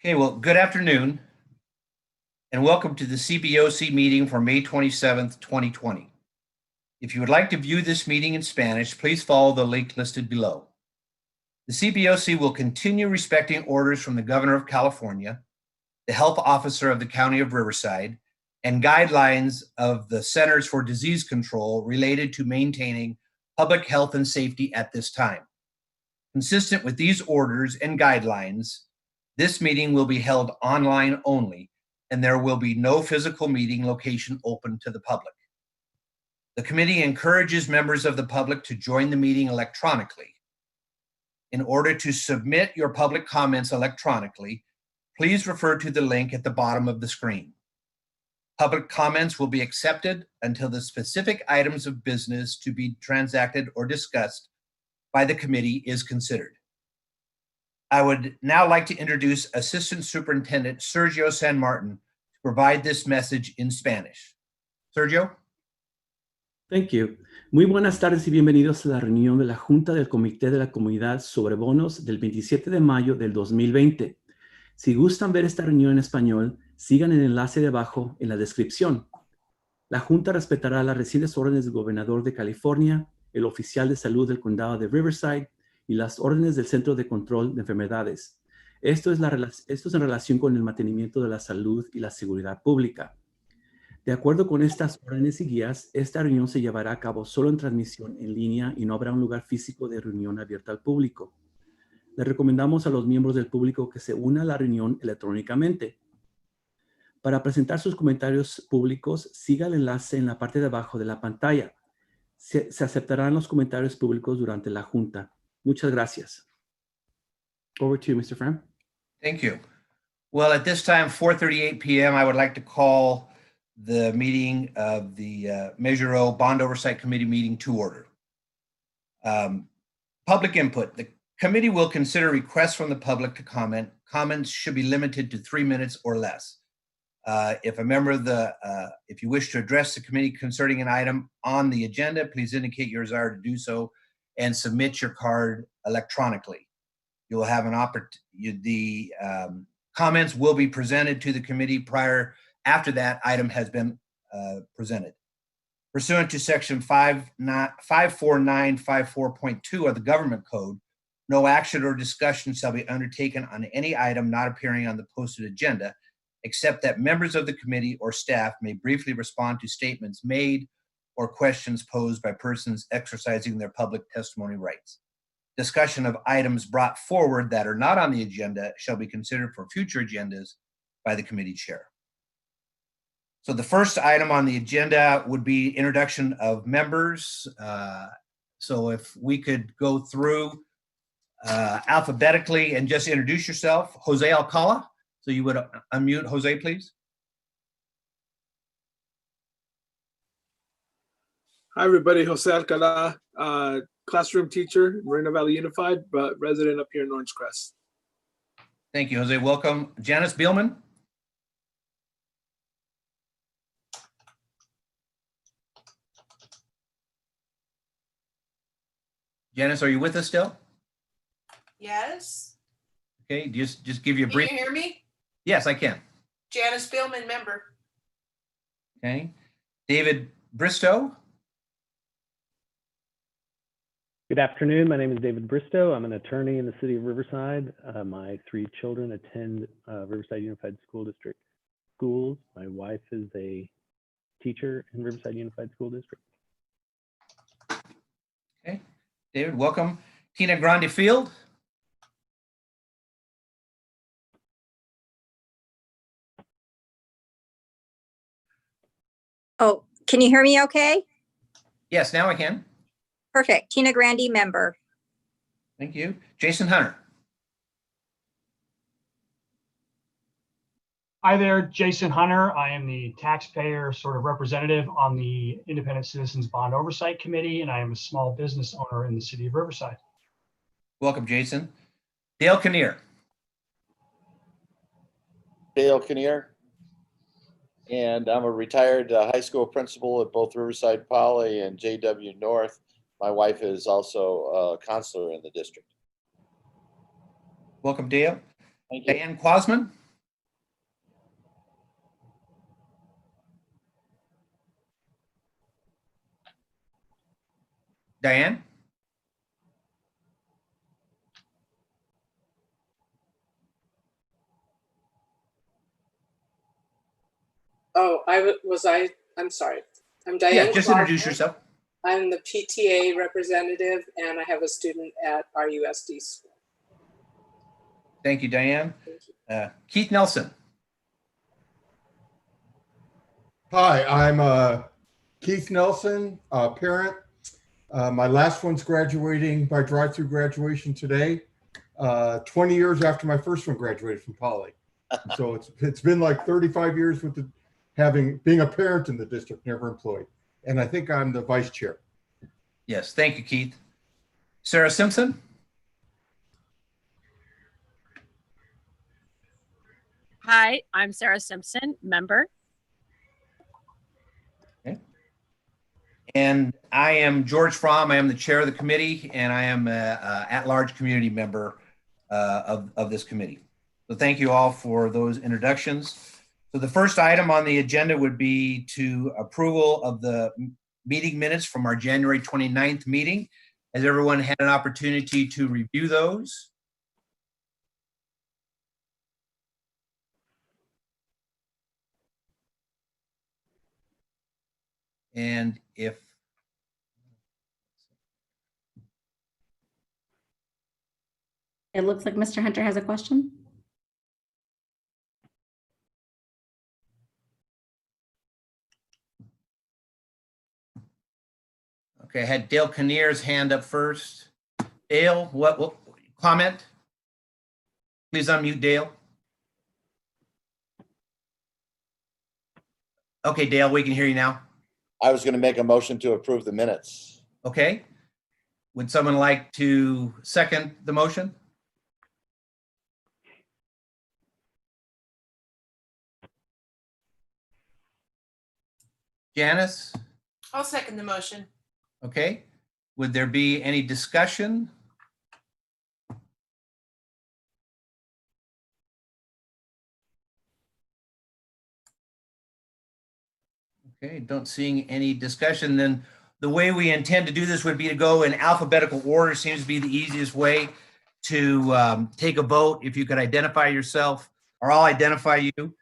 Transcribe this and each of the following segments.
Okay, well, good afternoon and welcome to the CBOC meeting for May 27th, 2020. If you would like to view this meeting in Spanish, please follow the link listed below. The CBOC will continue respecting orders from the Governor of California, the Health Officer of the County of Riverside, and guidelines of the Centers for Disease Control related to maintaining public health and safety at this time. Consistent with these orders and guidelines, this meeting will be held online only, and there will be no physical meeting location open to the public. The committee encourages members of the public to join the meeting electronically. In order to submit your public comments electronically, please refer to the link at the bottom of the screen. Public comments will be accepted until the specific items of business to be transacted or discussed by the committee is considered. I would now like to introduce Assistant Superintendent Sergio San Martin to provide this message in Spanish. Sergio. Thank you. Muy buenas tardes y bienvenidos a la reunión de la Junta del Comité de la Comunidad sobre Bonos del 27 de mayo del 2020. Si gustan ver esta reunión en español, sigan el enlace de abajo en la descripción. La Junta respetará las recientes órdenes del Gobernador de California, el oficial de salud del Condado de Riverside y las órdenes del Centro de Control de Enfermedades. Esto es en relación con el mantenimiento de la salud y la seguridad pública. De acuerdo con estas órdenes y guías, esta reunión se llevará a cabo solo en transmisión en línea y no habrá un lugar físico de reunión abierta al público. Le recomendamos a los miembros del público que se unan a la reunión electrónicamente. Para presentar sus comentarios públicos, siga el enlace en la parte de abajo de la pantalla. Se aceptarán los comentarios públicos durante la junta. Muchas gracias. Over to you, Mr. Fram. Thank you. Well, at this time, 4:38 p.m., I would like to call the meeting of the Measure O Bond Oversight Committee meeting to order. Public input. The committee will consider requests from the public to comment. Comments should be limited to 3 minutes or less. If a member of if you wish to address the committee concerning an item on the agenda, please indicate your desire to do so and submit your card electronically. You will have an opportunity. The comments will be presented to the committee after that item has been presented. Pursuant to section 54954.2 of the Government Code, no action or discussion shall be undertaken on any item not appearing on the posted agenda, except that members of the committee or staff may briefly respond to statements made or questions posed by persons exercising their public testimony rights. Discussion of items brought forward that are not on the agenda shall be considered for future agendas by the committee chair. So the first item on the agenda would be introduction of members. So if we could go through alphabetically and just introduce yourself. Jose Alcala. So you would unmute Jose, please. Hi, everybody. Jose Alcala, classroom teacher, Moreno Valley Unified, but resident up here in Orange Crest. Thank you, Jose. Welcome. Janice Bielman. Janice, are you with us still? Yes. Okay, just give you a brief. Can you hear me? Yes, I can. Janice Billman, member. Okay. David Bristow. Good afternoon. My name is David Bristow. I'm an attorney in the city of Riverside. My 3 children attend Riverside Unified School District schools. My wife is a teacher in Riverside Unified School District. Okay. David, welcome. Tina Grande Field. Oh, can you hear me okay? Yes, now I can. Perfect. Tina Grande, member. Thank you. Jason Hunter. Hi there, Jason Hunter. I am the taxpayer sort of representative on the Independent Citizens Bond Oversight Committee, and I am a small business owner in the city of Riverside. Welcome, Jason. Dale Kinnear. Dale Kinnear. And I'm a retired high school principal at both Riverside Poly and JW North. My wife is also a counselor in the district. Welcome, Dale. Thank you. Diane Quasman. Diane? Oh, I'm sorry. I'm Yeah, Diane just Clark. introduce yourself. I'm the PTA representative and I have a student at RUSD school. Thank you, Diane. Thank you. Keith Nelson. Hi, I'm Keith Nelson, parent. My last one's graduating by drive-through graduation today, 20 years after my first one graduated from Poly. So it's been like 35 years with being a parent in the district, never employed. And I think I'm the vice chair. Yes, thank you, Keith. Sarah Simpson. Hi, I'm Sarah Simpson, member. Okay. And I am George Fromm. I am the chair of the committee, and I am an at-large community member of this committee. So thank you all for those introductions. So the first item on the agenda would be to approval of the meeting minutes from our January 29th meeting. Has everyone had an opportunity to review those? And if It looks like Mr. Hunter has a question. okay, I had Dale Kinnear's hand up first. Dale, what comment? Please unmute Dale. Okay, Dale, we can hear you now. I was going to make a motion to approve the minutes. Okay. Would someone like to second the motion? Janice? I'll second the motion. Okay. Would there be any discussion? Okay, don't seeing any discussion. Then the way we intend to do this would be to go in alphabetical order. Seems to be the easiest way to take a vote. If you could identify yourself, or I'll identify you,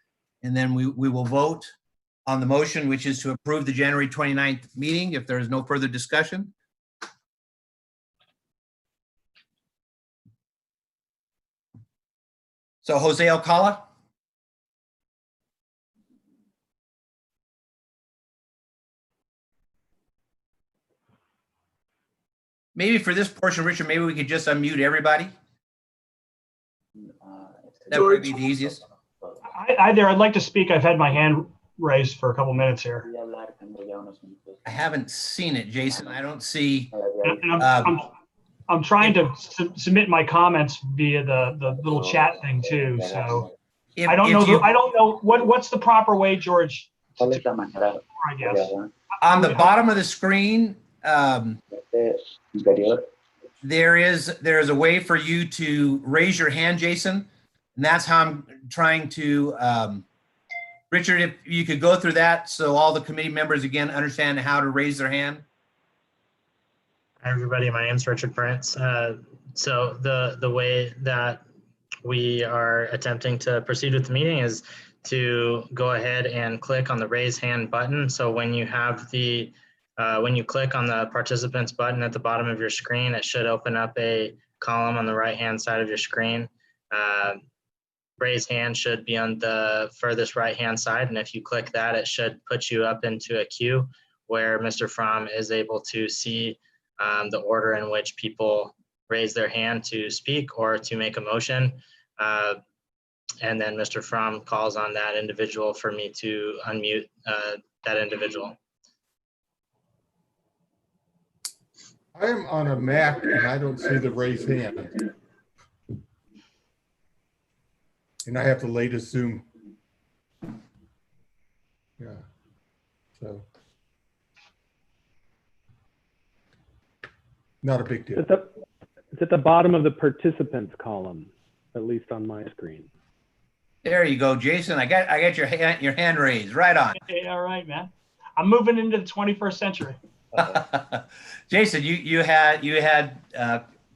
and then we will vote on the motion, which is to approve the January 29th meeting, if there is no further discussion. So Jose Alcala? Maybe for this portion, Richard, maybe we could just unmute everybody. That would be the easiest. Hi there. I'd like to speak. I've had my hand raised for a couple minutes here. I haven't seen it, Jason. I don't see. And I'm trying to submit my comments via the little chat thing too. So I don't know what's the proper way, George. I guess on the bottom of the screen, there is a way for you to raise your hand, Jason, and that's how I'm trying to. Richard, if you could go through that so all the committee members again understand how to raise their hand. Hi everybody, my name is Richard Prince. So the way that we are attempting to proceed with the meeting is to go ahead and click on the raise hand button. So when you have the when you click on the participants button at the bottom of your screen, it should open up a column on the right hand side of your screen. Raise hand should be on the furthest right hand side, and if you click that, it should put you up into a queue where Mr. Fromm is able to see the order in which people raise their hand to speak or to make a motion. And then Mr. Fromm calls on that individual for me to unmute that individual. I am on a Mac and I don't see the raise hand. And I have the latest Zoom. Yeah, so. Not a big deal. It's at the bottom of the participants column at least on my screen. There you go, Jason. I got your hand raised. Right on. Hey, all right, man. I'm moving into the 21st century. Jason, you had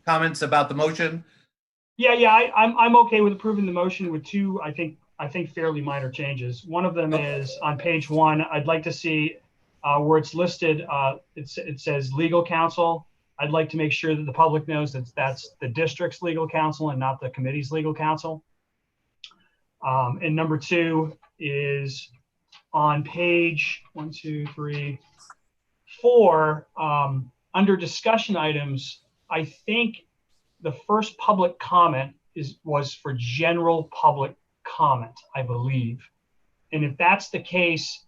comments about the motion? Yeah, I'm okay with approving the motion with two, I think fairly minor changes. One of them is on page 1. I'd like to see where it's listed, it says legal counsel. I'd like to make sure that the public knows that that's the district's legal counsel and not the committee's legal counsel. And number 2 is on page 1, 2, 3, 4, under discussion items. I think the first public comment was for general public comment, I believe. And if that's the case,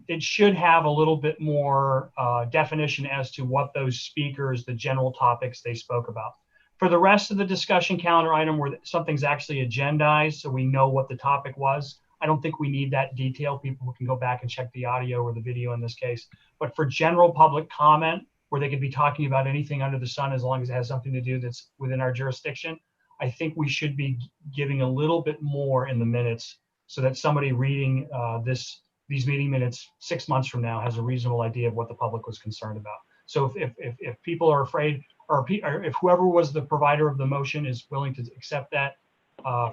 it should have a little bit more definition as to what those speakers, the general topics they spoke about. For the rest of the discussion calendar item where something's actually agendized so we know what the topic was, I don't think we need that detail. People can go back and check the audio or the video in this case. But for general public comment, where they could be talking about anything under the sun as long as it has something to do that's within our jurisdiction, I think we should be giving a little bit more in the minutes so that somebody reading these meeting minutes 6 months from now has a reasonable idea of what the public was concerned about. So if people are afraid, or if whoever was the provider of the motion is willing to accept that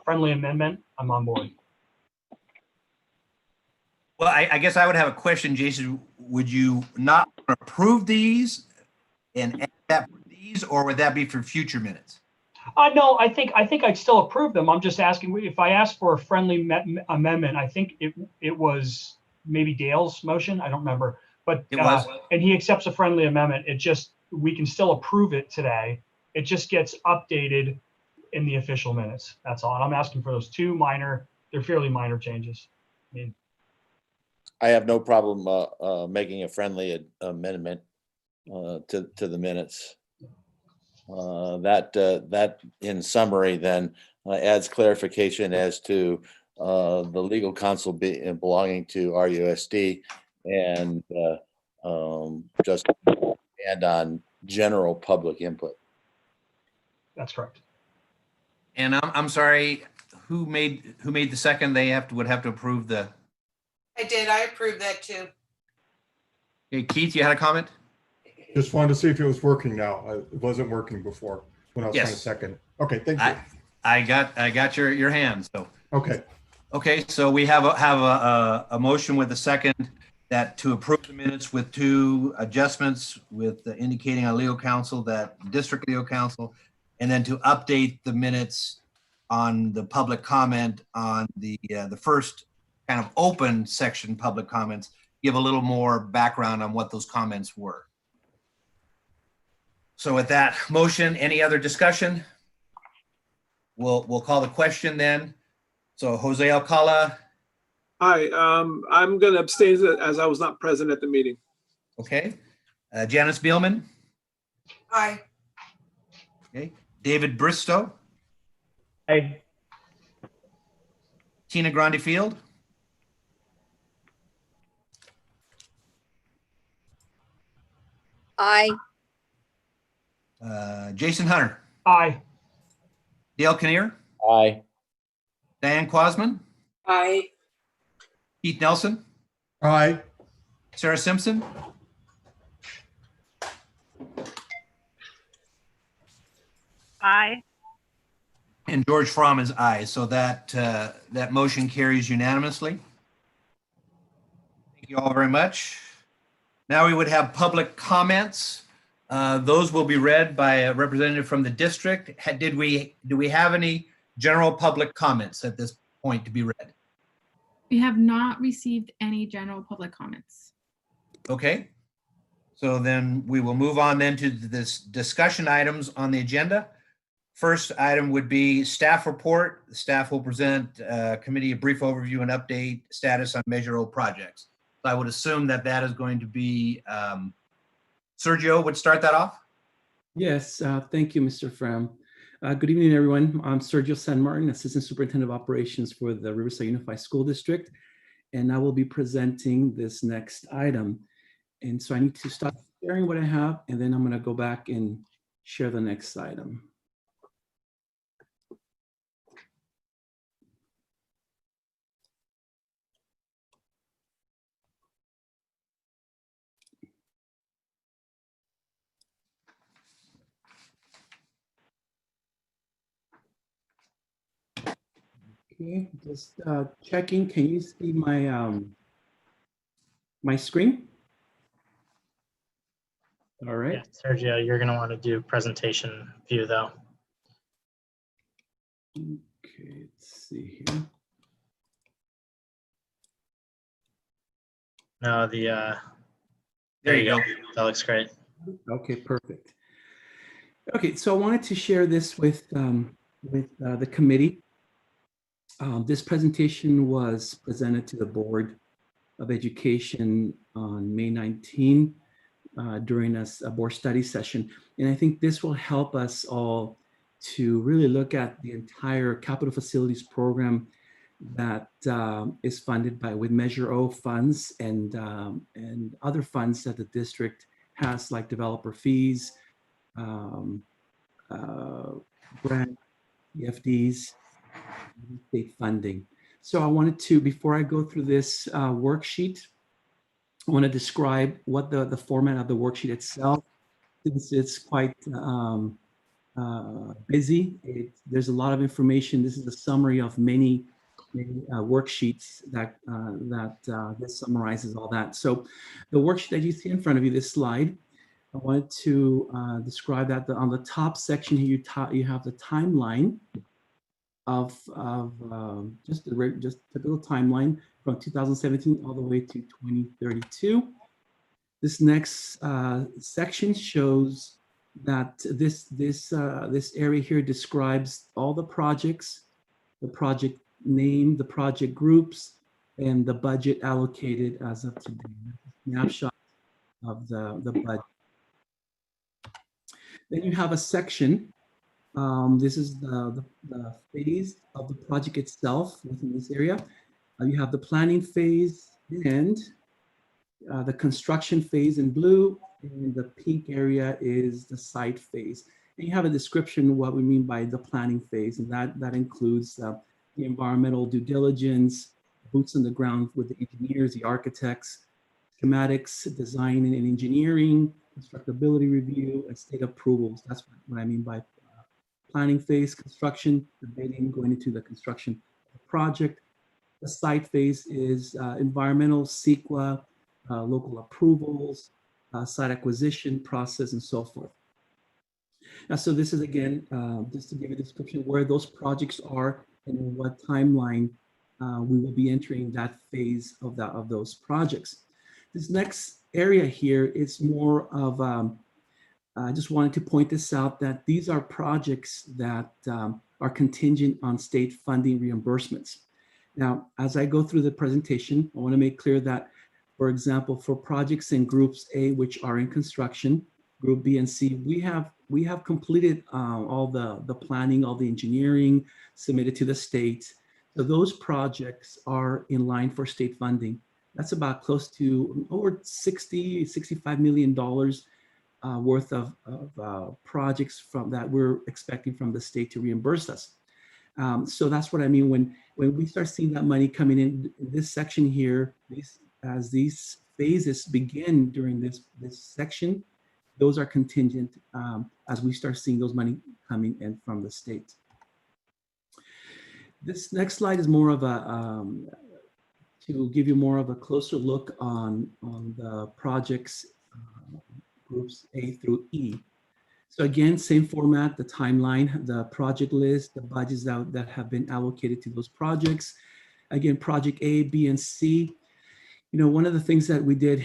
friendly amendment, I'm on board. Well, I guess I would have a question, Jason. Would you not approve these and add that for these, or would that be for future minutes? No, I think I'd still approve them. I'm just asking, if I asked for a friendly amendment, I think it was maybe Dale's motion. I don't remember, but it was. And he accepts a friendly amendment. We can still approve it today. It just gets updated in the official minutes. That's all. And I'm asking for those two they're fairly minor changes. I mean, I have no problem making a friendly amendment to the minutes. That in summary then adds clarification as to the legal counsel belonging to RUSD and just and on general public input. That's correct. And I'm sorry, who made the second? They would have to approve the. I did. I approved that too. Okay, Keith, you had a comment? Just wanted to see if it was working now. It wasn't working before when I was trying to Yes. second. Okay, thank you. I got your hand. So Okay. okay, so we have a motion with a second that to approve the minutes with two adjustments, with indicating on legal counsel that district legal counsel, and then to update the minutes on the public comment on the first kind of open section public comments, give a little more background on what those comments were. So with that motion, any other discussion? We'll call the question then. So Jose Alcala. Hi, I'm going to abstain as I was not present at the meeting. Okay. Janice Bielman. Aye. Okay. David Bristow. Aye. Tina Grande Field. Aye. Jason Hunter. Aye. Dale Kinnear. Aye. Diane Quasman. Aye. Keith Nelson. Aye. Sarah Simpson. Aye. And George Fromm is aye. So that motion carries unanimously. Thank you all very much. Now we would have public comments. Those will be read by a representative from the district. Do we have any general public comments at this point to be read? We have not received any general public comments. Okay. So then we will move on then to this discussion items on the agenda. First item would be staff report. The staff will present committee a brief overview and update status on Measure O projects. So I would assume that is going to be Sergio would start that off. Yes, thank you, Mr. Fram. Good evening, everyone. I'm Sergio San Martin, Assistant Superintendent of Operations for the Riverside Unified School District, and I will be presenting this next item. And so I need to stop sharing what I have, and then I'm going to go back and share the next item. Okay, just checking. Can you see my my screen? All right. Yeah, Sergio, you're going to want to do presentation view though. Okay, let's see here. No, there you go. That looks great. Okay, perfect. Okay, so I wanted to share this with the committee. This presentation was presented to the Board of Education on May 19 during a board study session. And I think this will help us all to really look at the entire capital facilities program that is funded with Measure O funds and other funds that the district has, like developer fees, grant, EFDs, state funding. So I wanted to, before I go through this worksheet, I want to describe what the format of the worksheet itself, since it's quite busy. There's a lot of information. This is a summary of many worksheets that this summarizes all that. So the worksheet that you see in front of you, this slide, I wanted to describe that on the top section here, you have the timeline of just typical timeline from 2017 all the way to 2032. This next section shows that this area here describes all the projects, the project name, the project groups, and the budget allocated as of today. Snapshot of the budget. Then you have a section. This is the phase of the project itself within this area. You have the planning phase and the construction phase in blue, and the pink area is the site phase. And you have a description of what we mean by the planning phase, and that includes the environmental due diligence, boots on the ground with the engineers, the architects, schematics, design and engineering, constructability review, and state approvals. That's what I mean by planning phase, construction, the bidding, going into the construction of the project. The site phase is environmental, CEQA, local approvals, site acquisition process, and so forth. Now, so this is again, just to give you a description where those projects are and in what timeline we will be entering that phase of those projects. This next area here is more of, I just wanted to point this out, that these are projects that are contingent on state funding reimbursements. Now, as I go through the presentation, I want to make clear that, for example, for projects in groups A, which are in construction, group B and C, we have completed all the planning, all the engineering submitted to the state. So those projects are in line for state funding. That's about close to over $65 million worth of projects from that we're expecting from the state to reimburse us. So that's what I mean when we start seeing that money coming in this section here, as these phases begin during this section, those are contingent as we start seeing those money coming in from the state. This next slide is more of a, to give you more of a closer look on the projects groups A through E. So again, same format, the timeline, the project list, the budgets that have been allocated to those projects. Again, project A, B, and C. You know, one of the things that we did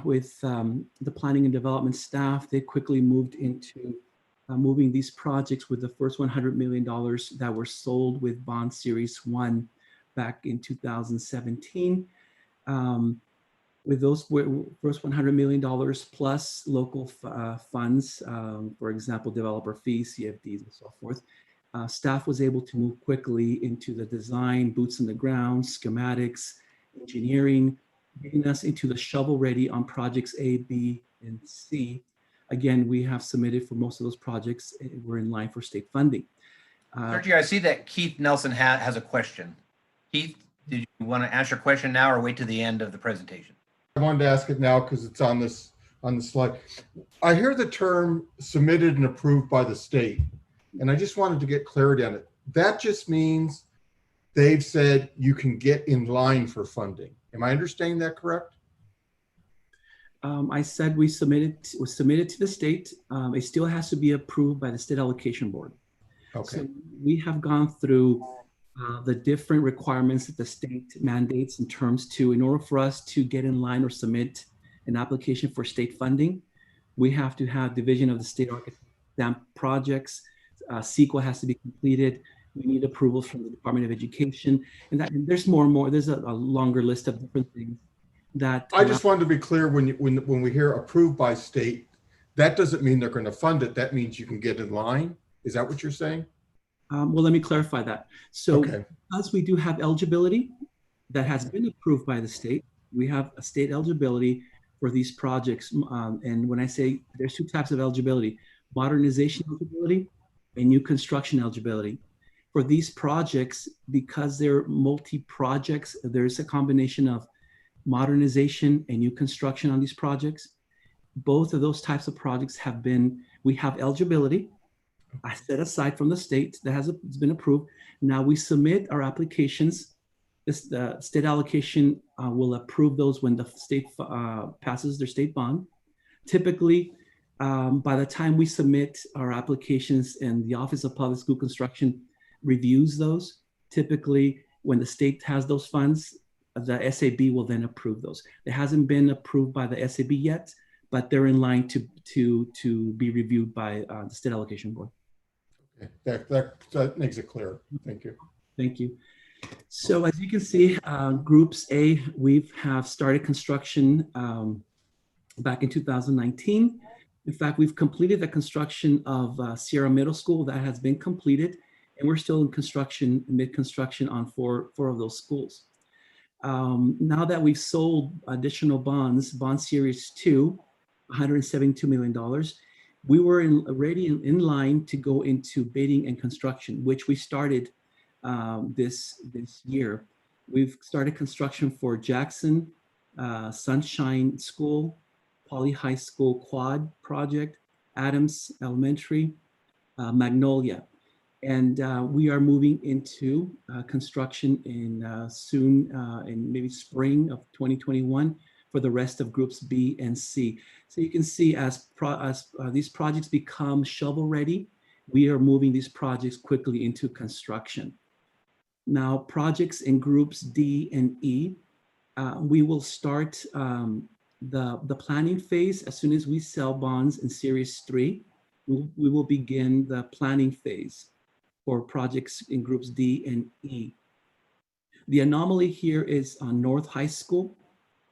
with the planning and development staff, they quickly moved into moving these projects with the first $100 million that were sold with Bond Series 1 back in 2017. With those first $100 million plus local funds, for example, developer fees, CFDs, and so forth, staff was able to move quickly into the design, boots on the ground, schematics, engineering, getting us into the shovel ready on projects A, B, and C. Again, we have submitted for most of those projects. We're in line for state funding. Sergio, I see that Keith Nelson has a question. Keith, did you want to ask your question now or wait to the end of the presentation? I wanted to ask it now because it's on the slide. I hear the term submitted and approved by the state, and I just wanted to get clarity on it. That just means they've said you can get in line for funding. Am I understanding that correct? I said was submitted to the state. It still has to be approved by the state allocation board. Okay. So we have gone through the different requirements that the state mandates in order for us to get in line or submit an application for state funding, we have to have division of the state stamp projects. CEQA has to be completed. We need approvals from the Department of Education, and there's more and more. There's a longer list of different things that. I just wanted to be clear when we hear approved by state, that doesn't mean they're going to fund it. That means you can get in line. Is that what you're saying? Well, let me clarify that. So okay. Because we do have eligibility that has been approved by the state, we have a state eligibility for these projects. And when I say there's two types of eligibility, modernization eligibility and new construction eligibility. For these projects, because they're multi-projects, there's a combination of modernization and new construction on these projects. Both of those types of projects we have eligibility set aside from the state that has been approved. Now we submit our applications. The state allocation will approve those when the state passes their state bond. Typically, by the time we submit our applications and the Office of Public School Construction reviews those, typically when the state has those funds, the SAB will then approve those. It hasn't been approved by the SAB yet, but they're in line to be reviewed by the state allocation board. Okay. That makes it clear. Thank you. Thank you. So as you can see, groups A, we have started construction back in 2019. In fact, we've completed the construction of Sierra Middle School. That has been completed, and we're still in construction, mid-construction on four of those schools. Now that we've sold additional bonds, Bond Series 2, $172 million, we were already in line to go into bidding and construction, which we started this year. We've started construction for Jackson, Sunshine School, Poly High School Quad Project, Adams Elementary, Magnolia. And we are moving into construction in soon, in maybe spring of 2021 for the rest of groups B and C. So you can see as these projects become shovel ready, we are moving these projects quickly into construction. Now, projects in groups D and E, we will start the planning phase as soon as we sell bonds in Series 3. We will begin the planning phase for projects in groups D and E. The anomaly here is on North High School.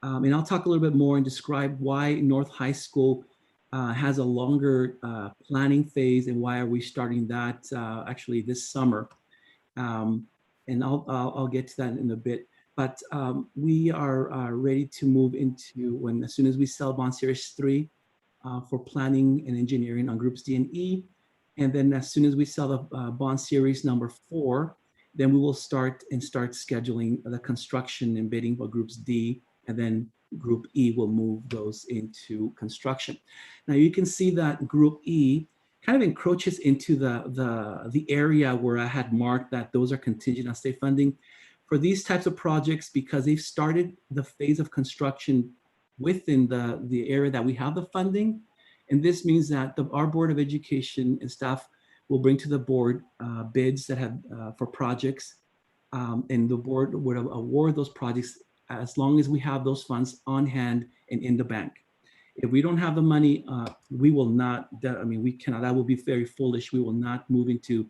And I'll talk a little bit more and describe why North High School has a longer planning phase and why are we starting that actually this summer. And I'll get to that in a bit. But we are ready to move into as soon as we sell Bond Series 3 for planning and engineering on groups D and E. And then as soon as we sell the Bond Series number 4, then we will start scheduling the construction and bidding for groups D, and then group E will move those into construction. Now you can see that group E kind of encroaches into the area where I had marked that those are contingent on state funding. For these types of projects, because they've started the phase of construction within the area that we have the funding, and this means that our Board of Education and staff will bring to the board bids that have for projects, and the board would award those projects as long as we have those funds on hand and in the bank. If we don't have the money, we will not, we cannot, that will be very foolish. We will not move into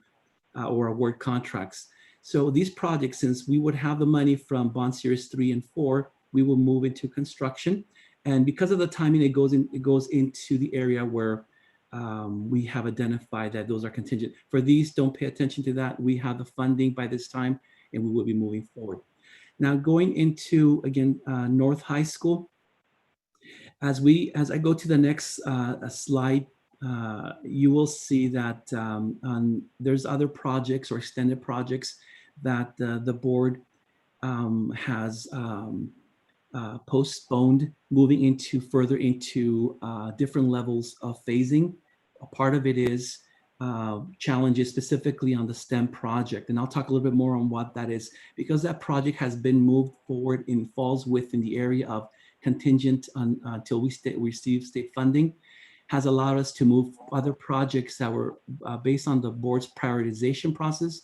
or award contracts. So these projects, since we would have the money from Bond Series 3 and 4, we will move into construction. And because of the timing, it goes into the area where we have identified that those are contingent. For these, don't pay attention to that. We have the funding by this time, and we will be moving forward. Now, going into, again, North High School, as I go to the next slide, you will see that there's other projects or extended projects that the board has postponed, moving further into different levels of phasing. A part of it is challenges specifically on the STEM project. And I'll talk a little bit more on what that is, because that project has been moved forward and falls within the area of contingent until we receive state funding, has allowed us to move other projects that were based on the board's prioritization process,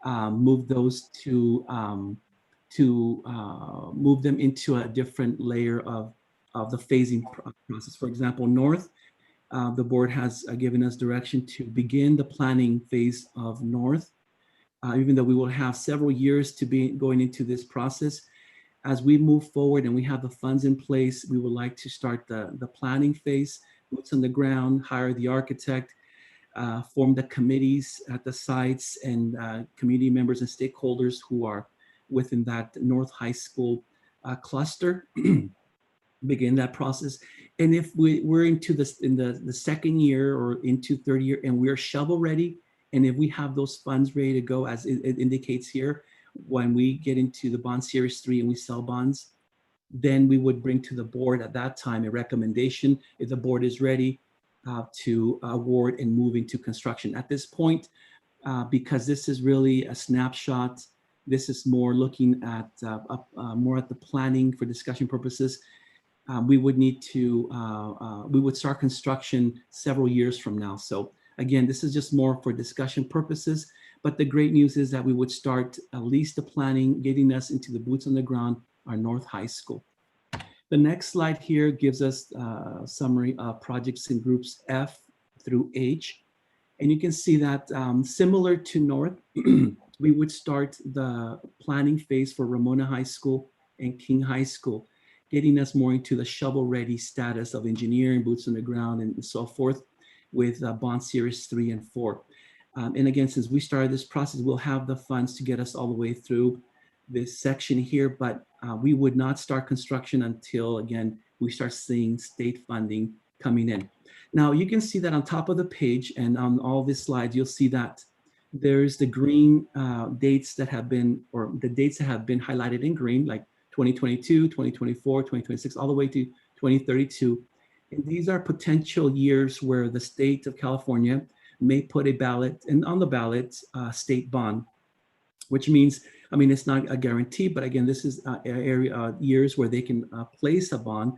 move those to move them into a different layer of the phasing process. For example, North, the board has given us direction to begin the planning phase of North, even though we will have several years to be going into this process. As we move forward and we have the funds in place, we would like to start the planning phase, boots on the ground, hire the architect, form the committees at the sites, and community members and stakeholders who are within that North High School cluster. Begin that process. And if we're into this in the second year or into third year and we're shovel ready, and if we have those funds ready to go, as it indicates here, when we get into the bond series 3 and we sell bonds, then we would bring to the board at that time a recommendation if the board is ready to award and move into construction. At this point, because this is really a snapshot, this is more looking at more at the planning for discussion purposes. We would need to, we would start construction several years from now. So again, this is just more for discussion purposes, but the great news is that we would start at least the planning, getting us into the boots on the ground, our North High School. The next slide here gives us a summary of projects in groups F through H. And you can see that similar to North, we would start the planning phase for Ramona High School and King High School, getting us more into the shovel-ready status of engineering, boots on the ground, and so forth with bond series 3 and 4. And again, since we started this process, we'll have the funds to get us all the way through this section here, but we would not start construction until, again, we start seeing state funding coming in. Now, you can see that on top of the page and on all these slides, you'll see that there's the green dates that have been, or the dates that have been highlighted in green, like 2022, 2024, 2026, all the way to 2032. And these are potential years where the state of California may put a ballot, and on the ballot, state bond, which means, I mean, it's not a guarantee, but again, this is years where they can place a bond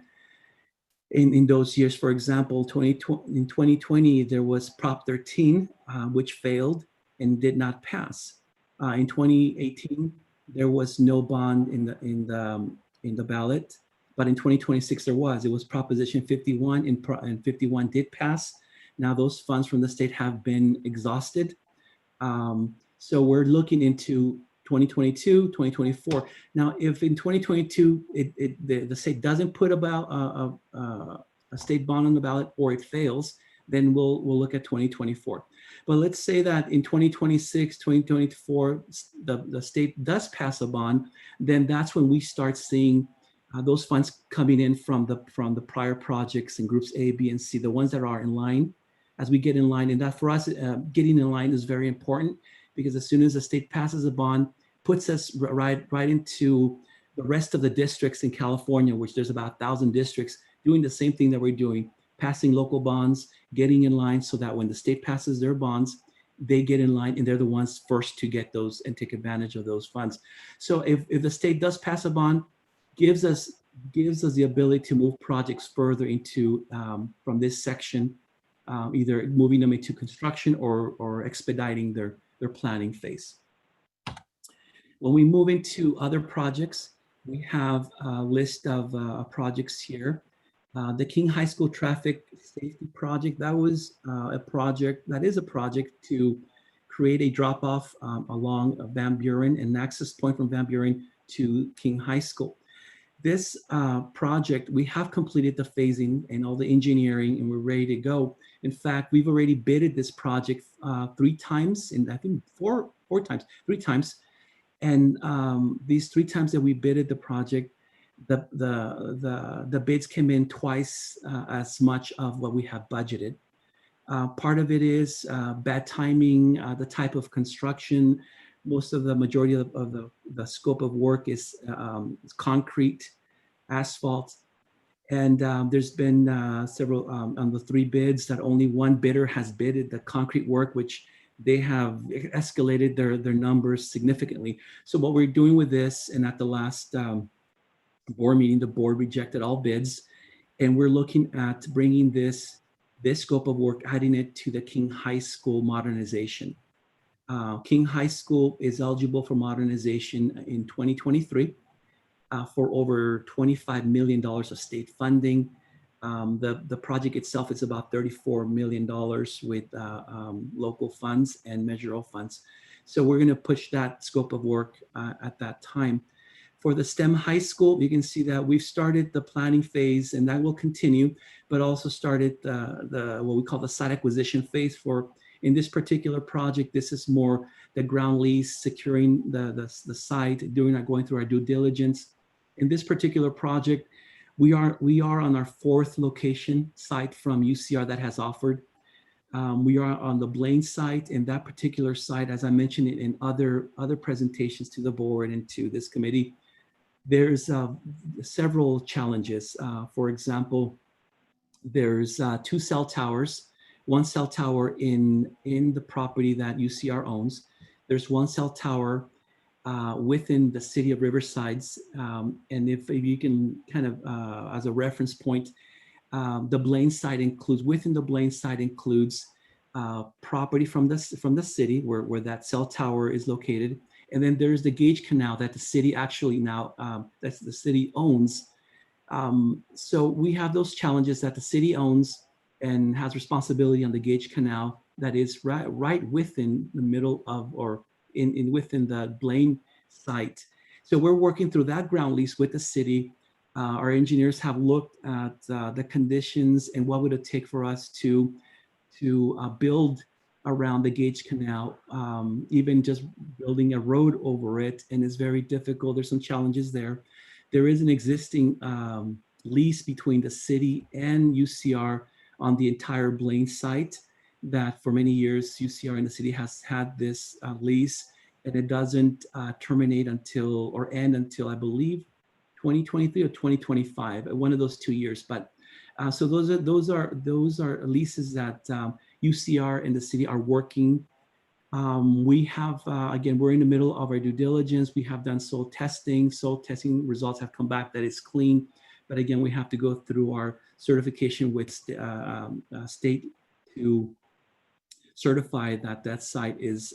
in those years. For example, in 2020, there was Prop 13, which failed and did not pass. In 2018, there was no bond in the ballot, but in 2026 there was. It was Proposition 51, and 51 did pass. Now those funds from the state have been exhausted. So we're looking into 2022, 2024. Now, if in 2022 the state doesn't put about a state bond on the ballot, or it fails, then we'll look at 2024. But let's say that in 2026, 2024, the state does pass a bond, then that's when we start seeing those funds coming in from the prior projects in groups A, B, and C, the ones that are in line. As we get in line, and that for us, getting in line is very important, because as soon as the state passes a bond, puts us right into the rest of the districts in California, which there's about 1,000 districts doing the same thing that we're doing, passing local bonds, getting in line so that when the state passes their bonds, they get in line and they're the ones first to get those and take advantage of those funds. So if the state does pass a bond, gives us the ability to move projects further into from this section, either moving them into construction or expediting their planning phase. When we move into other projects, we have a list of projects here. The King High School Traffic Safety Project, that is a project to create a drop-off along Van Buren, and an access point from Van Buren to King High School. This project, we have completed the phasing and all the engineering, and we're ready to go. In fact, we've already bidded this project 3 times, and I think three times. And these 3 times that we bidded the project, the bids came in twice as much of what we have budgeted. Part of it is bad timing, the type of construction. Most of the majority of the scope of work is concrete, asphalt. And there's been several on the 3 bids that only 1 bidder has bidded the concrete work, which they have escalated their numbers significantly. So what we're doing with this, and at the last board meeting, the board rejected all bids, and we're looking at bringing this scope of work, adding it to the King High School modernization. King High School is eligible for modernization in 2023 for over $25 million of state funding. The project itself is about $34 million with local funds and Measure O funds. So we're going to push that scope of work at that time. For the STEM High School, you can see that we've started the planning phase, and that will continue, but also started what we call the site acquisition phase for. In this particular project, this is more the ground lease, securing the site, going through our due diligence. In this particular project, we are on our 4th location site from UCR that has offered. We are on the Blaine site, and that particular site, as I mentioned in other presentations to the board and to this committee, there's several challenges. For example, there's 2 cell towers. 1 cell tower in the property that UCR owns. There's 1 cell tower within the city of Riverside's. And if you can kind of, as a reference point, the Blaine site includes, within the Blaine site includes property from the city where that cell tower is located. And then there's the Gage Canal that the city actually now, that the city owns. So we have those challenges that the city owns and has responsibility on the Gage Canal that is right within the middle of, or within the Blaine site. So we're working through that ground lease with the city. Our engineers have looked at the conditions and what would it take for us to build around the Gage Canal, even just building a road over it, and it's very difficult. There's some challenges there. There is an existing lease between the city and UCR on the entire Blaine site that for many years UCR and the city has had this lease, and it doesn't terminate until, or end until, I believe 2023 or 2025, one of those 2 years. But so those are leases that UCR and the city are working. We have, again, we're in the middle of our due diligence. We have done soil testing. Soil testing results have come back that it's clean. But again, we have to go through our certification with state to certify that that site is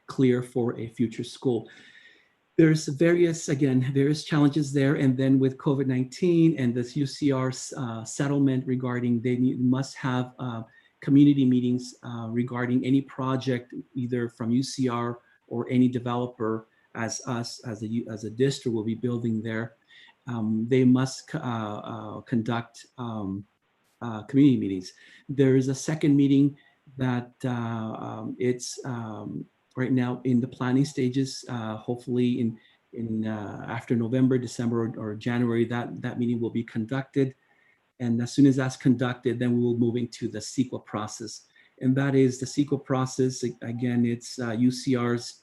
clear for a future school. There's various challenges there. And then with COVID-19 and this UCR settlement regarding they must have community meetings regarding any project, either from UCR or any developer, as us as a district will be building there. They must conduct community meetings. There is a second meeting that it's right now in the planning stages. Hopefully in after November, December, or January, that meeting will be conducted. And as soon as that's conducted, then we will move into the CEQA process. And that is the CEQA process. Again, it's UCR's,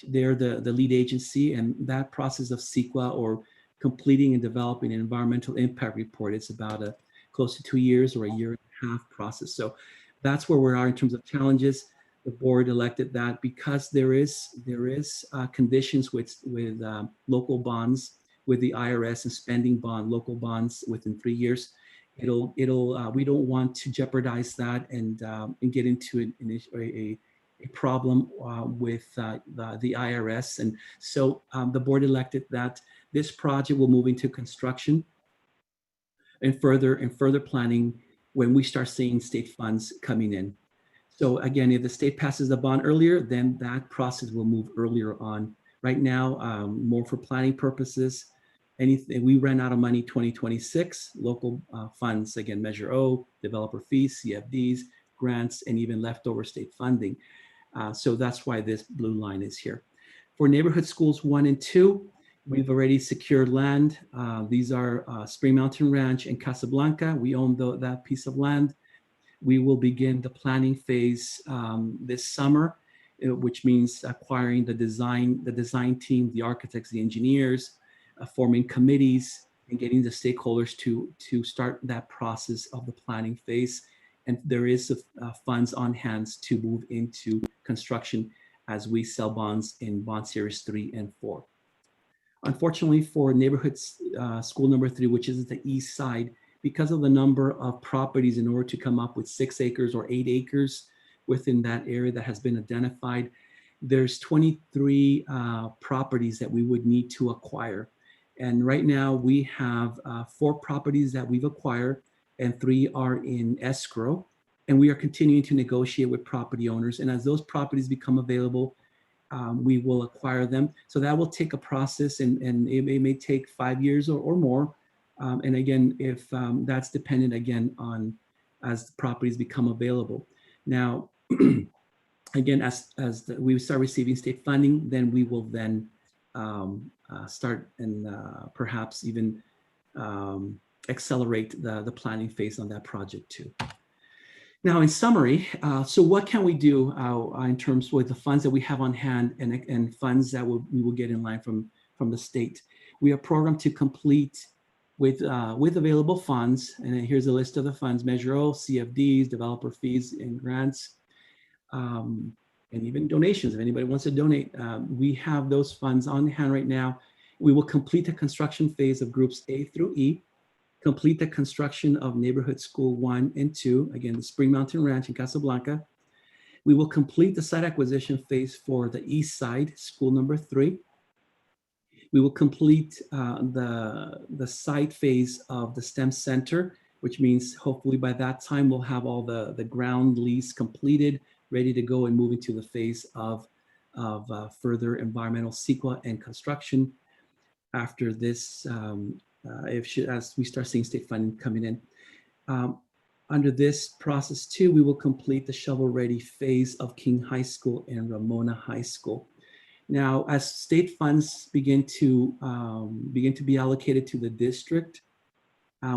they're the lead agency, and that process of CEQA, or completing and developing an environmental impact report, it's about close to 2 years or a year and a half process. So that's where we are in terms of challenges. The board elected that because there is conditions with local bonds, with the IRS and spending bond, local bonds within 3 years. We don't want to jeopardize that and get into a problem with the IRS. And so the board elected that this project will move into construction and further planning when we start seeing state funds coming in. So again, if the state passes the bond earlier, then that process will move earlier on. Right now, more for planning purposes. Anything, we ran out of money 2026, local funds, again, Measure O, developer fees, CFDs, grants, and even leftover state funding. So that's why this blue line is here. For neighborhood schools 1 and 2, we've already secured land. These are Spring Mountain Ranch and Casablanca. We own that piece of land. We will begin the planning phase this summer, which means acquiring the design team, the architects, the engineers, forming committees, and getting the stakeholders to start that process of the planning phase. And there is funds on hand to move into construction as we sell bonds in bond series 3 and 4. Unfortunately for neighborhood school number 3, which is the east side, because of the number of properties in order to come up with 6 acres or 8 acres within that area that has been identified, there's 23 properties that we would need to acquire. And right now we have 4 properties that we've acquired and 3 are in escrow. And we are continuing to negotiate with property owners. And as those properties become available, we will acquire them. So that will take a process and it may take 5 years or more. And again, if that's dependent again on as the properties become available. Now, again, as we start receiving state funding, then we will then start and perhaps even accelerate the planning phase on that project too. Now, in summary, so what can we do in terms with the funds that we have on hand and funds that we will get in line from the state? We are programmed to complete with available funds, and here's a list of the funds: Measure O, CFDs, developer fees, and grants, and even donations. If anybody wants to donate, we have those funds on hand right now. We will complete the construction phase of groups A through E, complete the construction of neighborhood school 1 and 2, again, the Spring Mountain Ranch in Casablanca. We will complete the site acquisition phase for the east side, school number 3. We will complete the site phase of the STEM Center, which means hopefully by that time we'll have all the ground lease completed, ready to go and move into the phase of further environmental CEQA and construction after this, as we start seeing state funding coming in. Under this process too, we will complete the shovel-ready phase of King High School and Ramona High School. Now, as state funds begin to be allocated to the district,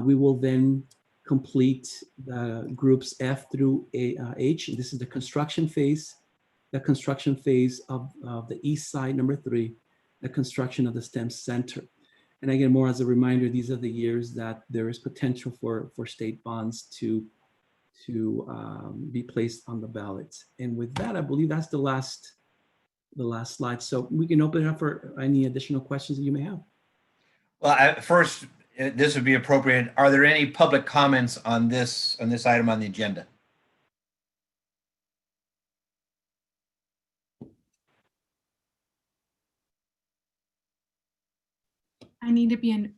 we will then complete the groups F through H. This is the construction phase of the east side, number 3, the construction of the STEM Center. And again, more as a reminder, these are the years that there is potential for state bonds to be placed on the ballots. And with that, I believe that's the last slide. So we can open it up for any additional questions that you may have. Well, first, this would be appropriate. Are there any public comments on this item on the agenda? I need to be in.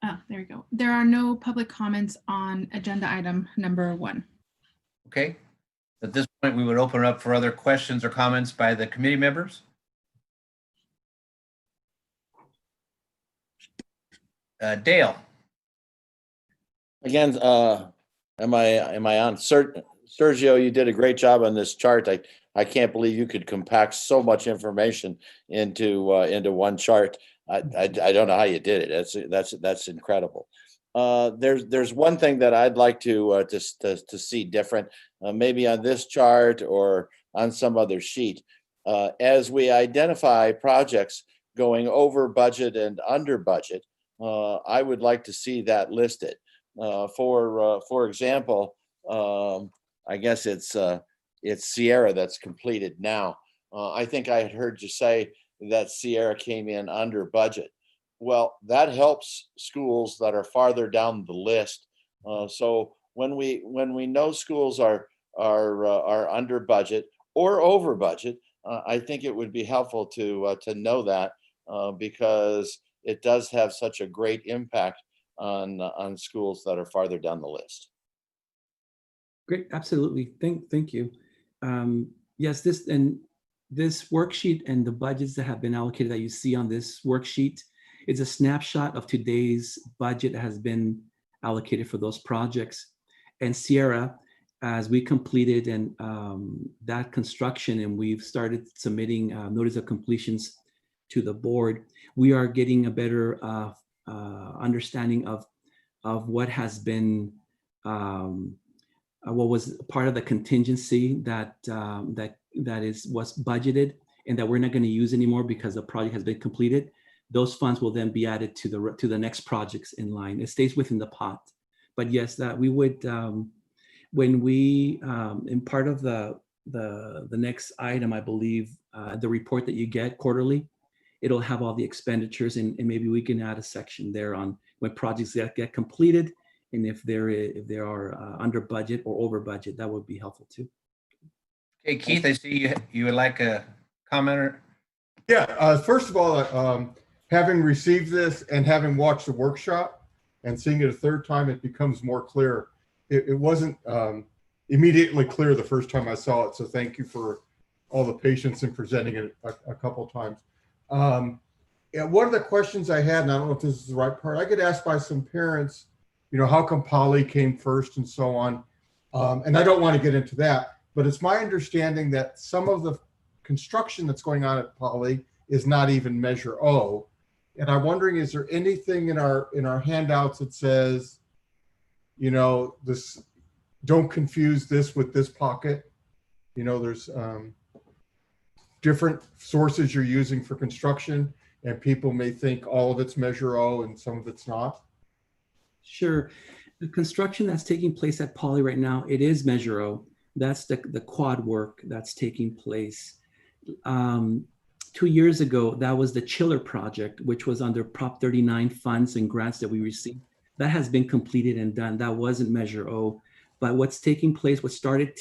Oh, there we go. There are no public comments on agenda item number 1. Okay. At this point, we would open it up for other questions or comments by the committee members. Dale. Again, am I on? Sergio, you did a great job on this chart. I can't believe you could compact so much information into one chart. I don't know how you did it. That's incredible. There's one thing that I'd like to see different, maybe on this chart or on some other sheet. As we identify projects going over budget and under budget, I would like to see that listed. For example, I guess it's Sierra that's completed now. I think I had heard you say that Sierra came in under budget. Well, that helps schools that are farther down the list. So when we know schools are under budget or over budget, I think it would be helpful to know that because it does have such a great impact on schools that are farther down the list. Great, absolutely. Thank you. Yes, this worksheet and the budgets that have been allocated that you see on this worksheet is a snapshot of today's budget that has been allocated for those projects. And Sierra, as we completed and that construction and we've started submitting notice of completions to the board, we are getting a better understanding of what has been what was part of the contingency that was budgeted and that we're not going to use anymore because the project has been completed. those funds will then be added to the next projects in line. It stays within the pot. But yes, that we would, when we, in part of the next item, I believe, the report that you get quarterly, it'll have all the expenditures, and maybe we can add a section there on when projects get completed, and if they are under budget or over budget, that would be helpful too. Okay, Keith, I see you would like a comment. Yeah, first of all, having received this and having watched the workshop and seeing it a third time, it becomes more clear. It wasn't immediately clear the first time I saw it, so thank you for all the patience in presenting it a couple times. Yeah, one of the questions I had, and I don't know if this is the right part, I get asked by some parents, you know, how come Poly came first and so on. And I don't want to get into that, but it's my understanding that some of the construction that's going on at Poly is not even Measure O. And I'm wondering, is there anything in our handouts that says, you know, this, don't confuse this with this pocket? You know, there's different sources you're using for construction, and people may think all of it's Measure O and some of it's not. Sure. The construction that's taking place at Poly right now, it is Measure O. That's the quad work that's taking place. 2 years ago, that was the Chiller project, which was under Prop 39 funds and grants that we received. That has been completed and done. That wasn't Measure O. But what's taking place, what started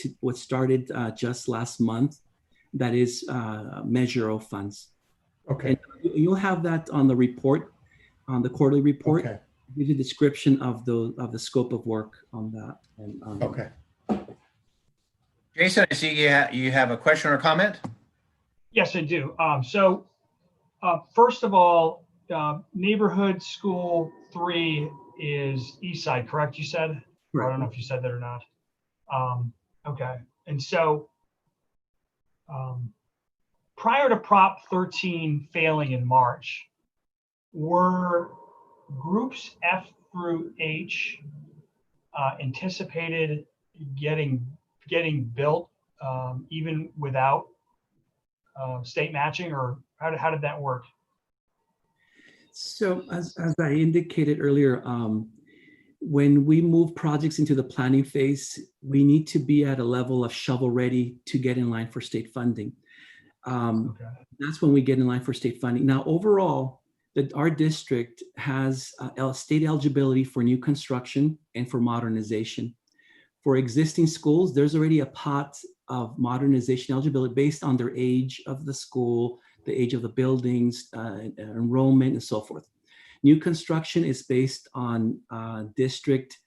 just last month, that is Measure O funds. Okay. And you'll have that on the report, on the quarterly report. Okay. Give you a description of the scope of work on that. And, okay. Jason, I see you have a question or comment. Yes, I do. First of all, neighborhood school 3 is East Side, correct? You said? Right. I don't know if you said that or not. Okay. And so prior to Prop 13 failing in March, were groups F through H anticipated getting built even without state matching, or how did that work? So as I indicated earlier, when we move projects into the planning phase, we need to be at a level of shovel ready to get in line for state funding. Okay. That's when we get in line for state funding. Now, overall, our district has state eligibility for new construction and for modernization. For existing schools, there's already a pot of modernization eligibility based on their age of the school, the age of the buildings, enrollment, and so forth. New construction is based on district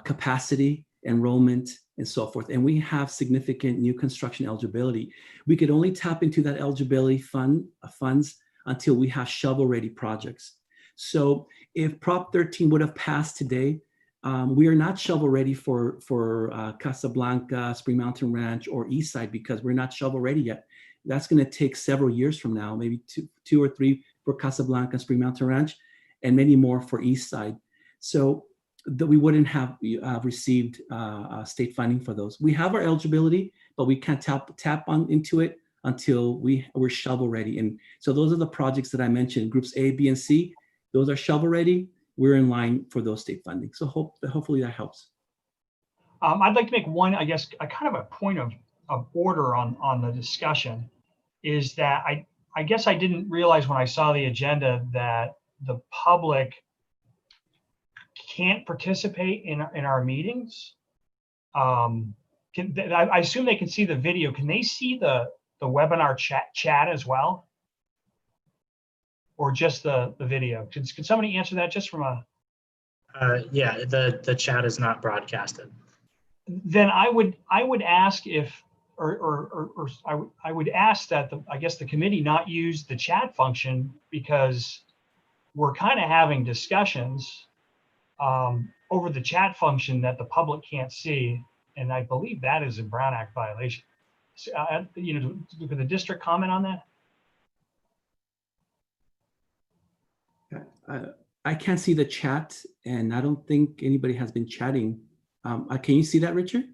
capacity, enrollment, and so forth. And we have significant new construction eligibility. We could only tap into that eligibility funds until we have shovel-ready projects. So if Prop 13 would have passed today, we are not shovel-ready for Casablanca, Spring Mountain Ranch, or Eastside because we're not shovel-ready yet. That's going to take several years from now, maybe two or three for Casablanca, Spring Mountain Ranch, and many more for Eastside. So that we wouldn't have received state funding for those. We have our eligibility, but we can't tap into it until we're shovel ready. And so those are the projects that I mentioned, groups A, B, and C. Those are shovel ready. We're in line for those state funding. So hopefully that helps. I'd like to make one, I guess, a kind of a point of order on the discussion, is that I guess I didn't realize when I saw the agenda that the public can't participate in our meetings. I assume they can see the video. Can they see the webinar chat as well? Or just the video? Can somebody answer that just from a... Yeah, the chat is not broadcasted. Then I would ask if, I would ask that I guess the committee not use the chat function, because we're kind of having discussions over the chat function that the public can't see, and I believe that is a Brown Act violation. So, could the district comment on that? I can't see the chat, and I don't think anybody has been chatting. Can you see that, Richard?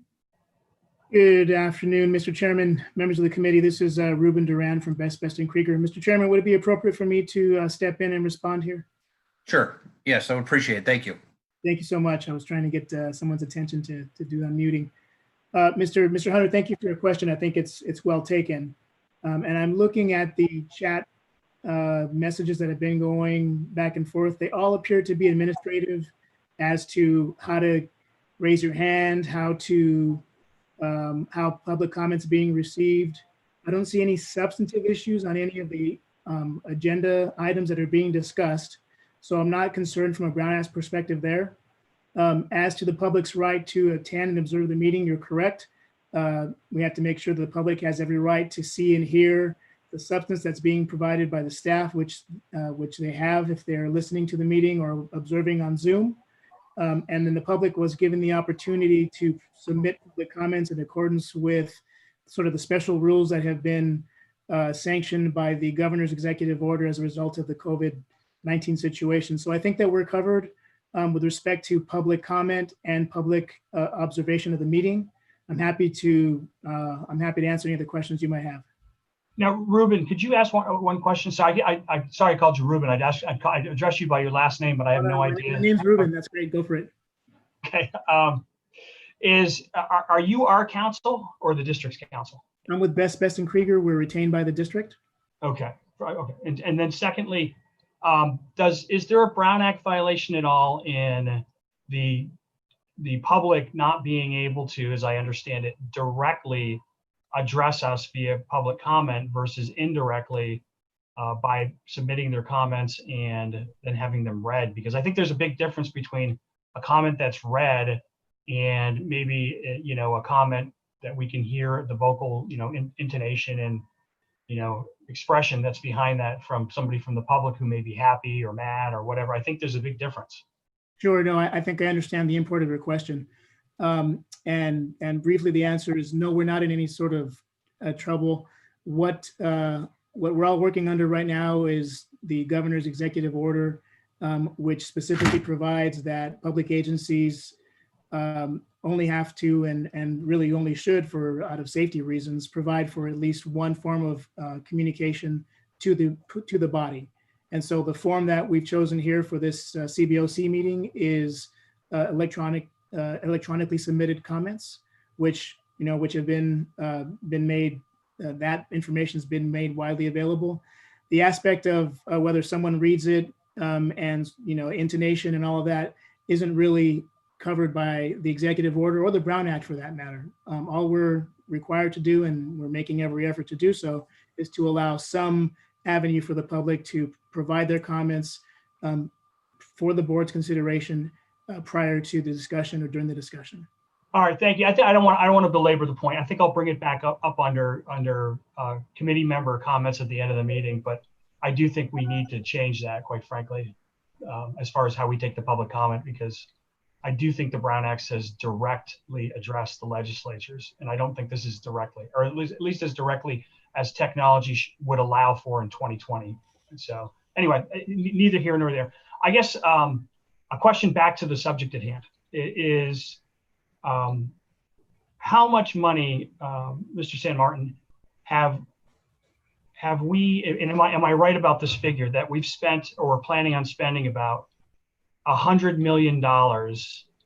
Good afternoon, Mr. Chairman, members of the committee. This is Ruben Duran from Best and Krieger. Mr. Chairman, would it be appropriate for me to step in and respond here? Sure. Yes, I would appreciate it. Thank you. Thank you so much. I was trying to get someone's attention to do unmuting. Mr. Hunter, thank you for your question. I think it's well taken. And I'm looking at the chat messages that have been going back and forth. They all appear to be administrative as to how to raise your hand, how public comments being received. I don't see any substantive issues on any of the agenda items that are being discussed. So I'm not concerned from a Brown Act perspective there. As to the public's right to attend and observe the meeting, you're correct. We have to make sure that the public has every right to see and hear the substance that's being provided by the staff, which they have if they're listening to the meeting or observing on Zoom. And then the public was given the opportunity to submit the comments in accordance with sort of the special rules that have been sanctioned by the governor's executive order as a result of the COVID-19 situation. So I think that we're covered with respect to public comment and public observation of the meeting. I'm happy to answer any of the questions you might have. Now, Ruben, could you ask one question? So I sorry I called you Ruben. I'd address you by your last name, but I have no idea. My name's Ruben. That's great. Go for it. Okay. Are you our council or the district's council? I'm with Best and Krieger. We're retained by the district. Okay. Okay. And then secondly, is there a Brown Act violation at all in the public not being able to, as I understand it, directly address us via public comment versus indirectly by submitting their comments and then having them read? Because I think there's a big difference between a comment that's read and maybe, a comment that we can hear the vocal, intonation and, expression that's behind that from somebody from the public who may be happy or mad or whatever. I think there's a big difference. Sure. No, I think I understand the import of your question. And briefly, the answer is no, we're not in any sort of trouble. What we're all working under right now is the governor's executive order, which specifically provides that public agencies only have to and really only should, for out of safety reasons, provide for at least one form of communication to the body. And so the form that we've chosen here for this CBOC meeting is electronically submitted comments, which have been made. That information has been made widely available. The aspect of whether someone reads it and intonation and all of that isn't really covered by the executive order or the Brown Act for that matter. All we're required to do, and we're making every effort to do so, is to allow some avenue for the public to provide their comments for the board's consideration prior to the discussion or during the discussion. All right, thank you. I don't want to belabor the point. I think I'll bring it back up under committee member comments at the end of the meeting, but I do think we need to change that, quite frankly, as far as how we take the public comment, because I do think the Brown Act says directly address the legislatures, and I don't think this is directly, or at least as directly as technology would allow for in 2020. And so anyway, neither here nor there. I guess a question back to the subject at hand is how much money, Mr. San Martin, have we, and am I right about this figure, that we've spent or are planning on spending about $100 million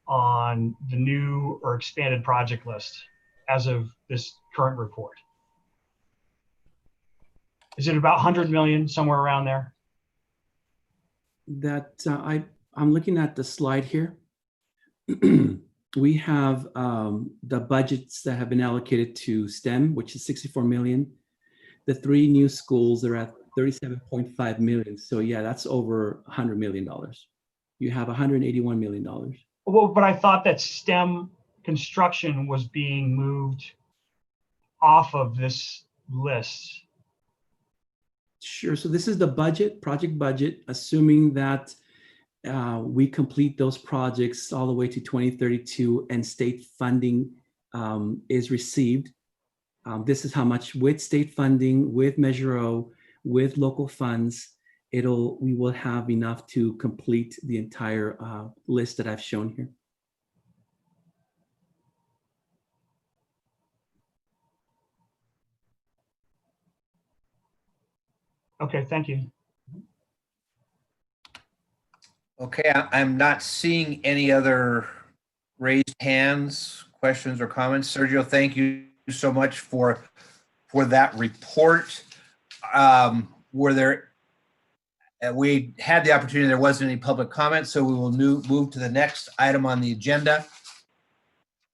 on the new or expanded project list as of this current report? Is it about 100 million, somewhere around there? That I'm looking at the slide here. We have the budgets that have been allocated to STEM, which is 64 million. The 3 new schools are at 37.5 million. So yeah, that's over $100 million. You have $181 million. Well, but I thought that STEM construction was being moved off of this list. Sure. So this is the budget, project budget, assuming that we complete those projects all the way to 2032 and state funding is received. This is how much with state funding, with Measure O, with local funds, we will have enough to complete the entire list that I've shown here. Okay, thank you. Okay, I'm not seeing any other raised hands, questions, or comments. Sergio, thank you so much for that report. We had the opportunity, there wasn't any public comment, so we will move to the next item on the agenda,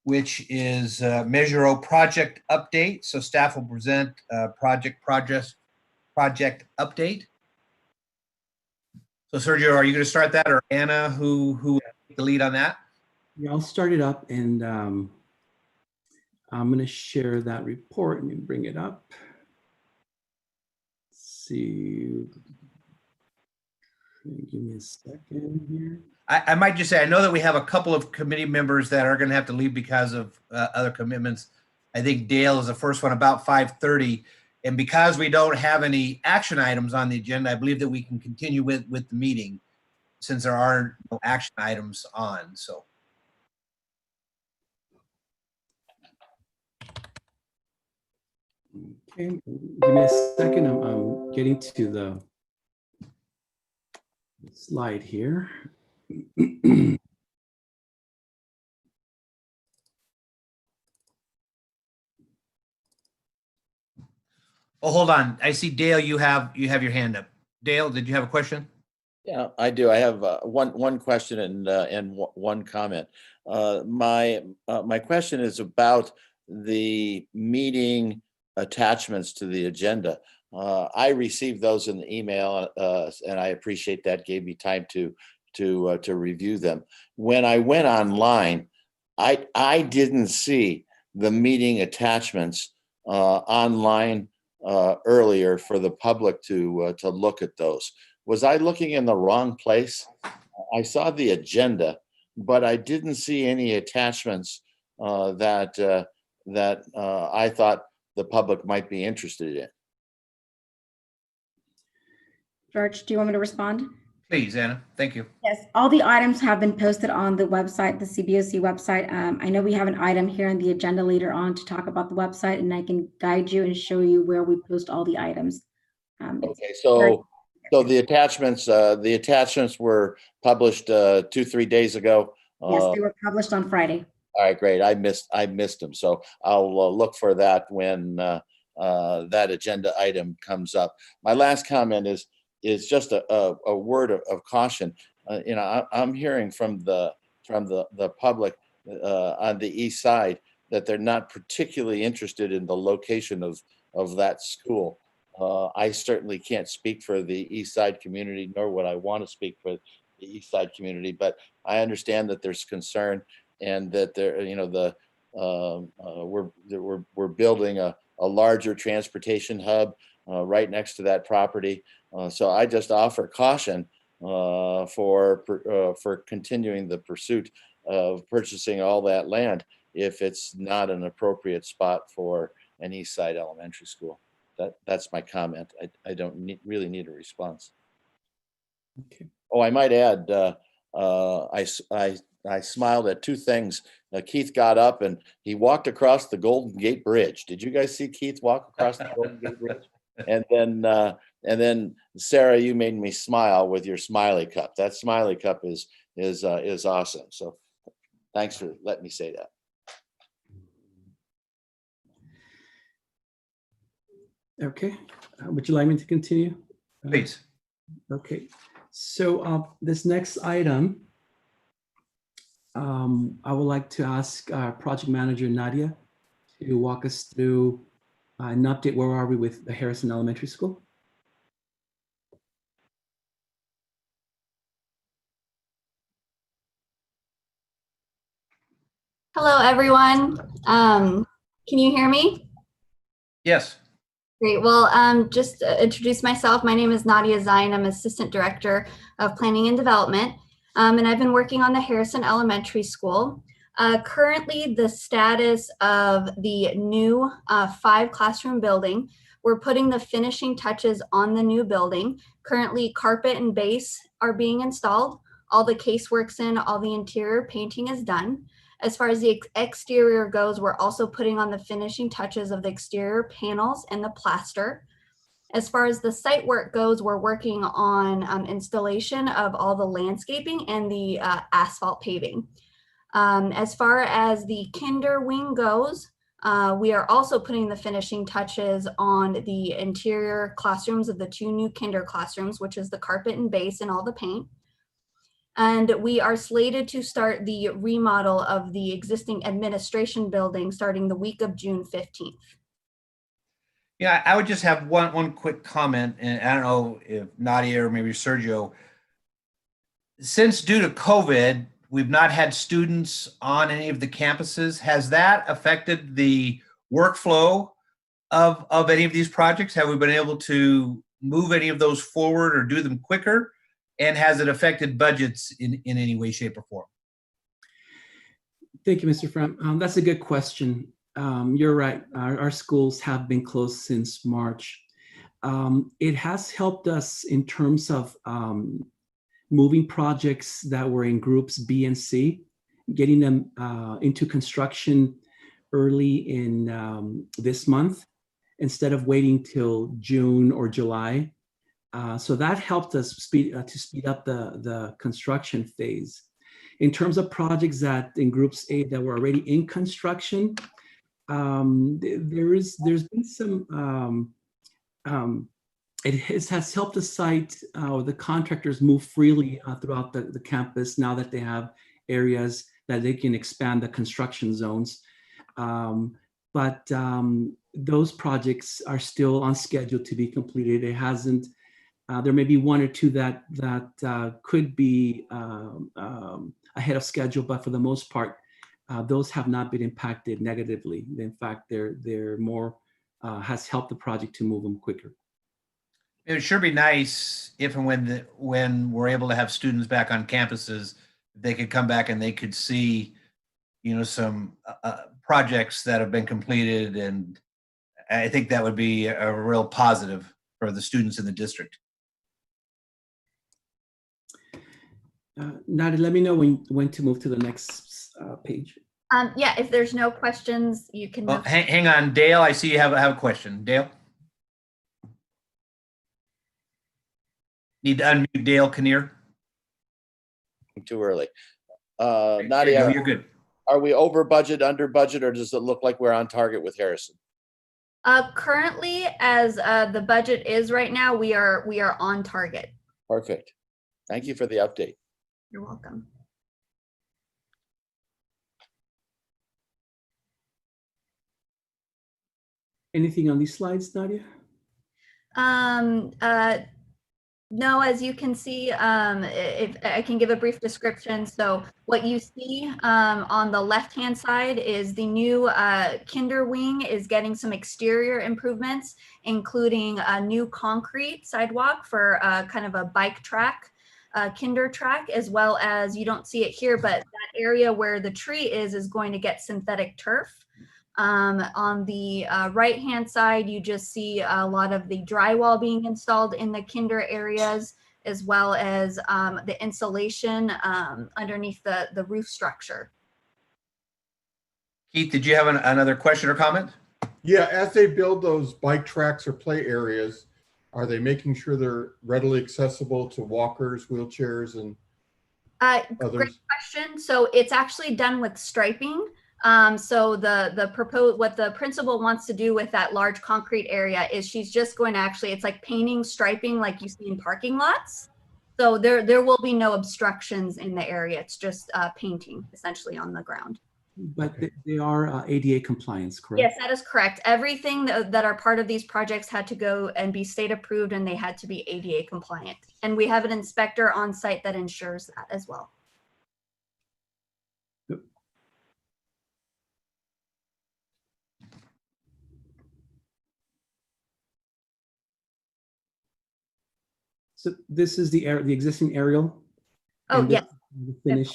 which is Measure O project update. So staff will present project update. So Sergio, are you going to start that, or Anna, who will take the lead on that? Yeah, I'll start it up, and I'm going to share that report. Let me bring it up. Let's see. Give me a second here. I might just say, I know that we have a couple of committee members that are going to have to leave because of other commitments. I think Dale is the first one, about 5:30. And because we don't have any action items on the agenda, I believe that we can continue with the meeting since there are no action items on. So. Okay, give me a second. I'm getting to the slide here. Oh, hold on. I see Dale, you have your hand up. Dale, did you have a question? Yeah, I do. I have one question and one comment. My question is about the meeting attachments to the agenda. I received those in the email, and I appreciate that. Gave me time to review them. When I went online, I didn't see the meeting attachments online earlier for the public to look at those. Was I looking in the wrong place? I saw the agenda, but I didn't see any attachments that I thought the public might be interested in. George, do you want me to respond? Please, Anna. Thank you. Yes, all the items have been posted on the website, the CBOC website. I know we have an item here on the agenda later on to talk about the website, and I can guide you and show you where we post all the items. Okay, so the attachments were published 2-3 days ago. Yes, they were published on Friday. All right, great. I missed them, so I'll look for that when that agenda item comes up. My last comment is just a word of caution. I'm hearing from the public on the east side that they're not particularly interested in the location of that school. I certainly can't speak for the east side community, nor would I want to speak for the east side community, but I understand that there's concern and that we're building a larger transportation hub right next to that property. So I just offer caution for continuing the pursuit of purchasing all that land if it's not an appropriate spot for an East Side elementary school. That's my comment. I don't really need a response. Okay. Oh, I might add, I smiled at two things. Keith got up and he walked across the Golden Gate Bridge. Did you guys see Keith walk across the Golden Gate Bridge? And then Sarah, you made me smile with your smiley cup. That smiley cup is awesome. So thanks for letting me say that. Okay, would you like me to continue? Please. Okay, so this next item, I would like to ask our project manager, Nadia, to walk us through an update. Where are we with the Harrison Elementary School? Hello, everyone. Can you hear me? Yes. Great. Well, just introduce myself. My name is Nadia Zain. I'm Assistant Director of Planning and Development, and I've been working on the Harrison Elementary School. Currently, the status of the new 5-classroom building, we're putting the finishing touches on the new building. Currently, carpet and base are being installed. All the casework's in, all the interior painting is done. As far as the exterior goes, we're also putting on the finishing touches of the exterior panels and the plaster. As far as the site work goes, we're working on installation of all the landscaping and the asphalt paving. As far as the kinder wing goes, we are also putting the finishing touches on the interior classrooms of the 2 new kinder classrooms, which is the carpet and base and all the paint. And we are slated to start the remodel of the existing administration building starting the week of June 15th. Yeah, I would just have one quick comment, and I don't know if Nadia or maybe Sergio, since due to COVID, we've not had students on any of the campuses. Has that affected the workflow of any of these projects? Have we been able to move any of those forward or do them quicker? And has it affected budgets in any way, shape, or form? Thank you, Mr. Fram. That's a good question. You're right. Our schools have been closed since March. It has helped us in terms of moving projects that were in groups B and C, getting them into construction early in this month instead of waiting till June or July. So that helped us speed up the construction phase. In terms of projects that in groups A that were already in construction, there's been some, it has helped the site or the contractors move freely throughout the campus now that they have areas that they can expand the construction zones. But those projects are still on schedule to be completed. It hasn't, there may be 1 or 2 that could be ahead of schedule, but for the most part, those have not been impacted negatively. In fact, they're more, has helped the project to move them quicker. It would sure be nice if and when we're able to have students back on campuses, they could come back and they could see, some projects that have been completed. And I think that would be a real positive for the students in the district. Nadia, let me know when to move to the next page. Yeah, if there's no questions, you can move. Hang on, Dale, I see you have a question. Dale? Need to unmute Dale Kinnear. Too early. Nadia, Nadia, you're good. Are we over budget, under budget, or does it look like we're on target with Harrison? Currently, as the budget is right now, we are on target. Perfect. Thank you for the update. You're welcome. Anything on these slides, Nadia? No, as you can see, if I can give a brief description. So what you see on the left-hand side is the new kinder wing is getting some exterior improvements, including a new concrete sidewalk for kind of a bike track, kinder track, as well as, you don't see it here, but that area where the tree is going to get synthetic turf. On the right-hand side, you just see a lot of the drywall being installed in the kinder areas, as well as the insulation underneath the roof structure. Keith, did you have another question or comment? Yeah, as they build those bike tracks or play areas, are they making sure they're readily accessible to walkers, wheelchairs, and others? Great question. So it's actually done with striping. So what the principal wants to do with that large concrete area is she's just going to actually, it's like painting, striping like you see in parking lots. So there will be no obstructions in the area. It's just painting essentially on the ground. But they are ADA compliance, correct? Yes, that is correct. Everything that are part of these projects had to go and be state approved, and they had to be ADA compliant. And we have an inspector on site that ensures that as well. So this is the existing aerial? Oh, yes. Finish.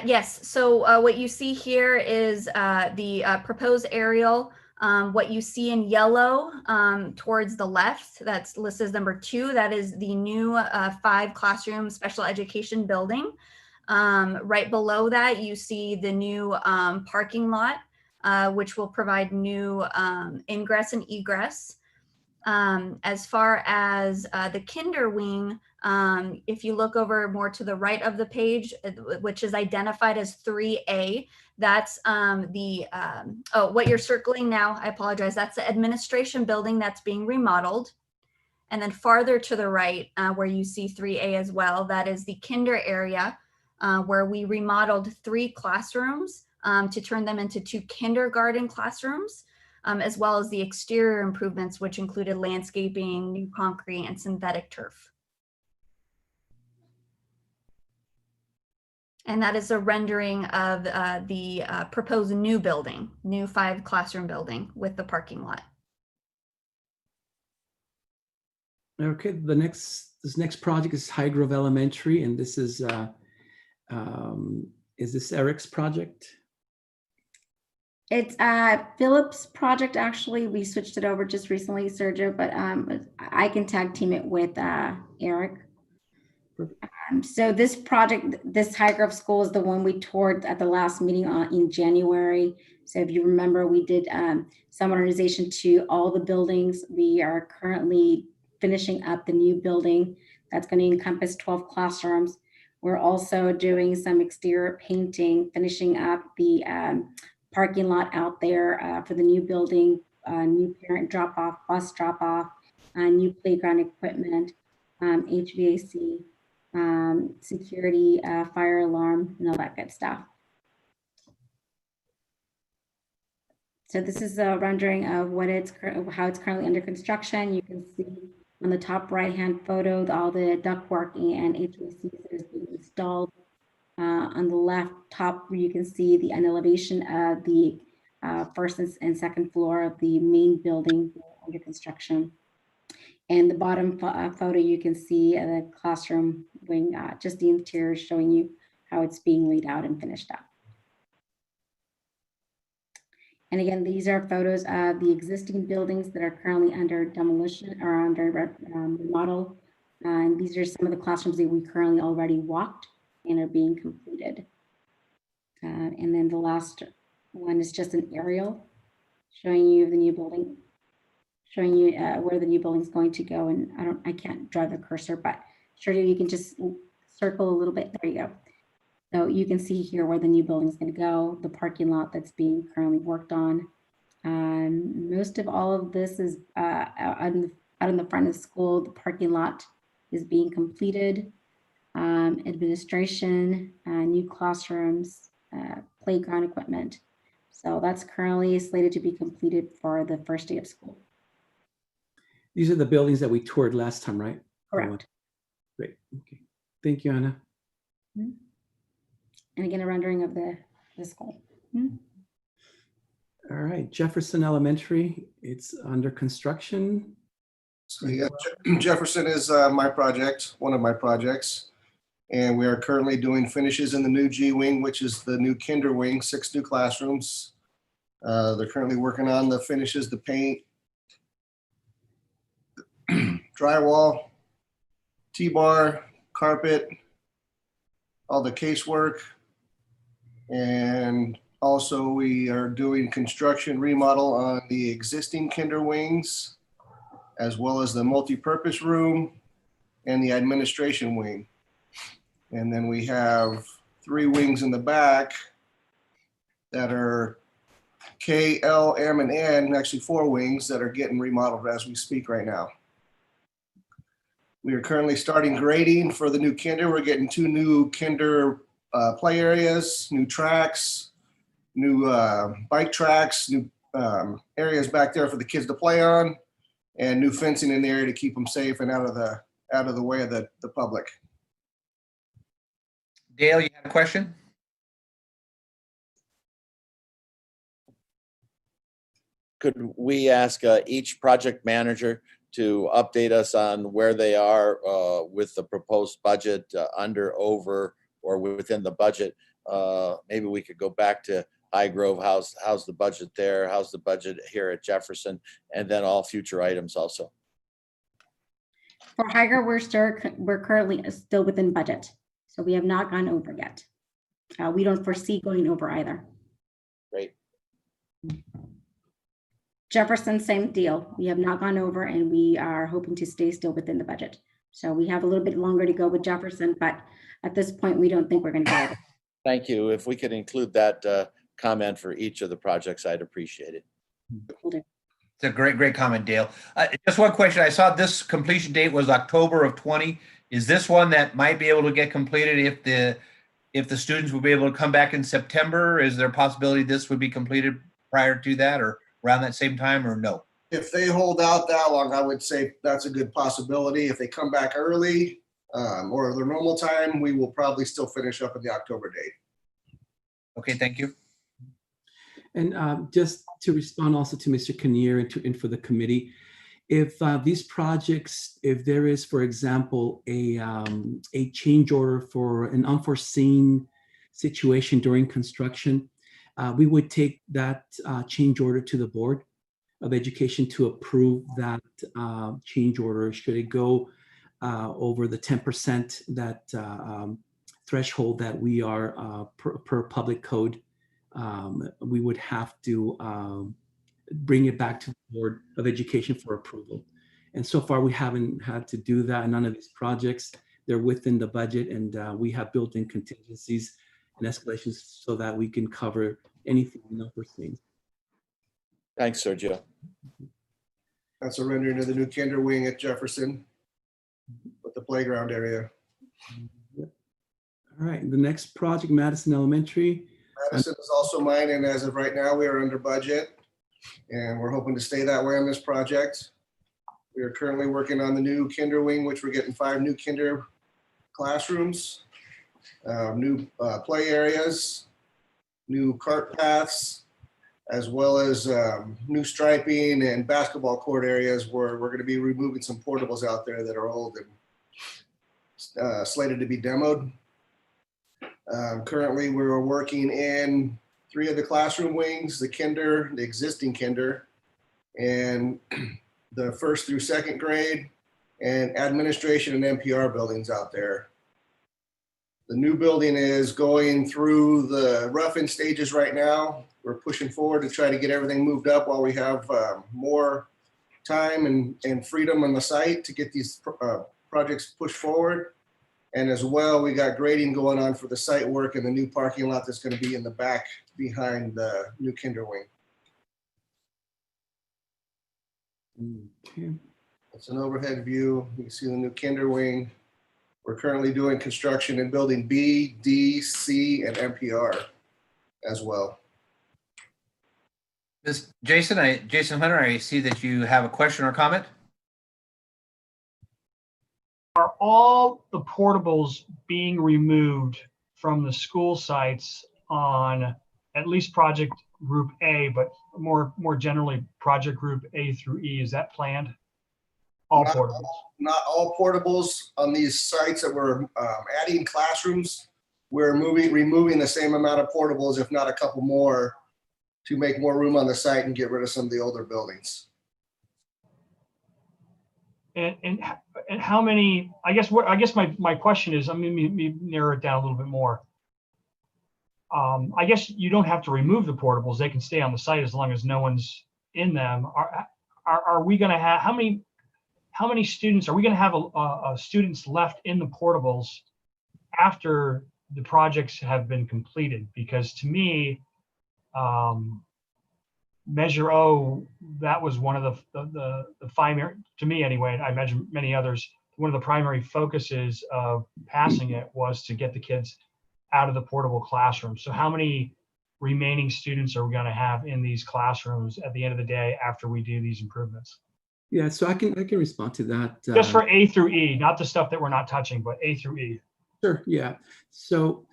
Yes. So what you see here is the proposed aerial. What you see in yellow towards the left, that's listed as number 2. That is the new 5 classroom special education building. Right below that, you see the new parking lot, which will provide new ingress and egress. As far as the kinder wing, if you look over more to the right of the page, which is identified as 3A, that's what you're circling now, I apologize, that's the administration building that's being remodeled. And then farther to the right, where you see 3A as well, that is the kinder area, where we remodeled 3 classrooms to turn them into 2 kindergarten classrooms. As well as the exterior improvements, which included landscaping, new concrete, and synthetic turf. And that is a rendering of the proposed new building, new 5 classroom building with the parking lot. Okay, this next project is High Grove Elementary, and this is this Eric's project? It's Philip's project, actually. We switched it over just recently, Sergio, but I can tag team it with Eric. So this project, this High Grove School is the one we toured at the last meeting in January. So if you remember, we did some modernization to all the buildings. We are currently finishing up the new building that's going to encompass 12 classrooms. We're also doing some exterior painting, finishing up the parking lot out there for the new building, new parent drop-off, bus drop-off, new playground equipment, HVAC, security, fire alarm, and all that good stuff. So this is a rendering of how it's currently under construction. You can see on the top right-hand photo all the ductwork and HVAC that is being installed. On the left top, you can see the elevation of the first and second floor of the main building under construction. And the bottom photo, you can see the classroom wing, just the interior showing you how it's being laid out and finished up. And again, these are photos of the existing buildings that are currently under demolition or under remodel. And these are some of the classrooms that we currently already walked and are being completed. And then the last one is just an aerial showing you the new building, showing you where the new building is going to go. And I can't drive the cursor, but sure you can just circle a little bit. There you go. So you can see here where the new building is going to go, the parking lot that's being currently worked on. Most of all of this is out in the front of the school. The parking lot is being completed. Administration, new classrooms, playground equipment. So that's currently slated to be completed for the first day of school. These are the buildings that we toured last time, right? Correct. Great. Okay. Thank you, Anna. Mm-hmm. And again, a rendering of the school. Mm-hmm. All right, Jefferson Elementary, it's under construction. So yeah, Jefferson is my project, one of my projects. And we are currently doing finishes in the new G wing, which is the new kinder wing, 6 new classrooms. They're currently working on the finishes, the paint, drywall, T-bar, carpet, all the casework. And also we are doing construction remodel on the existing kinder wings, as well as the multi-purpose room and the administration wing. And then we have 3 wings in the back that are K, L, M, and N, actually 4 wings that are getting remodeled as we speak right now. We are currently starting grading for the new kinder. We're getting 2 new kinder play areas, new tracks, new bike tracks, new areas back there for the kids to play on, and new fencing in the area to keep them safe and out of the way of the public. Dale, you have a question? Could we ask each project manager to update us on where they are with the proposed budget, under, over, or within the budget? Maybe we could go back to High Grove. How's the budget there? How's the budget here at Jefferson? And then all future items also. For High Grove, we're currently still within budget. So we have not gone over yet. We don't foresee going over either. Great. Jefferson, same deal. We have not gone over and we are hoping to stay still within the budget. So we have a little bit longer to go with Jefferson, but at this point, we don't think we're going to go over. Thank you. If we could include that comment for each of the projects, I'd appreciate it. It's a great comment, Dale. Just one question. I saw this completion date was October of 20. Is this one that might be able to get completed if the students will be able to come back in September? Is there a possibility this would be completed prior to that or around that same time, or no? If they hold out that long, I would say that's a good possibility. If they come back early or their normal time, we will probably still finish up at the October date. Okay, thank you. And just to respond also to Mr. Kinnear and for the committee, if these projects, if there is, for example, a change order for an unforeseen situation during construction, we would take that change order to the Board of Education to approve that change order should it go over the 10% that threshold that we are per public code. We would have to bring it back to the Board of Education for approval. And so far we haven't had to do that. None of these projects, they're within the budget, and we have built in contingencies and escalations so that we can cover anything unforeseen. Thanks, Sergio. That's a rendering of the new kinder wing at Jefferson with the playground area. All right, the next project, Madison Elementary. Madison is also mine, and as of right now, we are under budget, and we're hoping to stay that way on this project. We are currently working on the new kinder wing, which we're getting 5 new kinder classrooms, new play areas, new cart paths, as well as new striping and basketball court areas where we're going to be removing some portables out there that are old and slated to be demoed. Currently, we're working in 3 of the classroom wings, the kinder, the existing kinder, and the 1st through 2nd grade, and administration and NPR buildings out there. The new building is going through the rough-in stages right now. We're pushing forward to try to get everything moved up while we have more time and freedom on the site to get these projects pushed forward. And as well, we got grading going on for the site work and the new parking lot that's going to be in the back behind the new kinder wing. Okay. It's an overhead view. You can see the new kinder wing. We're currently doing construction in building B, D, C, and NPR as well. Jason Hunter, I see that you have a question or comment. Are all the portables being removed from the school sites on at least project group A, but more generally project group A through E? Is that planned? All portables? Not all portables on these sites that we're adding classrooms. We're removing the same amount of portables, if not a couple more, to make more room on the site and get rid of some of the older buildings. And how many? I guess my question is, let me narrow it down a little bit more. I guess you don't have to remove the portables; they can stay on the site as long as no one's in them. Are we going to have how many students are we going to have students left in the portables after the projects have been completed? Because to me, Measure O, that was one of the primary, to me anyway, I imagine many others, one of the primary focuses of passing it was to get the kids out of the portable classroom. So how many remaining students are we going to have in these classrooms at the end of the day after we do these improvements? Yeah, so I can respond to that. Just for A through E, not the stuff that we're not touching, but A through E. Sure, yeah. So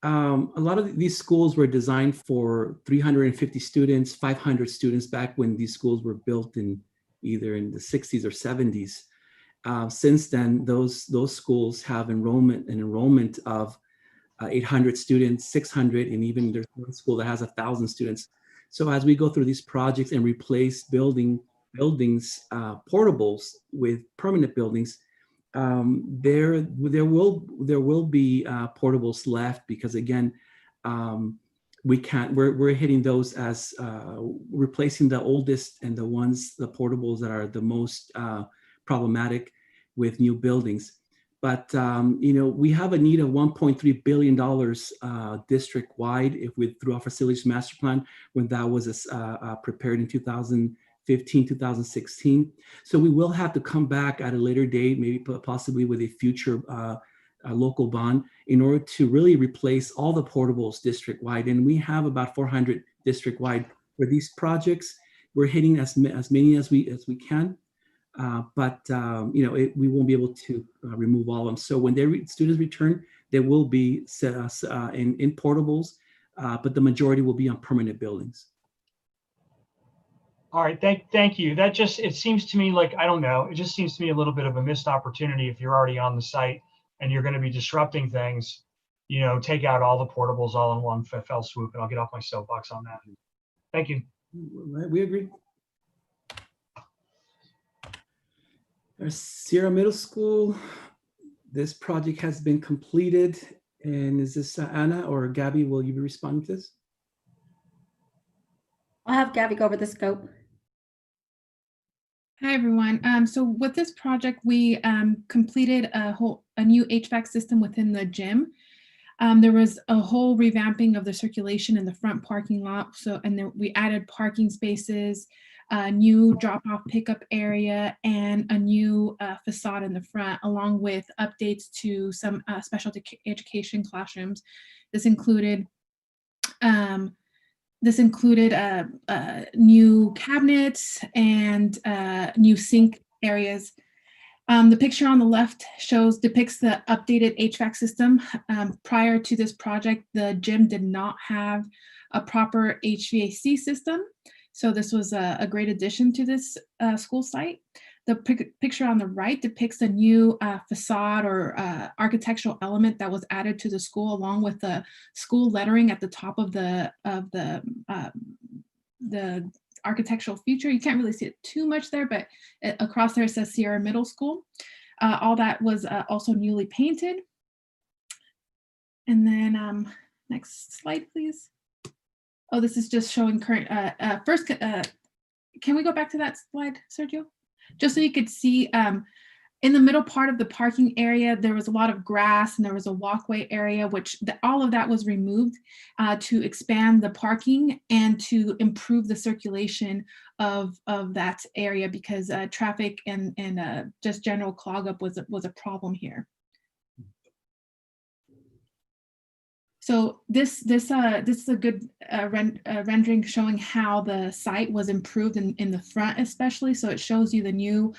a lot of these schools were designed for 350 students, 500 students back when these schools were built in either in the 60s or 70s. Since then, those schools have enrollment of 800 students, 600, and even there's one school that has 1,000 students. So as we go through these projects and replace buildings, portables with permanent buildings, there will be portables left because again, we can't, we're hitting those as replacing the oldest and the ones, the portables that are the most problematic with new buildings. But, we have a need of $1.3 billion district-wide if we, through our facilities master plan, when that was prepared in 2015, 2016. So we will have to come back at a later date, maybe possibly with a future local bond, in order to really replace all the portables district-wide. And we have about 400 district-wide for these projects. We're hitting as many as we can. But we won't be able to remove all of them. So when students return, there will be in portables, but the majority will be on permanent buildings. All right, thank you. That just, it seems to me like, I don't know, it just seems to me a little bit of a missed opportunity if you're already on the site and you're going to be disrupting things, take out all the portables all in one fell swoop, and I'll get off my soapbox on that. Thank you. We agree. Our Sierra Middle School, this project has been completed. And is this Anna or Gabby, will you be responding to this? I'll have Gabby go over the scope. Hi, everyone. So with this project, we completed a new HVAC system within the gym. There was a whole revamping of the circulation in the front parking lot. And then we added parking spaces, a new drop-off pickup area, and a new facade in the front, along with updates to some special education classrooms. This included new cabinets and new sink areas. The picture on the left depicts the updated HVAC system. Prior to this project, the gym did not have a proper HVAC system. So this was a great addition to this school site. The picture on the right depicts a new facade or architectural element that was added to the school, along with the school lettering at the top of the architectural feature. You can't really see it too much there, but across there it says Sierra Middle School. All that was also newly painted. And then next slide, please. Oh, this is just showing current, first, can we go back to that slide, Sergio? Just so you could see, in the middle part of the parking area, there was a lot of grass and there was a walkway area, which all of that was removed to expand the parking and to improve the circulation of that area, because traffic and just general clog up was a problem here. So this is a good rendering showing how the site was improved in the front, especially. So it shows you the new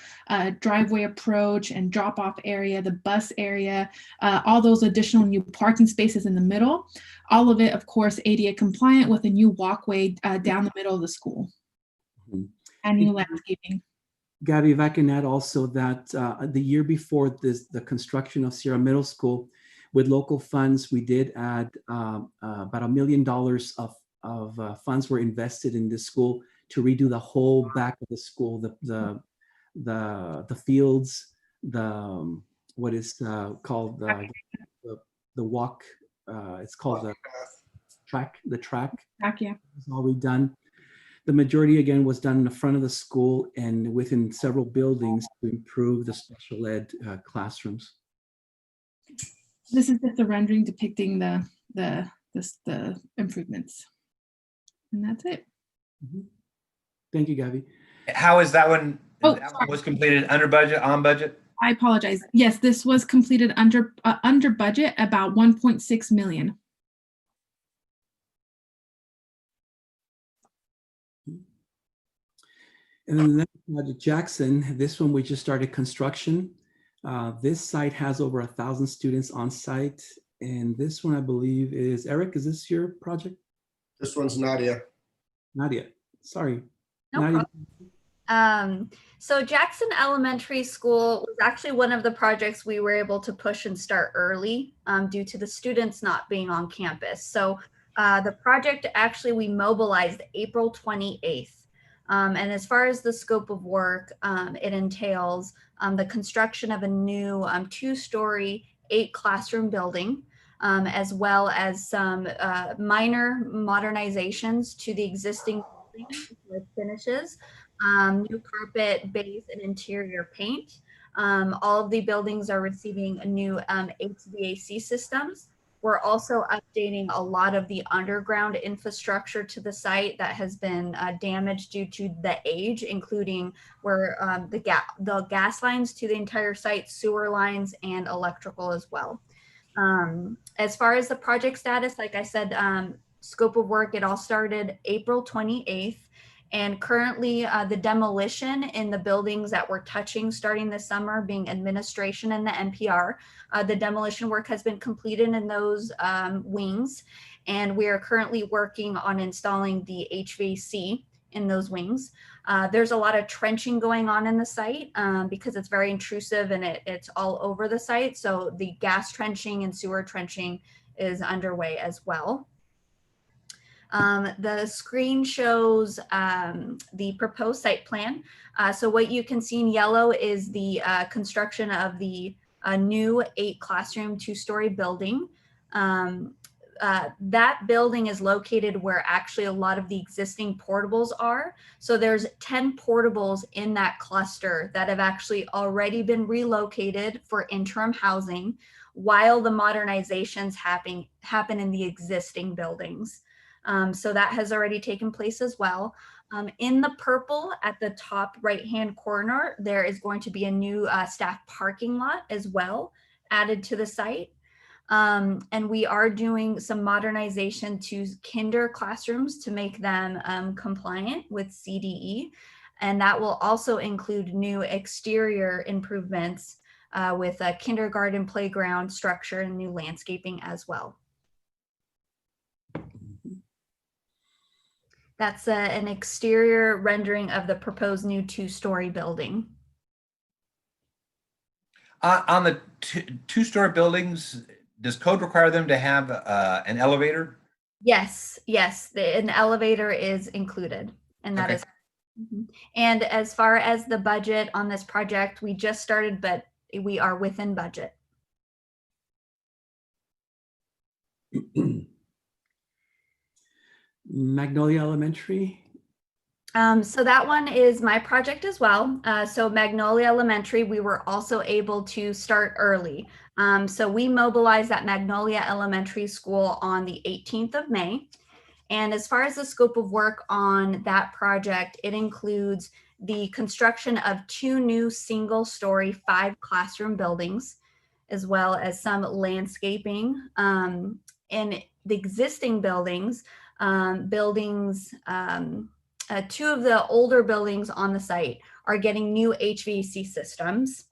driveway approach and drop-off area, the bus area, all those additional new parking spaces in the middle. All of it, of course, ADA compliant, with a new walkway down the middle of the school and new landscaping. Gabby, if I can add also that the year before the construction of Sierra Middle School, with local funds, we did add about $1 million of funds were invested in this school to redo the whole back of the school, the fields, what is called the walk. It's called the track. The track. Yeah. It's all redone. The majority, again, was done in the front of the school and within several buildings to improve the special ed classrooms. This is just a rendering depicting the improvements, and that's it. Thank you, Gabby. How is that one? Oh, that one was completed under budget, on budget? I apologize. Yes, this was completed under budget, about 1.6 million. And then the next project, Jackson, this one we just started construction. This site has over 1,000 students on site. And this one, I believe, is Eric. Is this your project? This one's Nadia. Nadia, sorry. No Nadia. problem. So Jackson Elementary School was actually one of the projects we were able to push and start early due to the students not being on campus. So the project actually, we mobilized April 28th. And as far as the scope of work, it entails the construction of a new 2-story, 8-classroom building. as well as some minor modernizations to the existing buildings with finishes, new carpet, base, and interior paint. All of the buildings are receiving new HVAC systems. We're also updating a lot of the underground infrastructure to the site that has been damaged due to the age, including where the gas lines to the entire site, sewer lines, and electrical as well. As far as the project status, like I said, scope of work, it all started April 28th. And currently the demolition in the buildings that we're touching starting this summer, being administration and the NPR, the demolition work has been completed in those wings. And we are currently working on installing the HVAC in those wings. There's a lot of trenching going on in the site because it's very intrusive and it's all over the site. So the gas trenching and sewer trenching is underway as well. The screen shows the proposed site plan. So what you can see in yellow is the construction of the new 8-classroom 2-story building. That building is located where actually a lot of the existing portables are. So there's 10 portables in that cluster that have actually already been relocated for interim housing while the modernizations happen in the existing buildings. So that has already taken place as well. In the purple at the top right-hand corner, there is going to be a new staff parking lot as well added to the site. And we are doing some modernization to kinder classrooms to make them compliant with CDE. And that will also include new exterior improvements with a kindergarten playground structure and new landscaping as well. That's an exterior rendering of the proposed new 2-story building. On the two-story buildings, does code require them to have an elevator? Yes, yes, an elevator is included, and that is. And as far as the budget on this project, we just started, but we are within budget. Magnolia Elementary. So that one is my project as well. So Magnolia Elementary, we were also able to start early. So we mobilized at Magnolia Elementary School on the 18th of May. And as far as the scope of work on that project, it includes the construction of 2 new single-story 5-classroom buildings, as well as some landscaping. In the existing buildings, 2 of the older buildings on the site are getting new HVAC systems.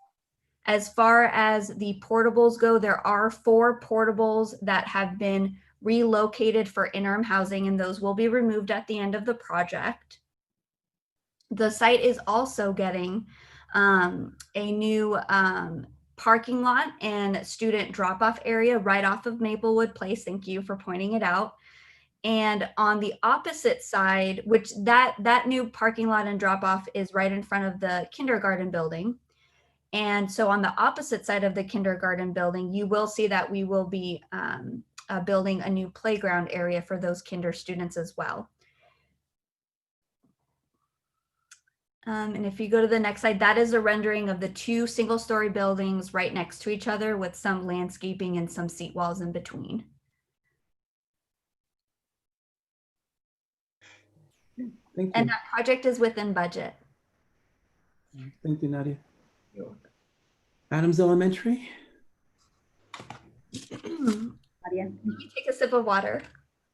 As far as the portables go, there are 4 portables that have been relocated for interim housing, and those will be removed at the end of the project. The site is also getting a new parking lot and student drop-off area right off of Maplewood Place. Thank you for pointing it out. And on the opposite side, which that new parking lot and drop-off is right in front of the kindergarten building. And so on the opposite side of the kindergarten building, you will see that we will be building a new playground area for those kinder students as well. And if you go to the next slide, that is a rendering of the 2 single-story buildings right next to each other with some landscaping and some seat walls in between. Thank you. And that project is within budget. Thank you, Nadia. Adams Elementary. Nadia, can you take a sip of water?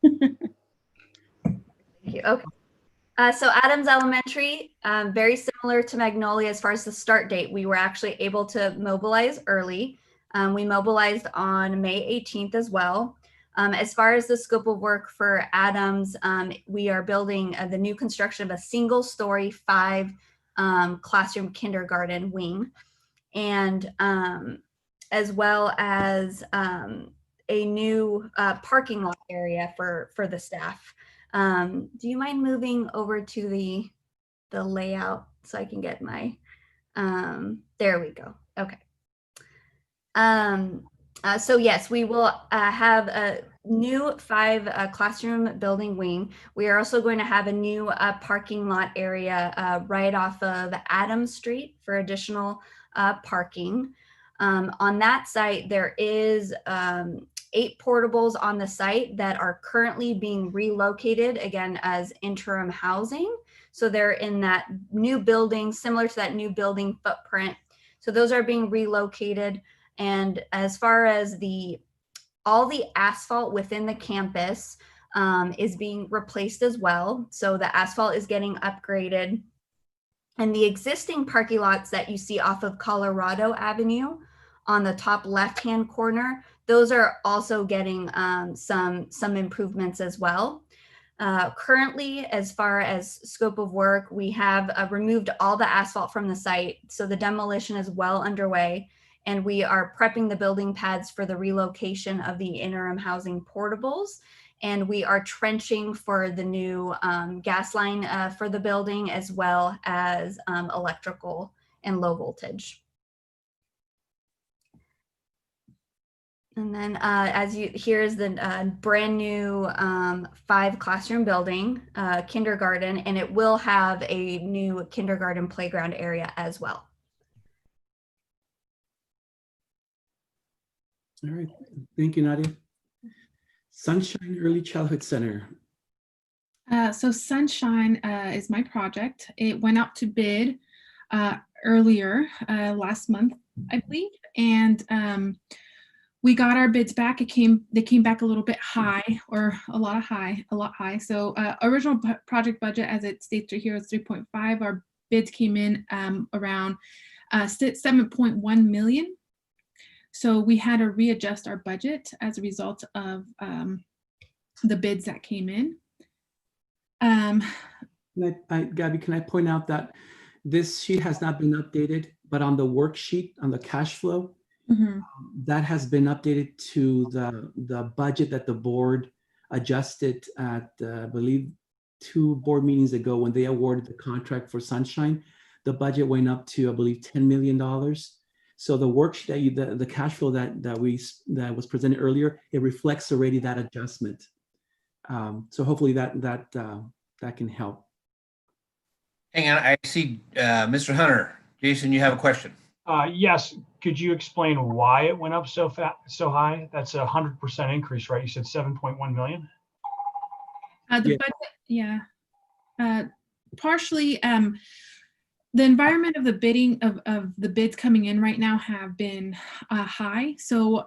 Thank you. Okay. So Adams Elementary, very similar to Magnolia as far as the start date. We were actually able to mobilize early. We mobilized on May 18th as well. As far as the scope of work for Adams, we are building the new construction of a single-story 5-classroom kindergarten wing, and as well as a new parking lot area for the staff. Do you mind moving over to the layout so I can get my, there we go. Okay. So yes, we will have a new 5 classroom building wing. We are also going to have a new parking lot area right off of Adams Street for additional parking. On that site, there is 8 portables on the site that are currently being relocated, again, as interim housing. So they're in that new building, similar to that new building footprint. So those are being relocated. And as far as all the asphalt within the campus is being replaced as well. So the asphalt is getting upgraded. And the existing parking lots that you see off of Colorado Avenue on the top left-hand corner, those are also getting some improvements as well. Currently, as far as scope of work, we have removed all the asphalt from the site. So the demolition is well underway, and we are prepping the building pads for the relocation of the interim housing portables. And we are trenching for the new gas line for the building, as well as electrical and low voltage. And then here's the brand new 5 classroom building, kindergarten, and it will have a new kindergarten playground area as well. All right, thank you, Nadia. Sunshine Early Childhood Center. So Sunshine is my project. It went out to bid earlier last month, I believe, and we got our bids back. They came back a little bit high, or a lot high. So original project budget, as it states right here, is 3.5. Our bids came in around 7.1 million. So we had to readjust our budget as a result of the bids that came in. Gabby, can I point out that this sheet has not been updated, but on the worksheet, on the cash flow, that has been updated to the budget that the board adjusted at, I believe, 2 board meetings ago when they awarded the contract for Sunshine. The budget went up to, I believe, $10 million. So the worksheet that the cash flow that was presented earlier, it reflects already that adjustment. So hopefully that can help. Hang on, I see Mr. Hunter. Jason, you have a question. Yes, could you explain why it went up so high? That's 100% increase, right? You said 7.1 million? The budget, yeah. Partially, the environment of the bidding of the bids coming in right now have been high. So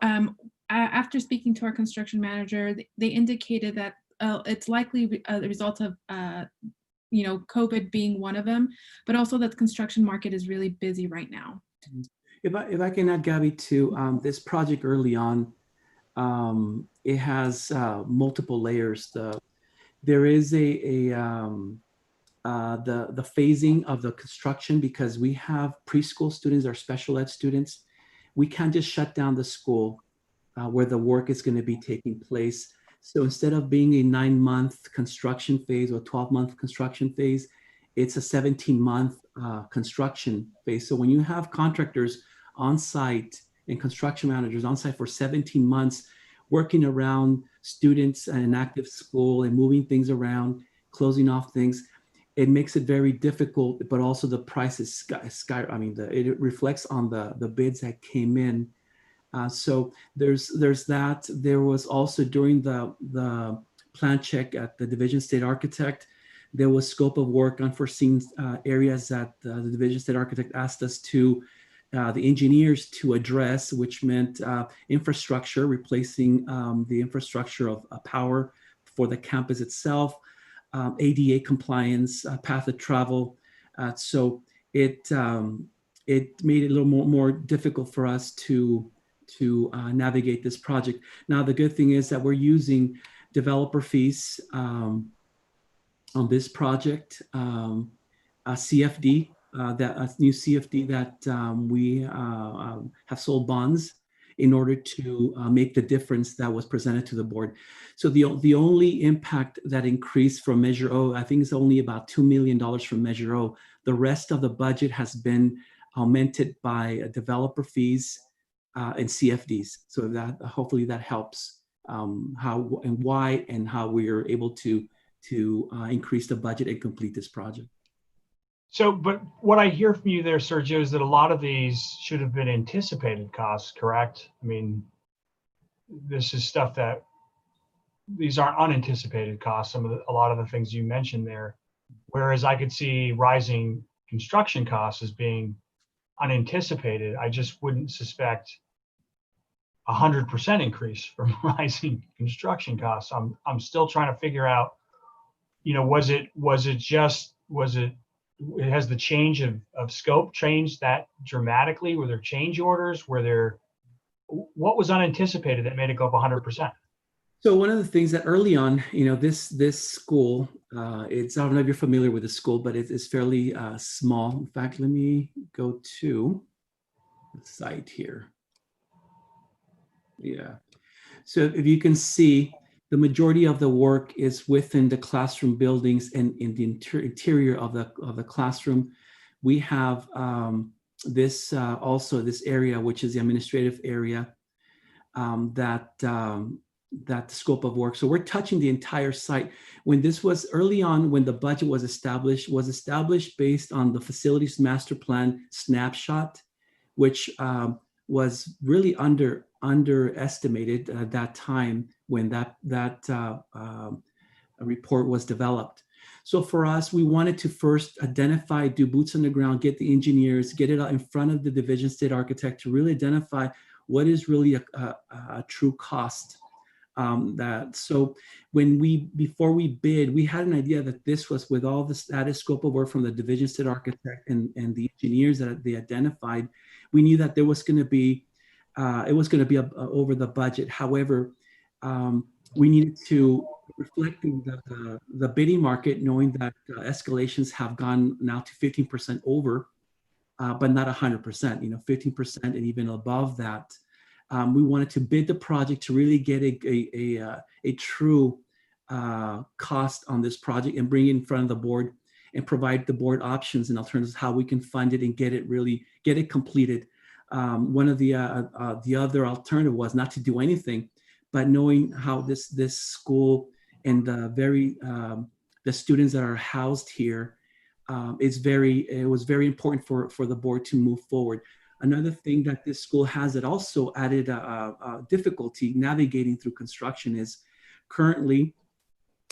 after speaking to our construction manager, they indicated that it's likely the result of COVID being one of them, but also that the construction market is really busy right now. If I can add, Gabby, to this project early on, it has multiple layers. There is the phasing of the construction, because we have preschool students or special ed students. We can't just shut down the school where the work is going to be taking place. So instead of being a 9-month construction phase or 12-month construction phase, it's a 17-month construction phase. So when you have contractors on site and construction managers on site for 17 months, working around students in an active school and moving things around, closing off things, it makes it very difficult, but also the price is it reflects on the bids that came in. So there's that. There was also, during the plan check at the Division State Architect, there was scope of work, unforeseen areas that the Division State Architect asked us the engineers to address, which meant infrastructure, replacing the infrastructure of power for the campus itself, ADA compliance, path of travel. So it made it a little more difficult for us to navigate this project. Now, the good thing is that we're using developer fees on this project, a CFD, a new CFD that we have sold bonds in order to make the difference that was presented to the board. So the only impact that increased from Measure O, I think it's only about $2 million from Measure O. The rest of the budget has been augmented by developer fees, and CFDs. So that hopefully that helps how and why and how we are able to increase the budget and complete this project. So, but what I hear from you there, Sergio, is that a lot of these should have been anticipated costs, correct? I mean, this is stuff that these aren't unanticipated costs. A lot of the things you mentioned there, whereas I could see rising construction costs as being unanticipated. I just wouldn't suspect 100% increase from rising construction costs. I'm still trying to figure out, has the change of scope changed that dramatically? Were there change orders? What was unanticipated that made it go up 100%? So one of the things that early on, this school, I don't know if you're familiar with the school, but it's fairly small. In fact, let me go to the site here. Yeah. So if you can see, the majority of the work is within the classroom buildings and in the interior of the classroom. We have this area, which is the administrative area, that scope of work. So we're touching the entire site. When this was early on, when the budget was established based on the facilities master plan snapshot, which was really underestimated at that time when that report was developed. So for us, we wanted to first identify, do boots on the ground, get the engineers, get it out in front of the division state architect to really identify what is really a true cost. So before we bid, we had an idea that this was, with all the status scope of work from the division state architect and the engineers that they identified, we knew that there was going to be over the budget. However, we needed to reflect the bidding market, knowing that escalations have gone now to 15% over, but not 100%, 15% and even above that. We wanted to bid the project to really get a true cost on this project and bring it in front of the board and provide the board options and alternatives how we can fund it and get it completed. One of the other alternative was not to do anything, but knowing how this school and the students that are housed here, it was very important for the board to move forward. Another thing that this school has that also added difficulty navigating through construction is currently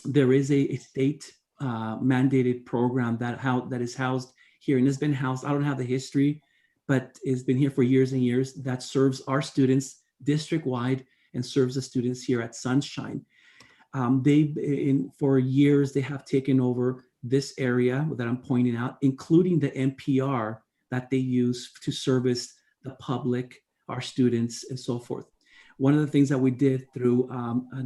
there is a state mandated program that is housed here and has been housed. I don't have the history, but it's been here for years and years, that serves our students district-wide and serves the students here at Sunshine. For years, they have taken over this area that I'm pointing out, including the NPR that they use to service the public, our students, and so forth. One of the things that we did through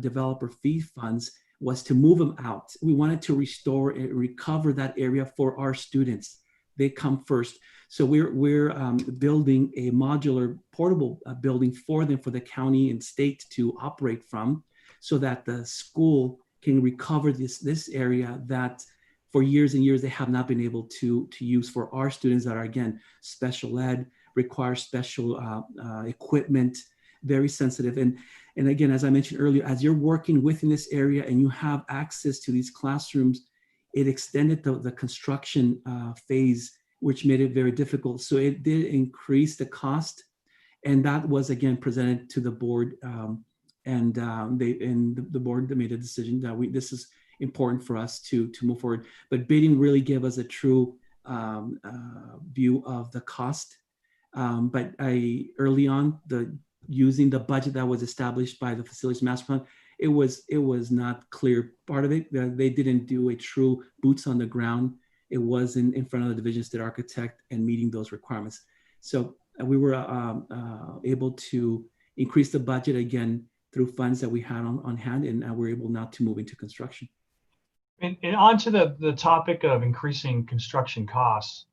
developer fee funds was to move them out. We wanted to restore and recover that area for our students. They come first. So we're building a modular portable building for them, for the county and state to operate from, so that the school can recover this area that for years and years they have not been able to use for our students that are, again, special ed, require special equipment, very sensitive. And again, as I mentioned earlier, as you're working within this area and you have access to these classrooms, it extended the construction phase, which made it very difficult. So it did increase the cost, and that was again presented to the board, and the board made a decision that this is important for us to move forward. But bidding really gave us a true view of the cost. But early on, using the budget that was established by the facilities master plan, it was not clear. Part of it, they didn't do a true boots on the ground. It was in front of the division state architect and meeting those requirements. So we were able to increase the budget again through funds that we had on hand, and we're able now to move into construction. And on to the topic of increasing construction costs,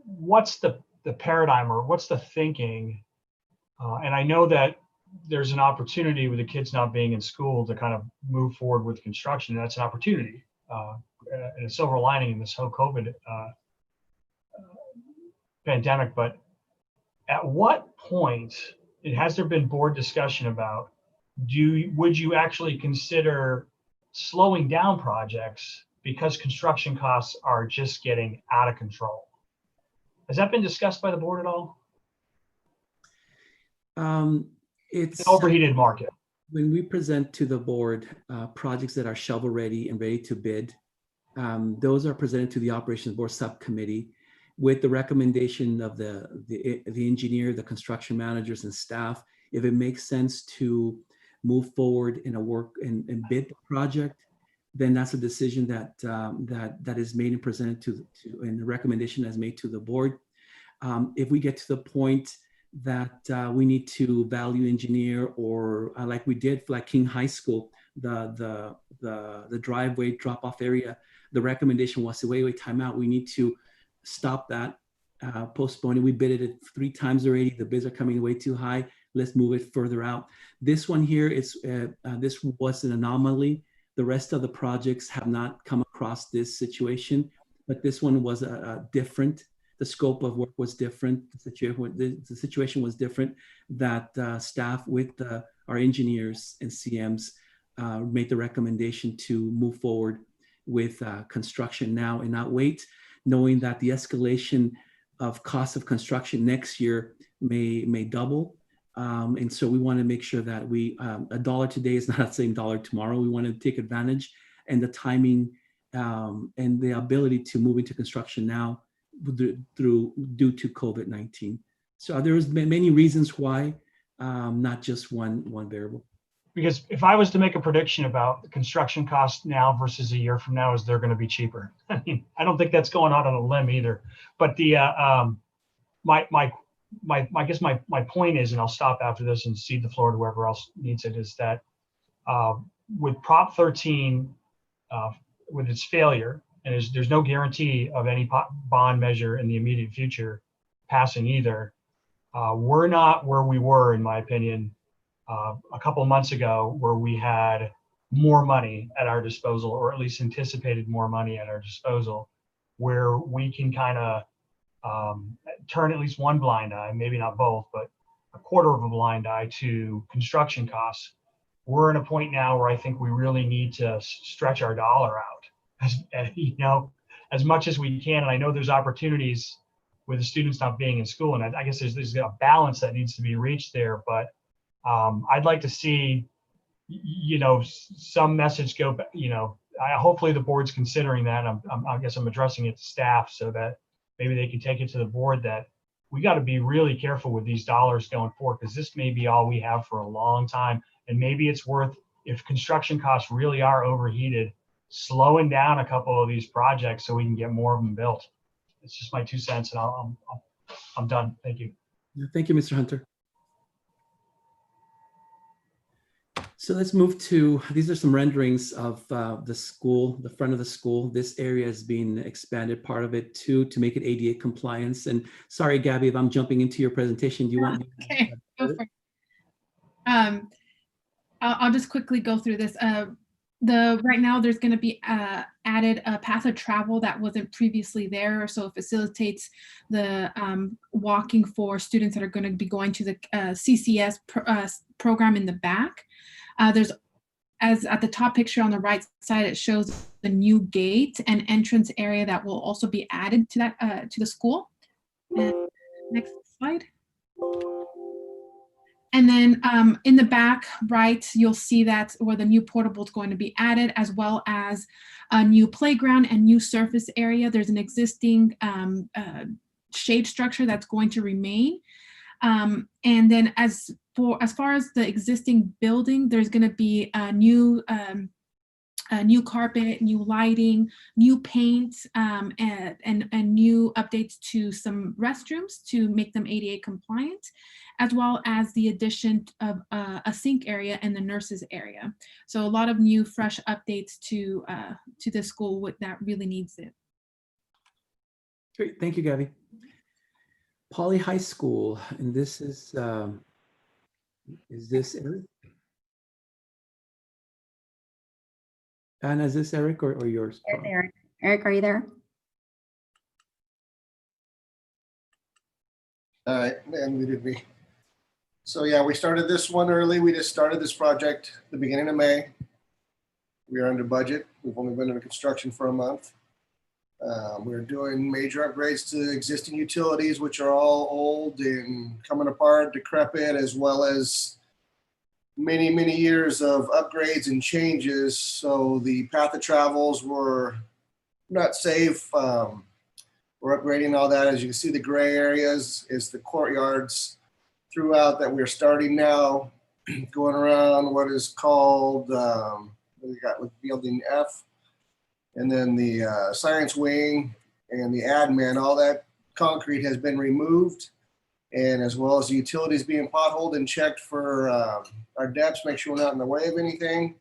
what's the paradigm, or what's the thinking? And I know that there's an opportunity with the kids not being in school to kind of move forward with construction. That's an opportunity. And a silver lining in this whole COVID pandemic. But at what point, has there been board discussion about, would you actually consider slowing down projects because construction costs are just getting out of control? Has that been discussed by the board at all? It's an overheated market. When we present to the board projects that are shovel ready and ready to bid, those are presented to the operations board subcommittee with the recommendation of the engineer, the construction managers and staff. If it makes sense to move forward in a work and bid the project, then that's a decision that is made and presented to and the recommendation is made to the board. If we get to the point that we need to value engineer, or like we did for like King High School, the driveway drop off area, the recommendation was to wait, time out. We need to stop that, postpone it. We bid it 3 times already. The bids are coming way too high. Let's move it further out. This one here is this was an anomaly. The rest of the projects have not come across this situation, but this one was different. The scope of work was different. The situation was different. That staff with our engineers and CMs made the recommendation to move forward with construction now and not wait, knowing that the escalation of cost of construction next year may double. And so we want to make sure that $1 today is not the same dollar tomorrow. We want to take advantage and the timing and the ability to move into construction now due to COVID-19. So there's been many reasons why, not just one variable. Because if I was to make a prediction about the construction costs now versus a year from now, is they're going to be cheaper. I mean, I don't think that's going out on a limb either. But the I guess my point is, and I'll stop after this and cede the floor to whoever else needs it, is that with Prop 13, with its failure, and there's no guarantee of any bond measure in the immediate future passing either, we're not where we were, in my opinion, a couple of months ago, where we had more money at our disposal, or at least anticipated more money at our disposal, where we can kind of turn at least one blind eye, maybe not both, but a quarter of a blind eye to construction costs. We're in a point now where I think we really need to stretch our dollar out, as much as we can. And I know there's opportunities with the students not being in school, and I guess there's a balance that needs to be reached there. But I'd like to see, some message go. Hopefully the board's considering that. I guess I'm addressing it to staff so that maybe they can take it to the board that we got to be really careful with these dollars going forward, because this may be all we have for a long time. And maybe it's worth, if construction costs really are overheated, slowing down a couple of these projects so we can get more of them built. It's just my 2 cents, and I'm done. Thank you. Thank you, Mr. Hunter. So let's move to, these are some renderings of the school, the front of the school. This area is being expanded, part of it too, to make it ADA compliance. And sorry, Gabby, if I'm jumping into your presentation, do you want me to? Okay, go for it. I'll just quickly go through this. Right now there's going to be added a path of travel that wasn't previously there, so it facilitates the walking for students that are going to be going to the CCS program in the back. There's, as at the top picture on the right side, it shows the new gate and entrance area that will also be added to that to the school. And next slide. And then in the back right, you'll see that's where the new portable is going to be added, as well as a new playground and new surface area. There's an existing shade structure that's going to remain. And then as far as the existing building, there's going to be a new carpet, new lighting, new paint, and new updates to some restrooms to make them ADA compliant, as well as the addition of a sink area in the nurses area. So a lot of new, fresh updates to the school that really needs it. Great, thank you, Gabby. Poly High School, and this is this Eric? Anna, is this Eric or yours? There's Eric. Eric, are you there? All right, and muted me. So yeah, we started this one early. We just started this project the beginning of May. We are under budget. We've only been under construction for a month. We're doing major upgrades to existing utilities, which are all old and coming apart, decrepit, as well as many, many years of upgrades and changes. So the path of travels were not safe. We're upgrading all that. As you can see, the gray areas is the courtyards throughout that we're starting now, going around what is called, we got with building F, and then the science wing and the admin. All that concrete has been removed, and as well as the utilities being potholed and checked for our depths, make sure we're not in the way of anything.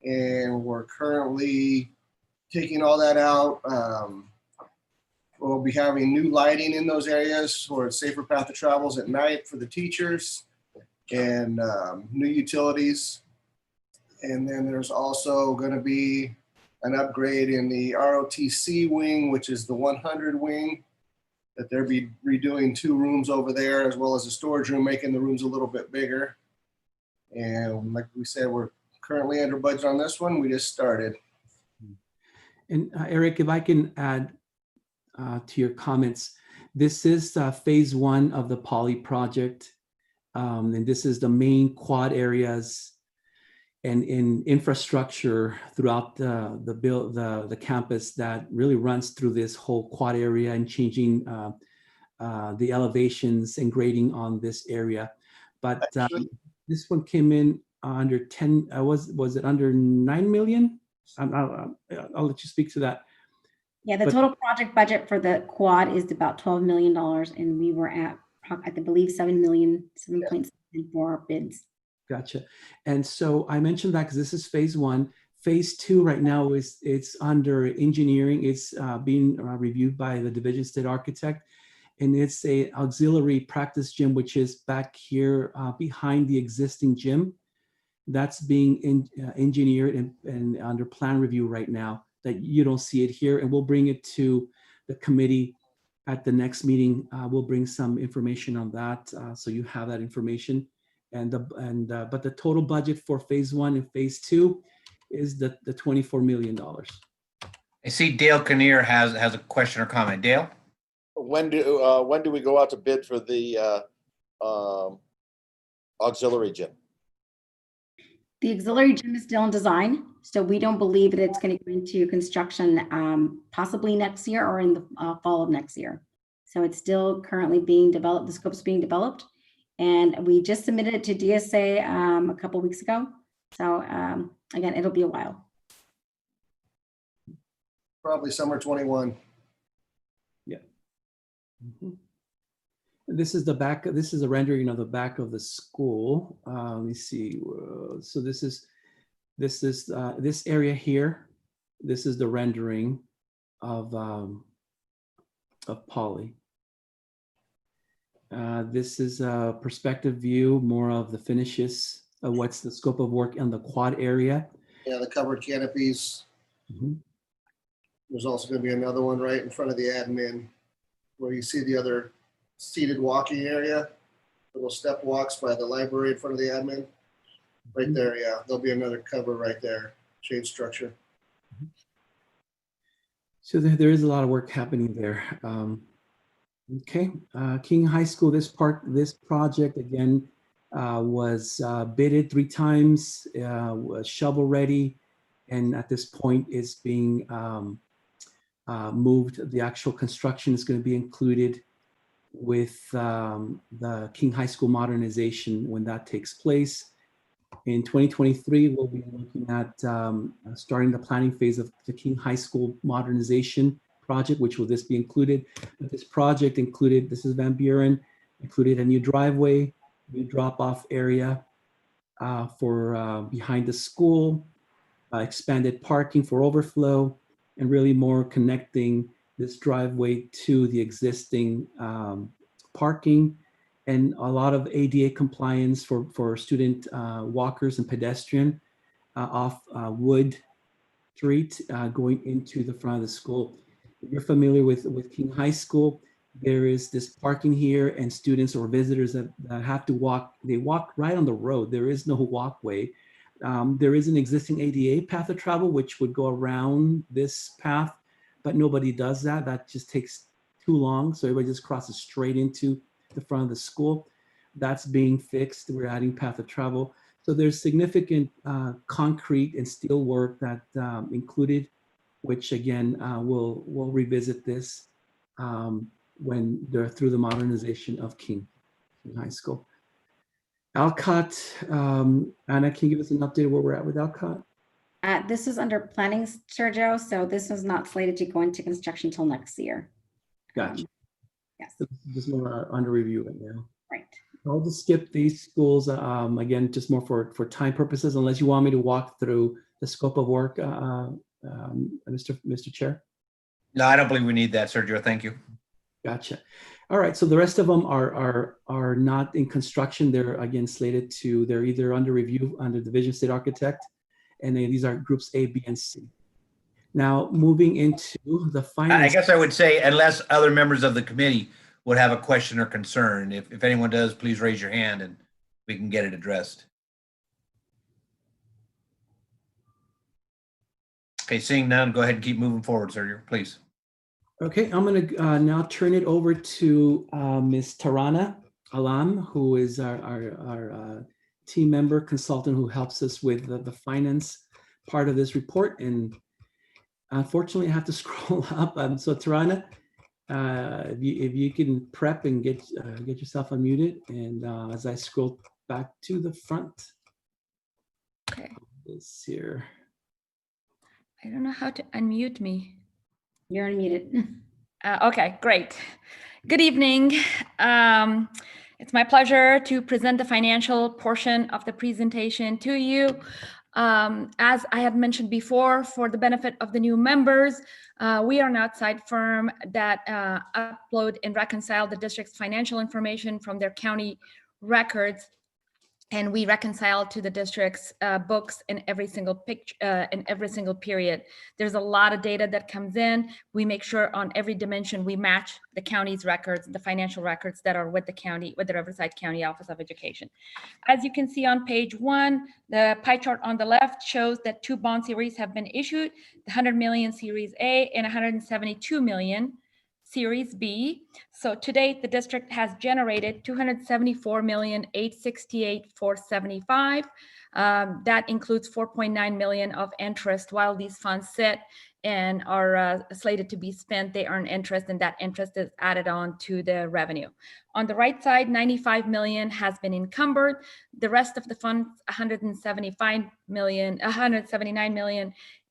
And we're currently taking all that out. We'll be having new lighting in those areas for a safer path of travels at night for the teachers, and new utilities. And then there's also going to be an upgrade in the ROTC wing, which is the 100 wing, that they'll be redoing 2 rooms over there, as well as a storage room, making the rooms a little bit bigger. And like we said, we're currently under budget on this one. We just started. And Eric, if I can add to your comments, this is phase 1 of the Poly project. And this is the main quad areas and in infrastructure throughout the campus that really runs through this whole quad area and changing the elevations and grading on this area. But this one came in under 10, was it under 9 million? I'll let you speak to that. Yeah, the total project budget for the quad is about $12 million, and we were at, I believe, 7.7 for bids. Gotcha. And so I mentioned that because this is phase 1. Phase 2 right now it's under engineering. It's being reviewed by the Division State Architect, and it's a auxiliary practice gym, which is back here behind the existing gym. That's being engineered and under plan review right now. That you don't see it here, and we'll bring it to the committee at the next meeting. We'll bring some information on that, so you have that information. But the total budget for phase 1 and phase 2 is the $24 million. I see Dale Kinnear has a question or comment. Dale? When do we go out to bid for the auxiliary gym? The auxiliary gym is still in design, so we don't believe that it's going to go into construction possibly next year or in the fall of next year. So it's still currently being developed. The scope's being developed, and we just submitted it to DSA a couple weeks ago. So again, it'll be a while. Probably summer 21. Yeah. Mm-hmm. This is the back. This is a rendering of the back of the school. Let me see. So this is this area here. This is the rendering of Poly. This is a perspective view, more of the finishes of what's the scope of work in the quad area. Yeah, the covered canopies. Mm-hmm. There's also going to be another one right in front of the admin where you see the other seated walking area, little step walks by the library in front of the admin. Right there, yeah. There'll be another cover right there, shade structure. So there is a lot of work happening there. Okay, King High School, this project again was bidded 3 times, was shovel ready, and at this point is being moved. The actual construction is going to be included with the King High School modernization when that takes place. In 2023, we'll be looking at starting the planning phase of the King High School modernization project, which will this be included. But this project included, this is Van Buren, included a new driveway, new drop-off area for behind the school, expanded parking for overflow, and really more connecting this driveway to the existing parking, and a lot of ADA compliance for student walkers and pedestrian off Wood Street going into the front of the school. If you're familiar with King High School, there is this parking here, and students or visitors that have to walk, they walk right on the road. There is no walkway. There is an existing ADA path of travel, which would go around this path, but nobody does that. That just takes too long. So everybody just crosses straight into the front of the school. That's being fixed. We're adding path of travel. So there's significant concrete and steel work that included, which again, we'll revisit this when they're through the modernization of King High School. Alcott, Anna, can you give us an update of where we're at with Alcott? This is under planning, Sergio, so this was not slated to go into construction until next year. Gotcha. Yes. So just more under review right now. Right. I'll just skip these schools, again, just more for time purposes, unless you want me to walk through the scope of work, Mr. Chair. No, I don't believe we need that, Sergio. Thank you. Gotcha. All right, so the rest of them are not in construction. They're again slated to, they're either under review under Division State Architect, and these are groups A, B, and C. Now, moving into the finance. I guess I would say, unless other members of the committee would have a question or concern, if anyone does, please raise your hand and we can get it addressed. Okay, seeing none, go ahead and keep moving forward, Sergio, please. Okay, I'm going to now turn it over to Ms. Tarana Alam, who is our team member consultant who helps us with the finance part of this report. And unfortunately, I have to scroll up. So Tarana, if you can prep and get yourself unmuted, and as I scroll back to the front. Okay. This here. I don't know how to unmute me. You're unmuted. Okay, great. Good evening. It's my pleasure to present the financial portion of the presentation to you. As I had mentioned before, for the benefit of the new members, we are an outside firm that upload and reconcile the district's financial information from their county records, and we reconcile to the district's books in every single period. There's a lot of data that comes in. We make sure on every dimension we match the county's records, the financial records that are with the county, with the Riverside County Office of Education. As you can see on page 1, the pie chart on the left shows that 2 bond series have been issued, the 100 million Series A and 172 million Series B. So to date, the district has generated 274,868,475. That includes 4.9 million of interest. While these funds sit and are slated to be spent, they earn interest, and that interest is added on to the revenue. On the right side, 95 million has been encumbered. The rest of the funds, 179 million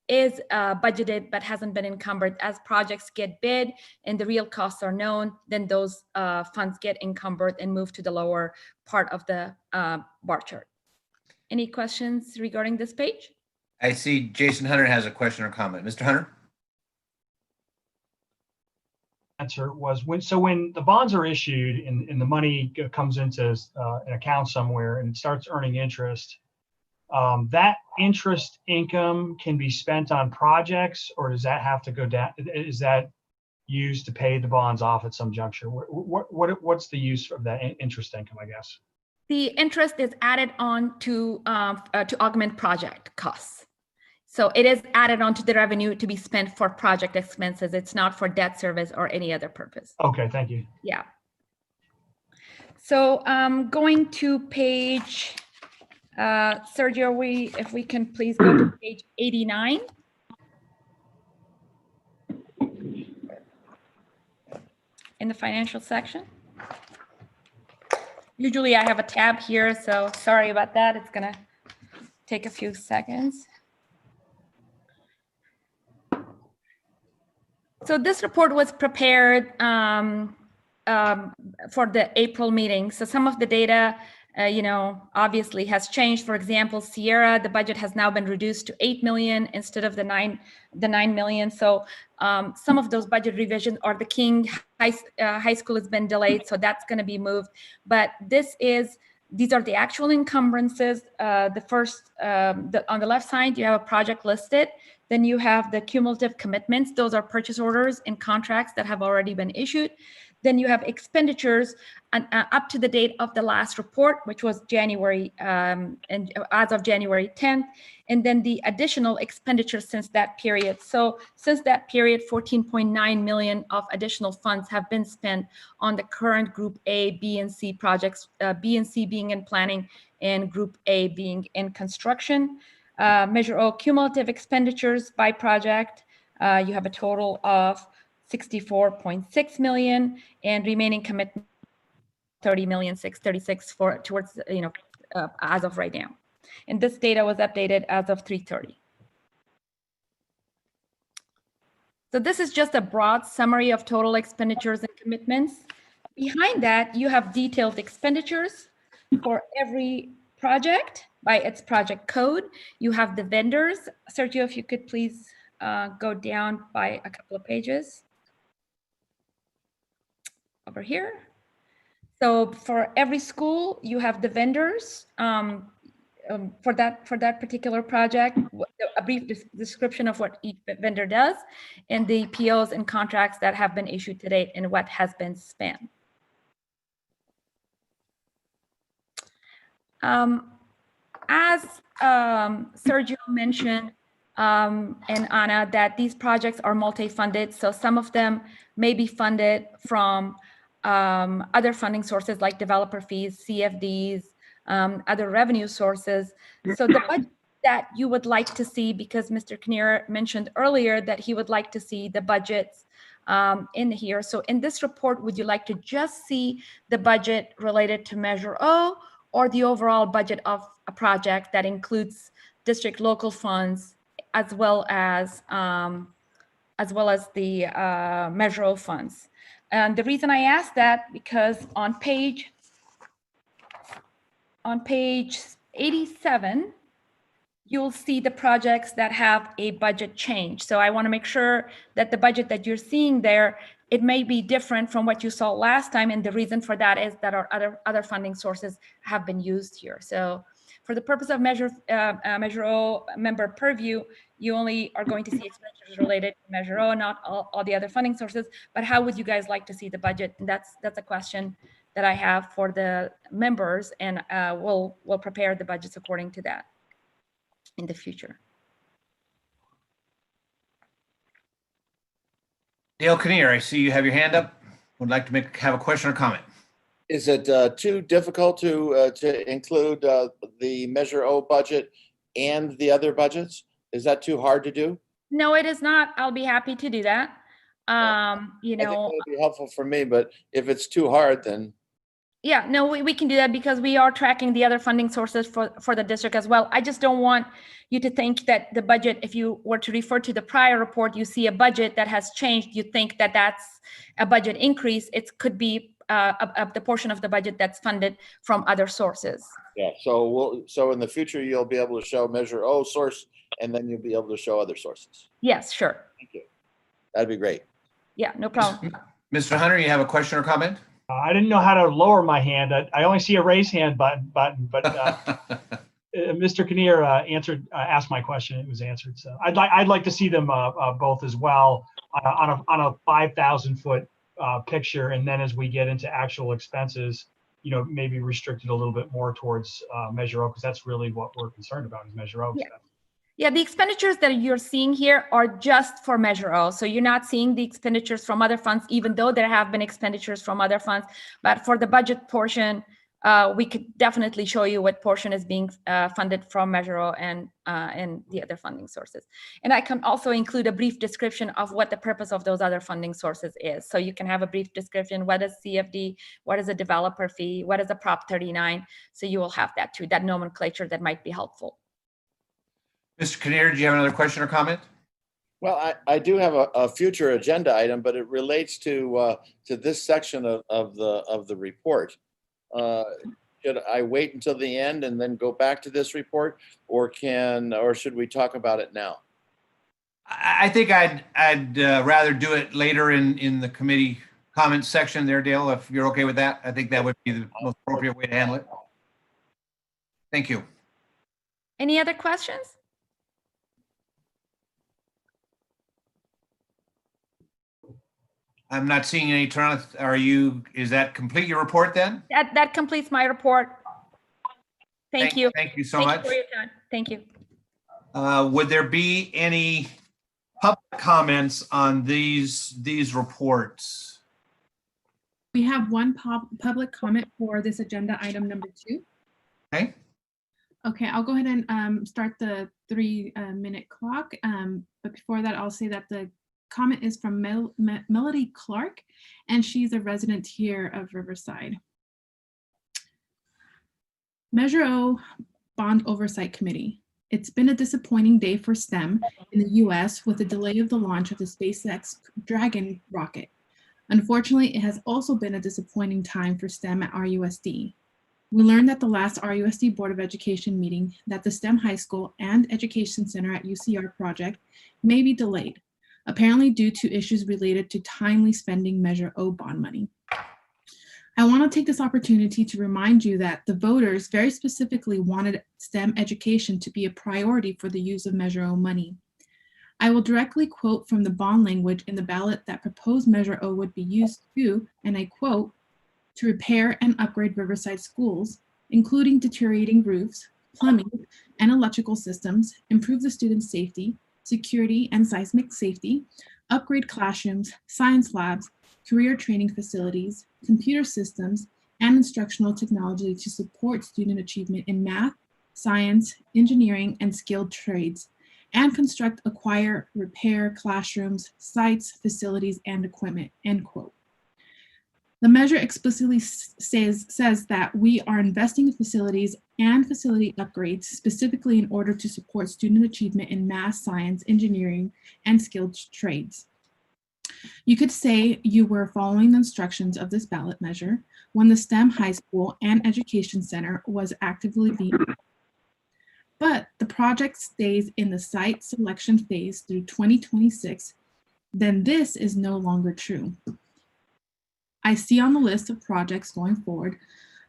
is budgeted but hasn't been encumbered. As projects get bid and the real costs are known, then those funds get encumbered and move to the lower part of the bar chart. Any questions regarding this page? I see Jason Hunter has a question or comment. Mr. Hunter? Answer was when the bonds are issued and the money comes into an account somewhere and it starts earning interest, that interest income can be spent on projects, or does that have to go down? Is that used to pay the bonds off at some juncture? What's the use of that interest income, I guess? The interest is added on to augment project costs. So it is added on to the revenue to be spent for project expenses. It's not for debt service or any other purpose. Okay, thank you. Yeah. So going to page, Sergio, if we can please go to page 89. In the financial section. Usually I have a tab here, so sorry about that. It's gonna take a few seconds. So this report was prepared for the April meeting. So some of the data, obviously has changed. For example, Sierra, the budget has now been reduced to 8 million instead of the 9 million. So some of those budget revisions, or the King High School has been delayed, so that's going to be moved. But these are the actual encumbrances. The first, on the left side, you have a project listed. Then you have the cumulative commitments. Those are purchase orders and contracts that have already been issued. Then you have expenditures up to the date of the last report, which was January, and as of January 10th, and then the additional expenditures since that period. So since that period, 14.9 million of additional funds have been spent on the current Group A, B, and C projects, B and C being in planning and Group A being in construction. Measure O cumulative expenditures by project, you have a total of 64.6 million, and remaining commitment 30,636 for towards as of right now. And this data was updated as of 3:30. So this is just a broad summary of total expenditures and commitments. Behind that, you have detailed expenditures for every project by its project code. You have the vendors. Sergio, if you could please go down by a couple of pages. Over here. So for every school, you have the vendors for that particular project, a brief description of what each vendor does, and the POs and contracts that have been issued to date and what has been spent. As Sergio mentioned, and Anna, that these projects are multi-funded, so some of them may be funded from other funding sources like developer fees, CFDs, other revenue sources. So the budget that you would like to see, because Mr. Kinnear mentioned earlier that he would like to see the budgets in here. So in this report, would you like to just see the budget related to Measure O, or the overall budget of a project that includes district local funds as well as the Measure O funds? And the reason I asked that, because on page 87, you'll see the projects that have a budget change. So I want to make sure that the budget that you're seeing there, it may be different from what you saw last time. And the reason for that is that our other funding sources have been used here. So for the purpose of Measure O member purview, you only are going to see expenditures related to Measure O, not all the other funding sources. But how would you guys like to see the budget? And that's a question that I have for the members, and we'll prepare the budgets according to that in the future. Dale Kinnear, I see you have your hand up. Would like to have a question or comment. Is it too difficult to include the Measure O budget and the other budgets? Is that too hard to do? No, it is not. I'll be happy to do that. I think it would be helpful for me, but if it's too hard, then. Yeah, no, we can do that because we are tracking the other funding sources for the district as well. I just don't want you to think that the budget, if you were to refer to the prior report, you see a budget that has changed, you think that that's a budget increase. It could be the portion of the budget that's funded from other sources. Yeah, so in the future, you'll be able to show Measure O source, and then you'll be able to show other sources. Yes, sure. Thank you. That'd be great. Yeah, no problem. Mr. Hunter, you have a question or comment? I didn't know how to lower my hand. I only see a raise hand button, but Mr. Kinnear asked my question. It was answered. So I'd like to see them both as well on a 5,000 foot picture, and then as we get into actual expenses, maybe restricted a little bit more towards Measure O, because that's really what we're concerned about is Measure O. Yeah. Yeah, the expenditures that you're seeing here are just for Measure O. So you're not seeing the expenditures from other funds, even though there have been expenditures from other funds. But for the budget portion, we could definitely show you what portion is being funded from Measure O and the other funding sources. And I can also include a brief description of what the purpose of those other funding sources is. So you can have a brief description. What is CFD? What is a developer fee? What is a Prop 39? So you will have that too, that nomenclature that might be helpful. Mr. Kinnear, do you have another question or comment? Well, I do have a future agenda item, but it relates to this section of the report. Should I wait until the end and then go back to this report, or should we talk about it now? I think I'd rather do it later in the committee comments section there, Dale, if you're okay with that. I think that would be the most appropriate way to handle it. Thank you. Any other questions? I'm not seeing any turn. Is that complete your report then? That completes my report. Thank you. Thank you so Thank much. you for your time. Thank you. Would there be any public comments on these reports? We have one public comment for this agenda item number 2. Okay. Okay, I'll go ahead and start the 3-minute clock. But before that, I'll say that the comment is from Melody Clark, and she's a resident here of Riverside. Measure O Bond Oversight Committee. It's been a disappointing day for STEM in the US with the delay of the launch of the SpaceX Dragon rocket. Unfortunately, it has also been a disappointing time for STEM at RUSD. We learned at the last RUSD Board of Education meeting that the STEM High School and Education Center at UCR project may be delayed, apparently due to issues related to timely spending Measure O bond money. I want to take this opportunity to remind you that the voters very specifically wanted STEM education to be a priority for the use of Measure O money. I will directly quote from the bond language in the ballot that proposed Measure O would be used to, and I quote, to repair and upgrade Riverside schools, including deteriorating roofs, plumbing, and electrical systems, improve the student safety, security, and seismic safety, upgrade classrooms, science labs, career training facilities, computer systems, and instructional technology to support student achievement in math, science, engineering, and skilled trades, and construct, acquire, repair classrooms, sites, facilities, and equipment, end quote. The measure explicitly says that we are investing in facilities and facility upgrades specifically in order to support student achievement in math, science, engineering, and skilled trades. You could say you were following the instructions of this ballot measure when the STEM High School and Education Center was actively being, but the project stays in the site selection phase through 2026, then this is no longer true. I see on the list of projects going forward,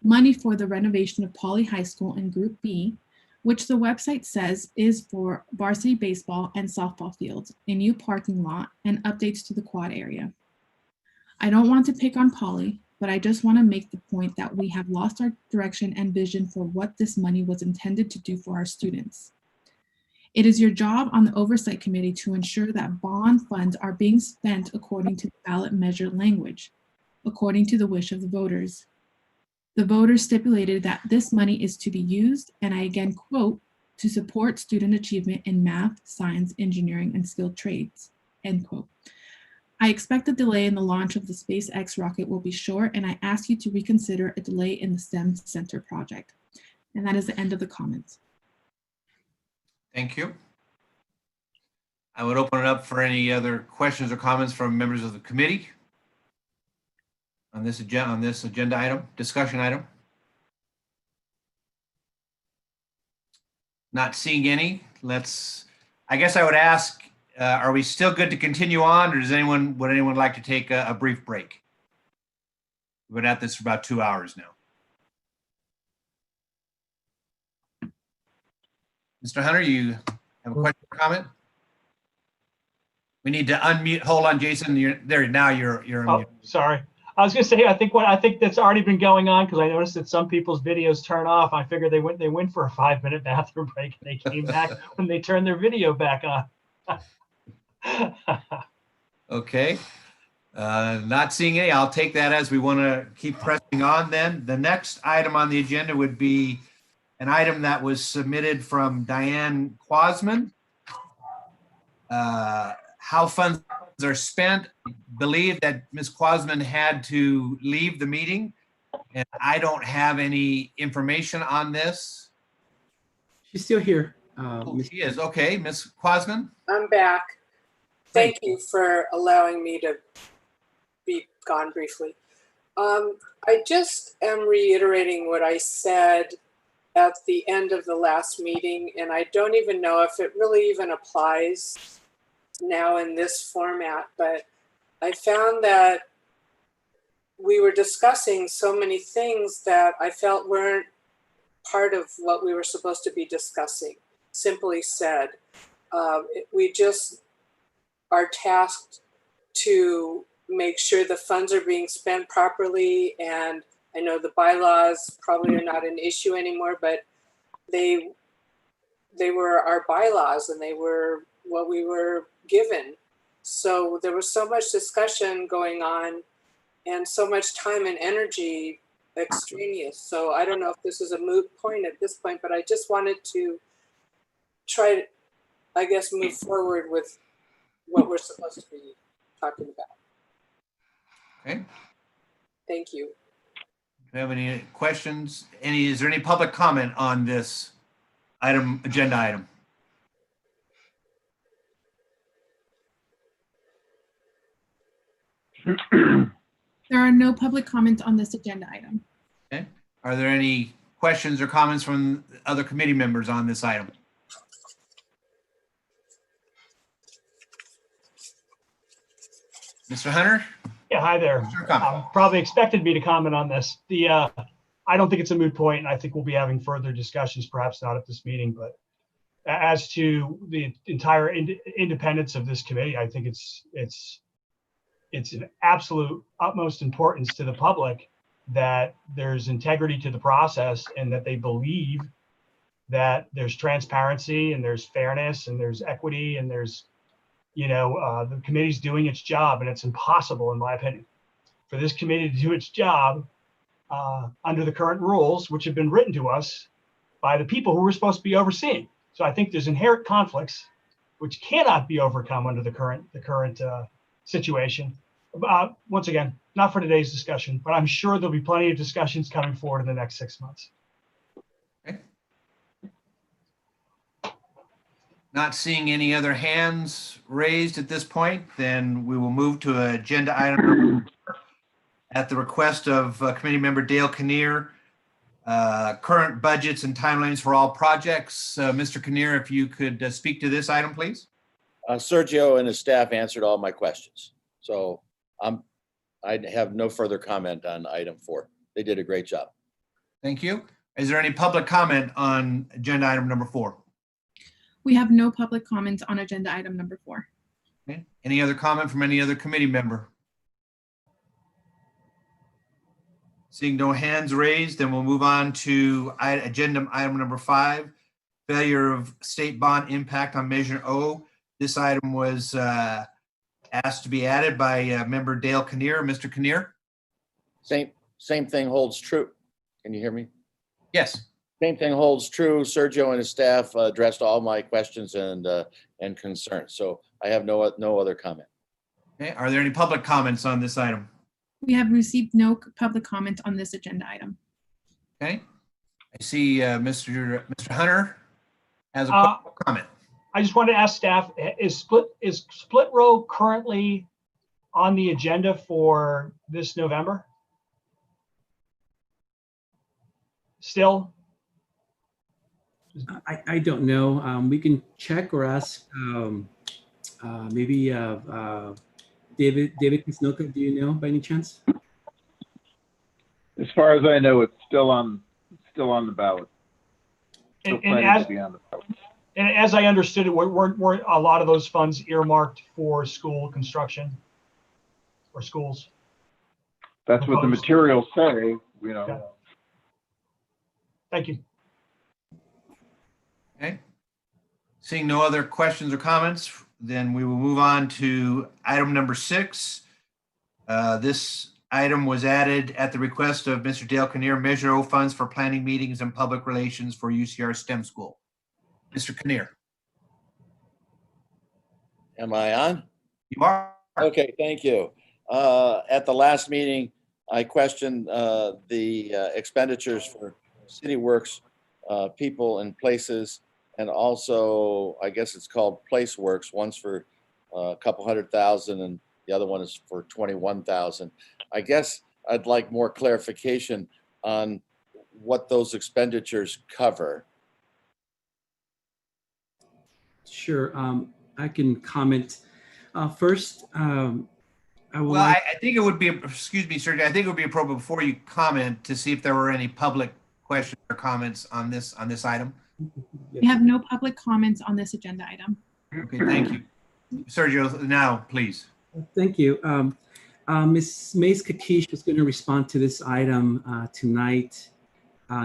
money for the renovation of Poly High School in Group B, which the website says is for varsity baseball and softball fields, a new parking lot, and updates to the quad area. I don't want to pick on Poly, but I just want to make the point that we have lost our direction and vision for what this money was intended to do for our students. It is your job on the Oversight Committee to ensure that bond funds are being spent according to the ballot measure language, according to the wish of the voters. The voters stipulated that this money is to be used, and I again quote, to support student achievement in math, science, engineering, and skilled trades, end quote. I expect the delay in the launch of the SpaceX rocket will be short, and I ask you to reconsider a delay in the STEM Center project. And that is the end of the comments. Thank you. I would open it up for any other questions or comments from members of the committee on this agenda item, discussion item. Not seeing any. I guess I would ask, are we still good to continue on, or would anyone like to take a brief break? We've been at this for about 2 hours now. Mr. Hunter, you have a question or comment? We need to unmute. Hold on, Jason. You're there now. You're oh, sorry. I was going to say, I think that's already been going on, because I noticed that some people's videos turn off. I figured they went for a 5-minute bathroom break and they came back when they turned their video back on. Okay. Not seeing any. I'll take that as we want to keep pressing on then. The next item on the agenda would be an item that was submitted from Diane Quasman. How funds are spent. I believe that Ms. Quasman had to leave the meeting, and I don't have any information on this. She's still here. She is. Okay, Ms. Quasman. I'm back. Thank you for allowing me to be gone briefly. I just am reiterating what I said at the end of the last meeting, and I don't even know if it really even applies now in this format, but I found that we were discussing so many things that I felt weren't part of what we were supposed to be discussing. Simply said, we just are tasked to make sure the funds are being spent properly. And I know the bylaws probably are not an issue anymore, but they were our bylaws and they were what we were given. So there was so much discussion going on and so much time and energy extraneous. So I don't know if this is a moot point at this point, but I just wanted to try to, I guess, move forward with what we're supposed to be talking about. Okay. Thank you. Do you have any questions? Is there any public comment on this agenda item? There are no public comments on this agenda item. Okay. Are there any questions or comments from other committee members on this item? Mr. Hunter? Yeah, hi there. Probably expected me to comment on this. I don't think it's a moot point, and I think we'll be having further discussions, perhaps not at this meeting, but as to the entire independence of this committee, I think it's an absolute utmost importance to the public that there's integrity to the process and that they believe that there's transparency and there's fairness and there's equity and there's, the committee's doing its job, and it's impossible, in my opinion, for this committee to do its job under the current rules, which have been written to us by the people who we're supposed to be overseeing. So I think there's inherent conflicts which cannot be overcome under the current situation. Once again, not for today's discussion, but I'm sure there'll be plenty of discussions coming forward in the next 6 months. Okay. Not seeing any other hands raised at this point, then we will move to agenda item number 4 at the request of committee member Dale Kinnear, current budgets and timelines for all projects. Mr. Kinnear, if you could speak to this item, please. Sergio and his staff answered all my questions. So I have no further comment on item 4. They did a great job. Thank you. Is there any public comment on agenda item number 4? We have no public comments on agenda item number 4. Okay. Any other comment from any other committee member? Seeing no hands raised, then we'll move on to agenda item number 5, failure of state bond impact on Measure O. This item was asked to be added by member Dale Kinnear. Mr. Kinnear? Same thing holds true. Can you hear me? Yes. Same thing holds true. Sergio and his staff addressed all my questions and concerns. So I have no other comment. Okay. Are there any public comments on this item? We have received no public comment on this agenda item. Okay. I see Mr. Hunter has a comment. I just wanted to ask staff, is split row currently on the agenda for this November? Still? I don't know. We can check or ask maybe David Kisnoka. Do you know by any chance? As far as I know, it's still on the ballot. And as I understood it, weren't a lot of those funds earmarked for school construction or schools? That's what the materials say. Okay. Thank you. Okay. Seeing no other questions or comments, then we will move on to item number 6. This item was added at the request of Mr. Dale Kinnear, Measure O funds for planning meetings and public relations for UCR STEM School. Mr. Kinnear. Am I on? You are. Okay, thank you. At the last meeting, I questioned the expenditures for city works, people and places, and also, I guess it's called Place Works. One's for a couple $100,000 and the other one is for $21,000. I guess I'd like more clarification on what those expenditures cover. Sure, I can comment. First, I think it would be, excuse me, sir, I think it would be appropriate before you comment to see if there were any public questions or comments on this item. We have no public comments on this agenda item. Okay, thank you. Sergio, now, please. Thank you. Ms. Mays Kakish is going to respond to this item tonight.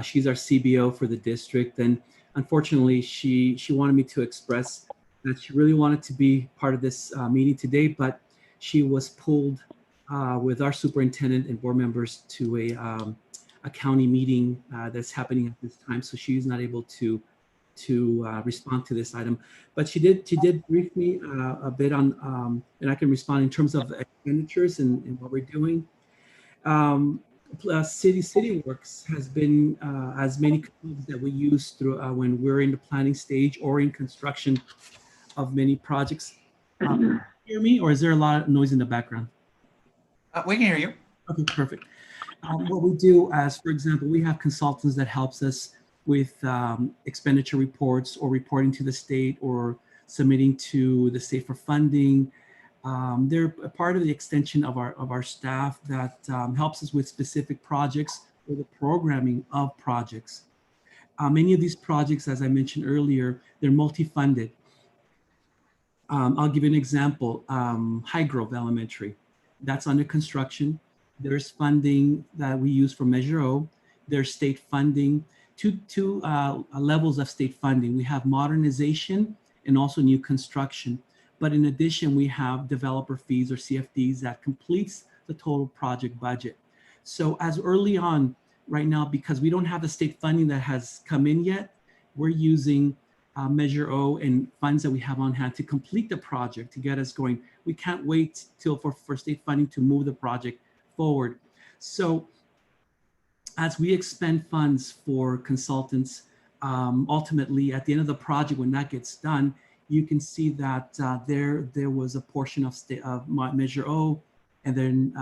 She's our CBO for the district, and unfortunately, she wanted me to express that she really wanted to be part of this meeting today, but she was pulled with our superintendent and board members to a county meeting that's happening at this time, so she's not able to respond to this item. But she did brief me a bit on, and I can respond in terms of expenditures and what we're doing. City Works has been as many tools that we use through when we're in the planning stage or in construction of many projects. Hear me, or is there a lot of noise in the background? We can hear you. Okay, perfect. What we do as, for example, we have consultants that helps us with expenditure reports or reporting to the state or submitting to the state for funding. They're a part of the extension of our staff that helps us with specific projects or the programming of projects. Many of these projects, as I mentioned earlier, they're multi-funded. I'll give you an example. High Grove Elementary, that's under construction. There's funding that we use for Measure O. There's state funding, two levels of state funding. We have modernization and also new construction. But in addition, we have developer fees or CFDs that completes the total project budget. So as early on right now, because we don't have the state funding that has come in yet, we're using Measure O and funds that we have on hand to complete the project, to get us going. We can't wait till for state funding to move the project forward. So as we expend funds for consultants, ultimately at the end of the project, when that gets done, you can see that there was a portion of Measure O, and then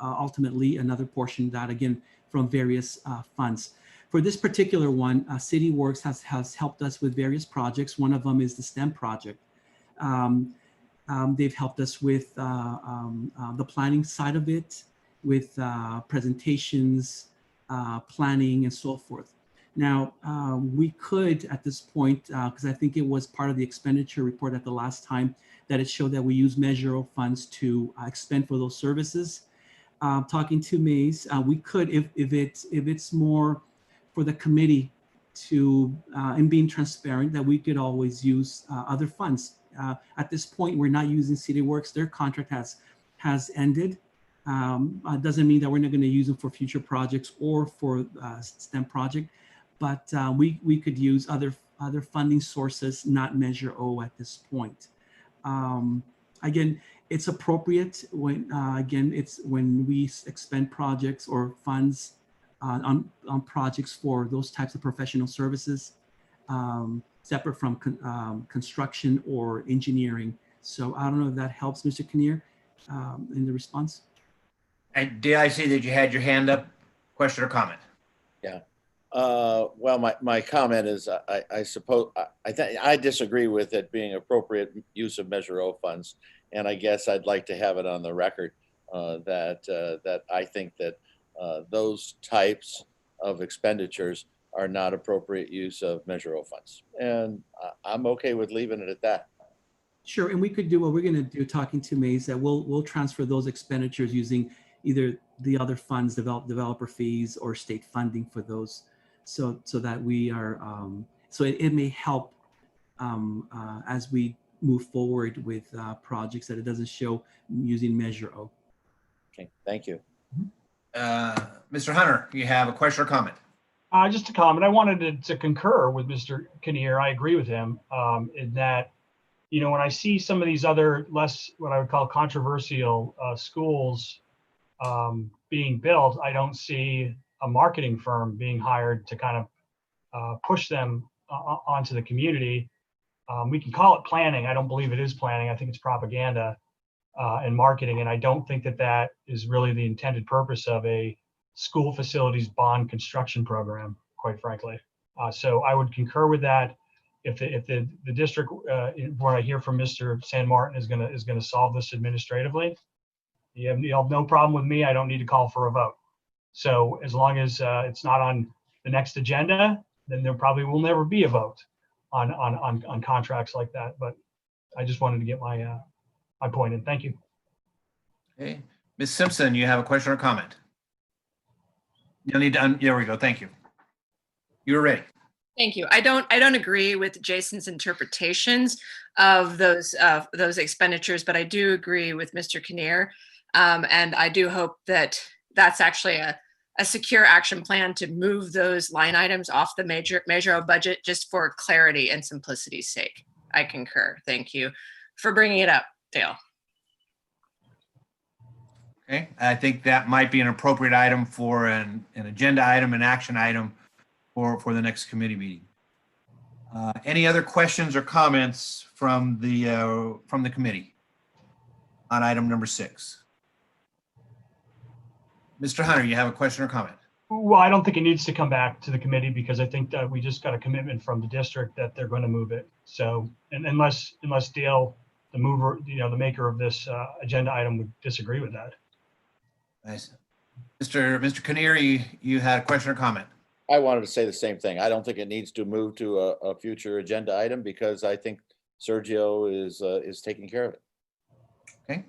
ultimately another portion that again from various funds. For this particular one, City Works has helped us with various projects. One of them is the STEM project. They've helped us with the planning side of it, with presentations, planning, and so forth. Now, we could at this point, because I think it was part of the expenditure report at the last time, that it showed that we use Measure O funds to expend for those services. Talking to Mays, we could, if it's more for the committee to, and being transparent, that we could always use other funds. At this point, we're not using City Works. Their contract has ended. Doesn't mean that we're not going to use them for future projects or for STEM project, but we could use other funding sources, not Measure O at this point. Again, it's appropriate when it's when we expend projects or funds on projects for those types of professional services, separate from construction or engineering. So I don't know if that helps, Mr. Kinnear, in the response. And did I see that you had your hand up? Question or comment? Yeah. Well, my comment is, I suppose, I disagree with it being appropriate use of Measure O funds. And I guess I'd like to have it on the record that I think that those types of expenditures are not appropriate use of Measure O funds. And I'm okay with leaving it at that. Sure, and we could do what we're going to do, talking to Mays, that we'll transfer those expenditures using either the other funds, developer fees, or state funding for those, so that we are, so it may help as we move forward with projects, that it doesn't show using Measure O. Okay, thank you. Mr. Hunter, you have a question or comment? Just a comment. I wanted to concur with Mr. Kinnear. I agree with him in that, you know, when I see some of these other less, what I would call controversial schools being built, I don't see a marketing firm being hired to kind of push them onto the community. We can call it planning. I don't believe it is planning. I think it's propaganda and marketing. And I don't think that that is really the intended purpose of a school facilities bond construction program, quite frankly. So I would concur with that. If the district, what I hear from Mr. San Martin is gonna solve this administratively, you have no problem with me. I don't need to call for a vote. So as long as it's not on the next agenda, then there probably will never be a vote on contracts like that. But I just wanted to get my my point in. Thank you. Okay, Ms. Simpson, you have a question or comment? You'll need to, there we go. Thank you. You're ready. Thank you. I don't agree with Jason's interpretations of those expenditures, but I do agree with Mr. Kinnear. And I do hope that that's actually a secure action plan to move those line items off the major budget, just for clarity and simplicity's sake. I concur. Thank you for bringing it up, Dale. Okay, I think that might be an appropriate item for an agenda item, an action item for the next committee meeting. Any other questions or comments from the committee on item number 6? Mr. Hunter, you have a question or comment? Well, I don't think it needs to come back to the committee because I think that we just got a commitment from the district that they're going to move it. So, and unless Dale, the mover, the maker of this agenda item, would disagree with that. Nice. Mr. Kinnear, you had a question or comment? I wanted to say the same thing. I don't think it needs to move to a future agenda item because I think Sergio is taking care of it. Okay.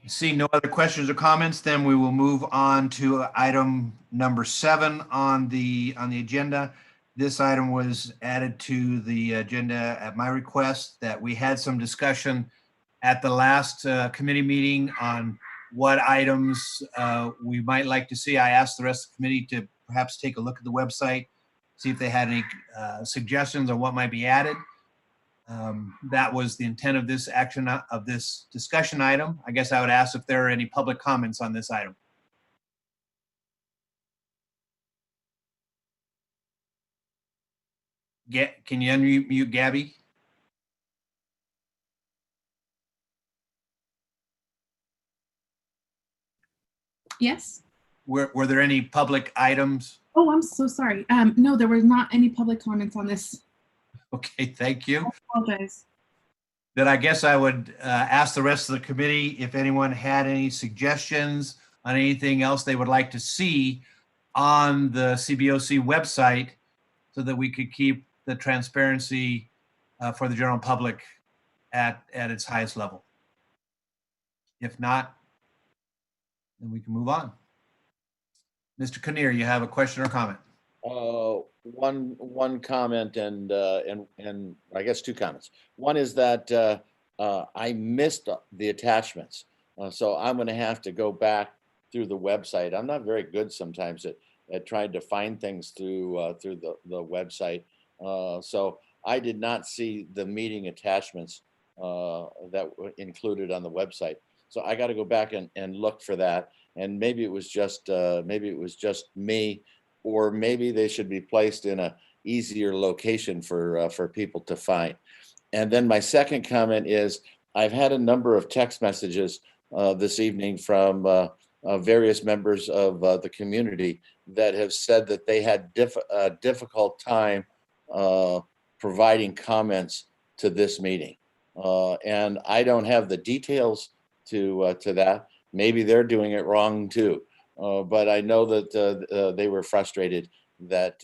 Seeing no other questions or comments, then we will move on to item number 7 on the agenda. This item was added to the agenda at my request. That we had some discussion at the last committee meeting on what items we might like to see. I asked the rest of the committee to perhaps take a look at the website, see if they had any suggestions on what might be added. That was the intent of this discussion item. I guess I would ask if there are any public comments on this item. Can you unmute Gabby? Yes. Were there any public items? Oh, I'm so sorry. No, there was not any public comments on this. Okay, thank you. I apologize. Then I guess I would ask the rest of the committee if anyone had any suggestions on anything else they would like to see on the CBOC website so that we could keep the transparency for the general public at its highest level. If not, then we can move on. Mr. Kinnear, you have a question or comment? One comment and I guess 2 comments. One is that I missed the attachments, so I'm going to have to go back through the website. I'm not very good sometimes at trying to find things through the website, so I did not see the meeting attachments that were included on the website. So I got to go back and look for that. And maybe it was just me, or maybe they should be placed in a easier location for people to find. And then my second comment is I've had a number of text messages this evening from various members of the community that have said that they had a difficult time providing comments to this meeting. And I don't have the details to that. Maybe they're doing it wrong too. But I know that they were frustrated that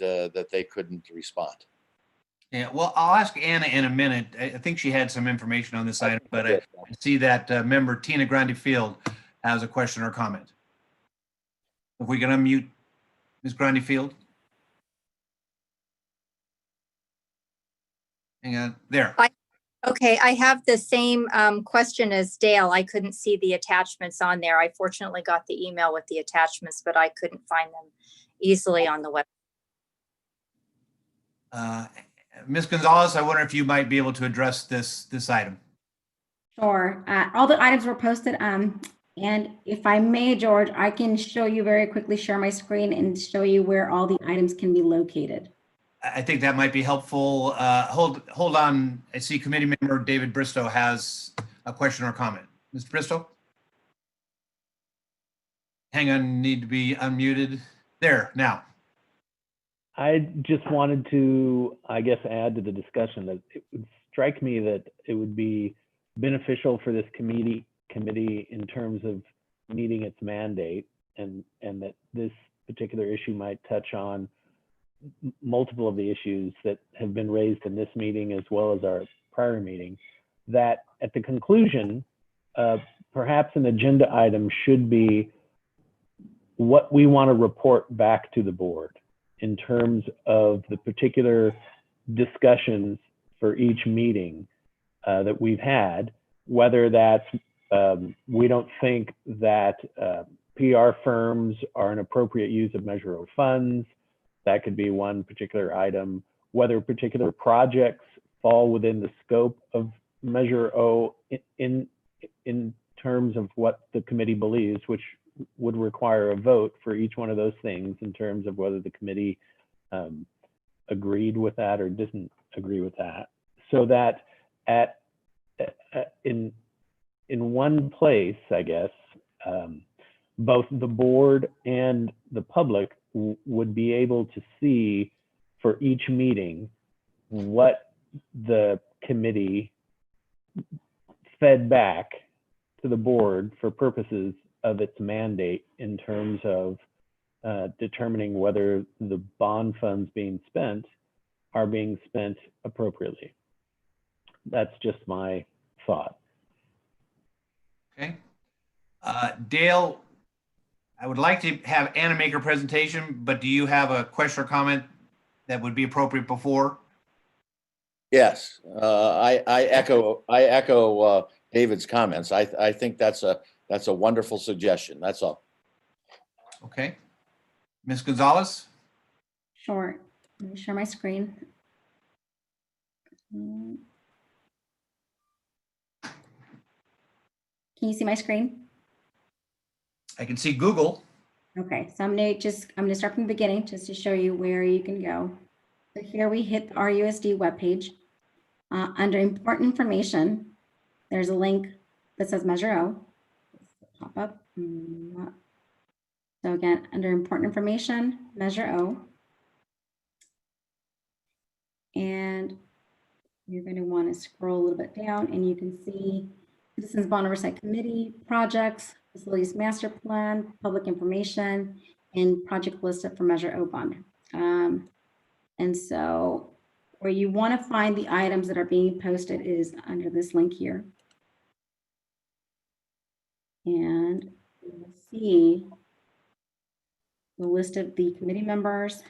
they couldn't respond. Yeah, well, I'll ask Anna in a minute. I think she had some information on this item, but I see that member Tina Grande Field has a question or comment. If we can unmute Ms. Grande Field. Hang on, there. Okay, I have the same question as Dale. I couldn't see the attachments on there. I fortunately got the email with the attachments, but I couldn't find them easily on the web. Ms. Gonzalez, I wonder if you might be able to address this item. Sure. All the items were posted. And if I may, George, I can show you very quickly, share my screen and show you where all the items can be located. I think that might be helpful. Hold on. I see committee member David Bristow has a question or comment. Mr. Bristow? Hang on, need to be unmuted. There, now. I just wanted to, I guess, add to the discussion that it would strike me that it would be beneficial for this committee in terms of meeting its mandate, and that this particular issue might touch on multiple of the issues that have been raised in this meeting as well as our prior meeting, that at the conclusion perhaps an agenda item should be what we want to report back to the board in terms of the particular discussions for each meeting that we've had, whether that's we don't think that PR firms are an appropriate use of Measure O funds. That could be one particular item. Whether particular projects fall within the scope of Measure O in terms of what the committee believes, which would require a vote for each one of those things in terms of whether the committee agreed with that or didn't agree with that, so that in one place, I guess, both the board and the public would be able to see for each meeting what the committee fed back to the board for purposes of its mandate in terms of determining whether the bond funds being spent are being spent appropriately. That's just my thought. Okay. Dale, I would like to have Anna make her presentation, but do you have a question or comment that would be appropriate before? Yes, I echo David's comments. I think that's a wonderful suggestion. That's all. Okay. Ms. Gonzalez? Sure. Let me share my screen. Can you see my screen? I can see Google. Okay, so I'm gonna start from the beginning just to show you where you can go. So here we hit the RUSD webpage. Under important information, there's a link that says Measure O. Pop up. So again, under important information, Measure O. And you're going to want to scroll a little bit down and you can see Citizens Bond Oversight Committee, projects, facilities master plan, public information, and project listed for Measure O bond. And so where you want to find the items that are being posted is under this link here. And you'll see the list of the committee members,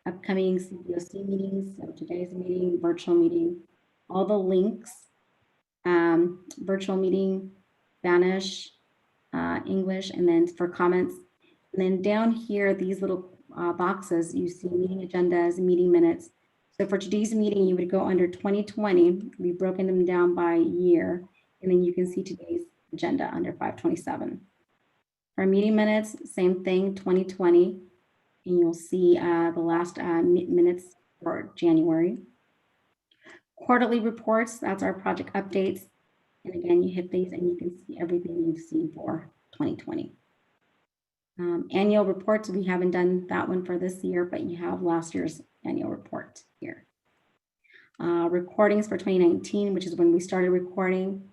upcoming CBOC meetings, so today's meeting, virtual meeting, all the links, virtual meeting, Spanish, English, and then for comments. And then down here, these little boxes, you see meeting agendas, meeting minutes. So for today's meeting, you would go under 2020. We've broken them down by year, and then you can see today's agenda under 527. For meeting minutes, same thing, 2020, and you'll see the last minutes for January. Quarterly reports, that's our project updates. And again, you hit these and you can see everything you've seen for 2020. Annual reports, we haven't done that one for this year, but you have last year's annual report here. Recordings for 2019, which is when we started recording.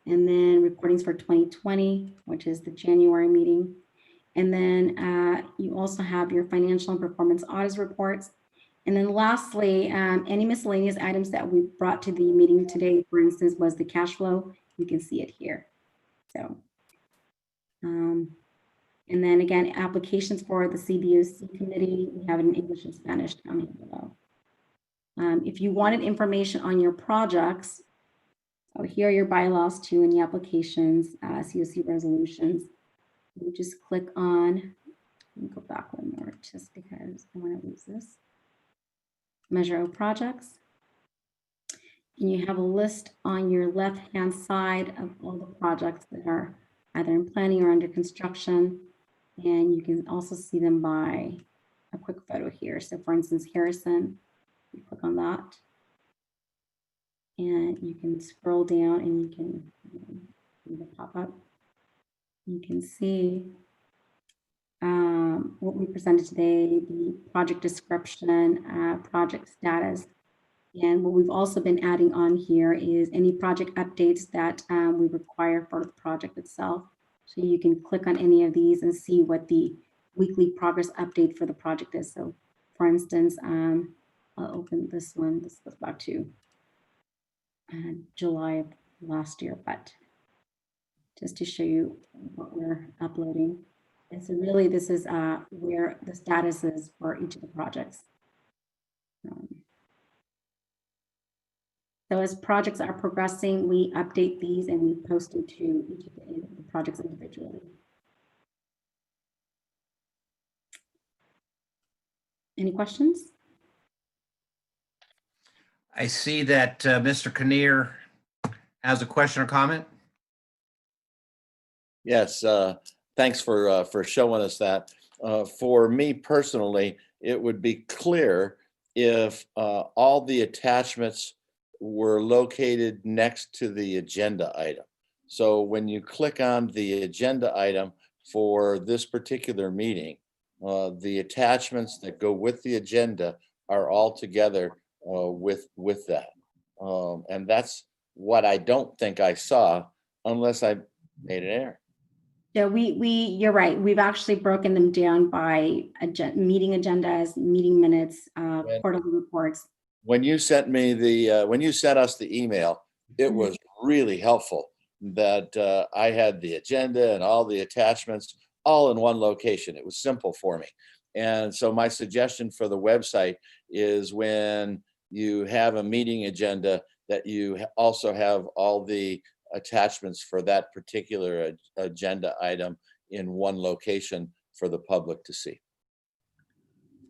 And then recordings for 2020, which is the January meeting. And then you also have your financial and performance audits reports. And then lastly, any miscellaneous items that we brought to the meeting today, for instance, was the cash flow. You can see it here. So, and then again, applications for the CBOC committee, we have it in English and Spanish down here below. If you wanted information on your projects, so here are your bylaws too, and the applications, COC resolutions. You just click on, let me go back one more just because I want to lose this. Measure O projects. And you have a list on your left-hand side of all the projects that are either in planning or under construction. And you can also see them by a quick photo here. So for instance, Harrison, you click on that. And you can scroll down and you can see the pop-up. You can see what we presented today, the project description, project status. And what we've also been adding on here is any project updates that we require for the project itself. So you can click on any of these and see what the weekly progress update for the project is. So for instance, I'll open this one. This goes back to July of last year, but just to show you what we're uploading. And so really this is where the status is for each of the projects. So as projects are progressing, we update these and we post them to each of the projects individually. Any questions? I see that Mr. Kinnear has a question or comment. Yes, thanks for showing us that. For me personally, it would be clear if all the attachments were located next to the agenda item. So when you click on the agenda item for this particular meeting, the attachments that go with the agenda are all together with that. And that's what I don't think I saw unless I made an error. Yeah, you're right. We've actually broken them down by meeting agendas, meeting minutes, quarterly reports. When you sent me when you sent us the email, it was really helpful that I had the agenda and all the attachments all in one location. It was simple for me. And so my suggestion for the website is when you have a meeting agenda that you also have all the attachments for that particular agenda item in one location for the public to see.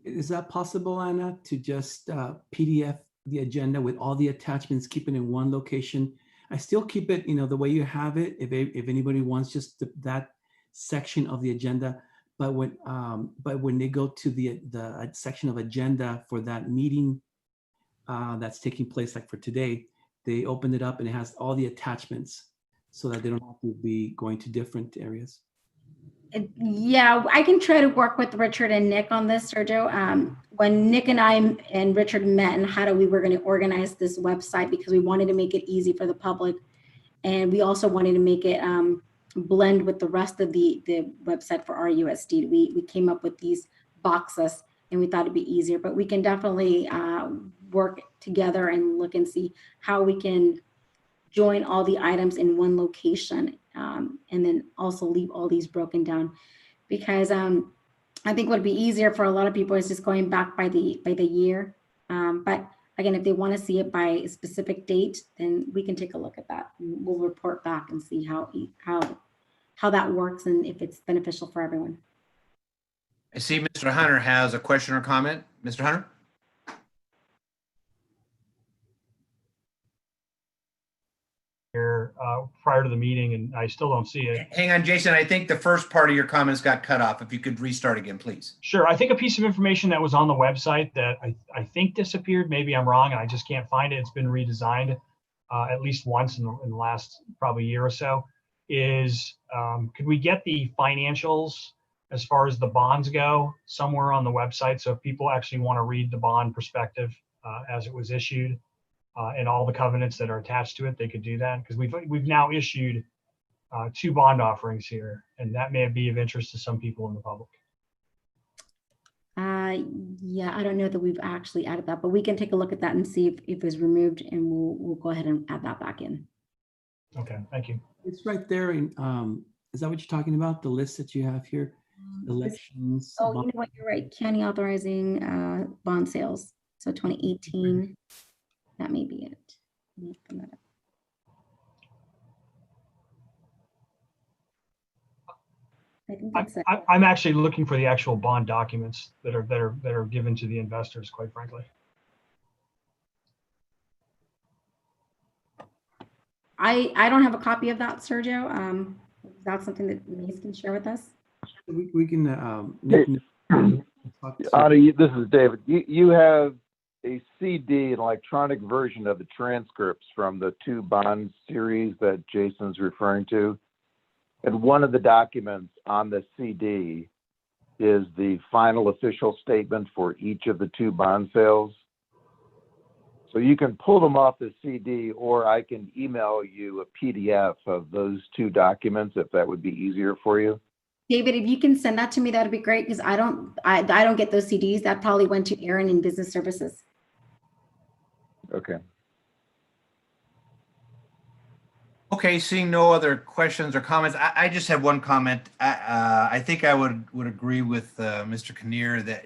Is that possible, Anna, to just PDF the agenda with all the attachments, keep it in one location? I still keep it, the way you have it, if anybody wants just that section of the agenda. But when they go to the section of agenda for that meeting that's taking place, like for today, they open it up and it has all the attachments so that they don't have to be going to different areas. Yeah, I can try to work with Richard and Nick on this, Sergio. When Nick and I and Richard met and how we were going to organize this website, because we wanted to make it easy for the public. And we also wanted to make it blend with the rest of the website for RUSD. We came up with these boxes and we thought it'd be easier, but we can definitely work together and look and see how we can join all the items in one location, and then also leave all these broken down, because I think what would be easier for a lot of people is just going back by the year. But again, if they want to see it by a specific date, then we can take a look at that. We'll report back and see how that works and if it's beneficial for everyone. I see Mr. Hunter has a question or comment. Mr. Hunter? Here prior to the meeting, and I still don't see it. Hang on, Jason. I think the first part of your comments got cut off. If you could restart again, please. Sure. I think a piece of information that was on the website that I think disappeared, maybe I'm wrong, and I just can't find it. It's been redesigned at least once in the last probably year or so, is could we get the financials as far as the bonds go somewhere on the website? So if people actually want to read the bond perspective as it was issued, and all the covenants that are attached to it, they could do that, because we've now issued 2 bond offerings here, and that may be of interest to some people in the public. Yeah, I don't know that we've actually added that, but we can take a look at that and see if it's removed, and we'll go ahead and add that back in. Okay, thank you. It's right there. In, is that what you're talking about? The list that you have here, elections. Oh, you know what? You're right. County authorizing bond sales. So 2018. That may be it. Let me open that up. I think that's it. I'm actually looking for the actual bond documents that are given to the investors, quite frankly. I don't have a copy of that, Sergio. Is that something that Mace can share with us? We can. Adi, this is David. You have a CD, an electronic version of the transcripts from the 2 bond series that Jason's referring to. And one of the documents on the CD is the final official statement for each of the 2 bond sales. So you can pull them off the CD, or I can email you a PDF of those 2 documents if that would be easier for you. David, if you can send that to me, that'd be great, because I don't get those CDs. That probably went to Aaron in business services. Okay. Okay, seeing no other questions or comments, I just have one comment. I think I would agree with Mr. Kinnear that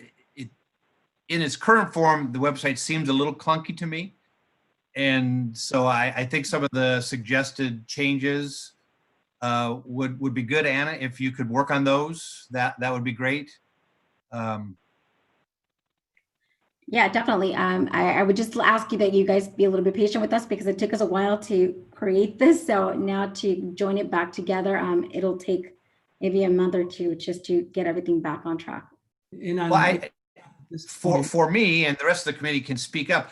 in its current form, the website seems a little clunky to me. And so I think some of the suggested changes would be good, Anna, if you could work on those, that would be great. Yeah, definitely. I would just ask you that you guys be a little bit patient with us because it took us a while to create this. So now to join it back together, it'll take maybe a month or two just to get everything back on track. Well, for me, and the rest of the committee can speak up,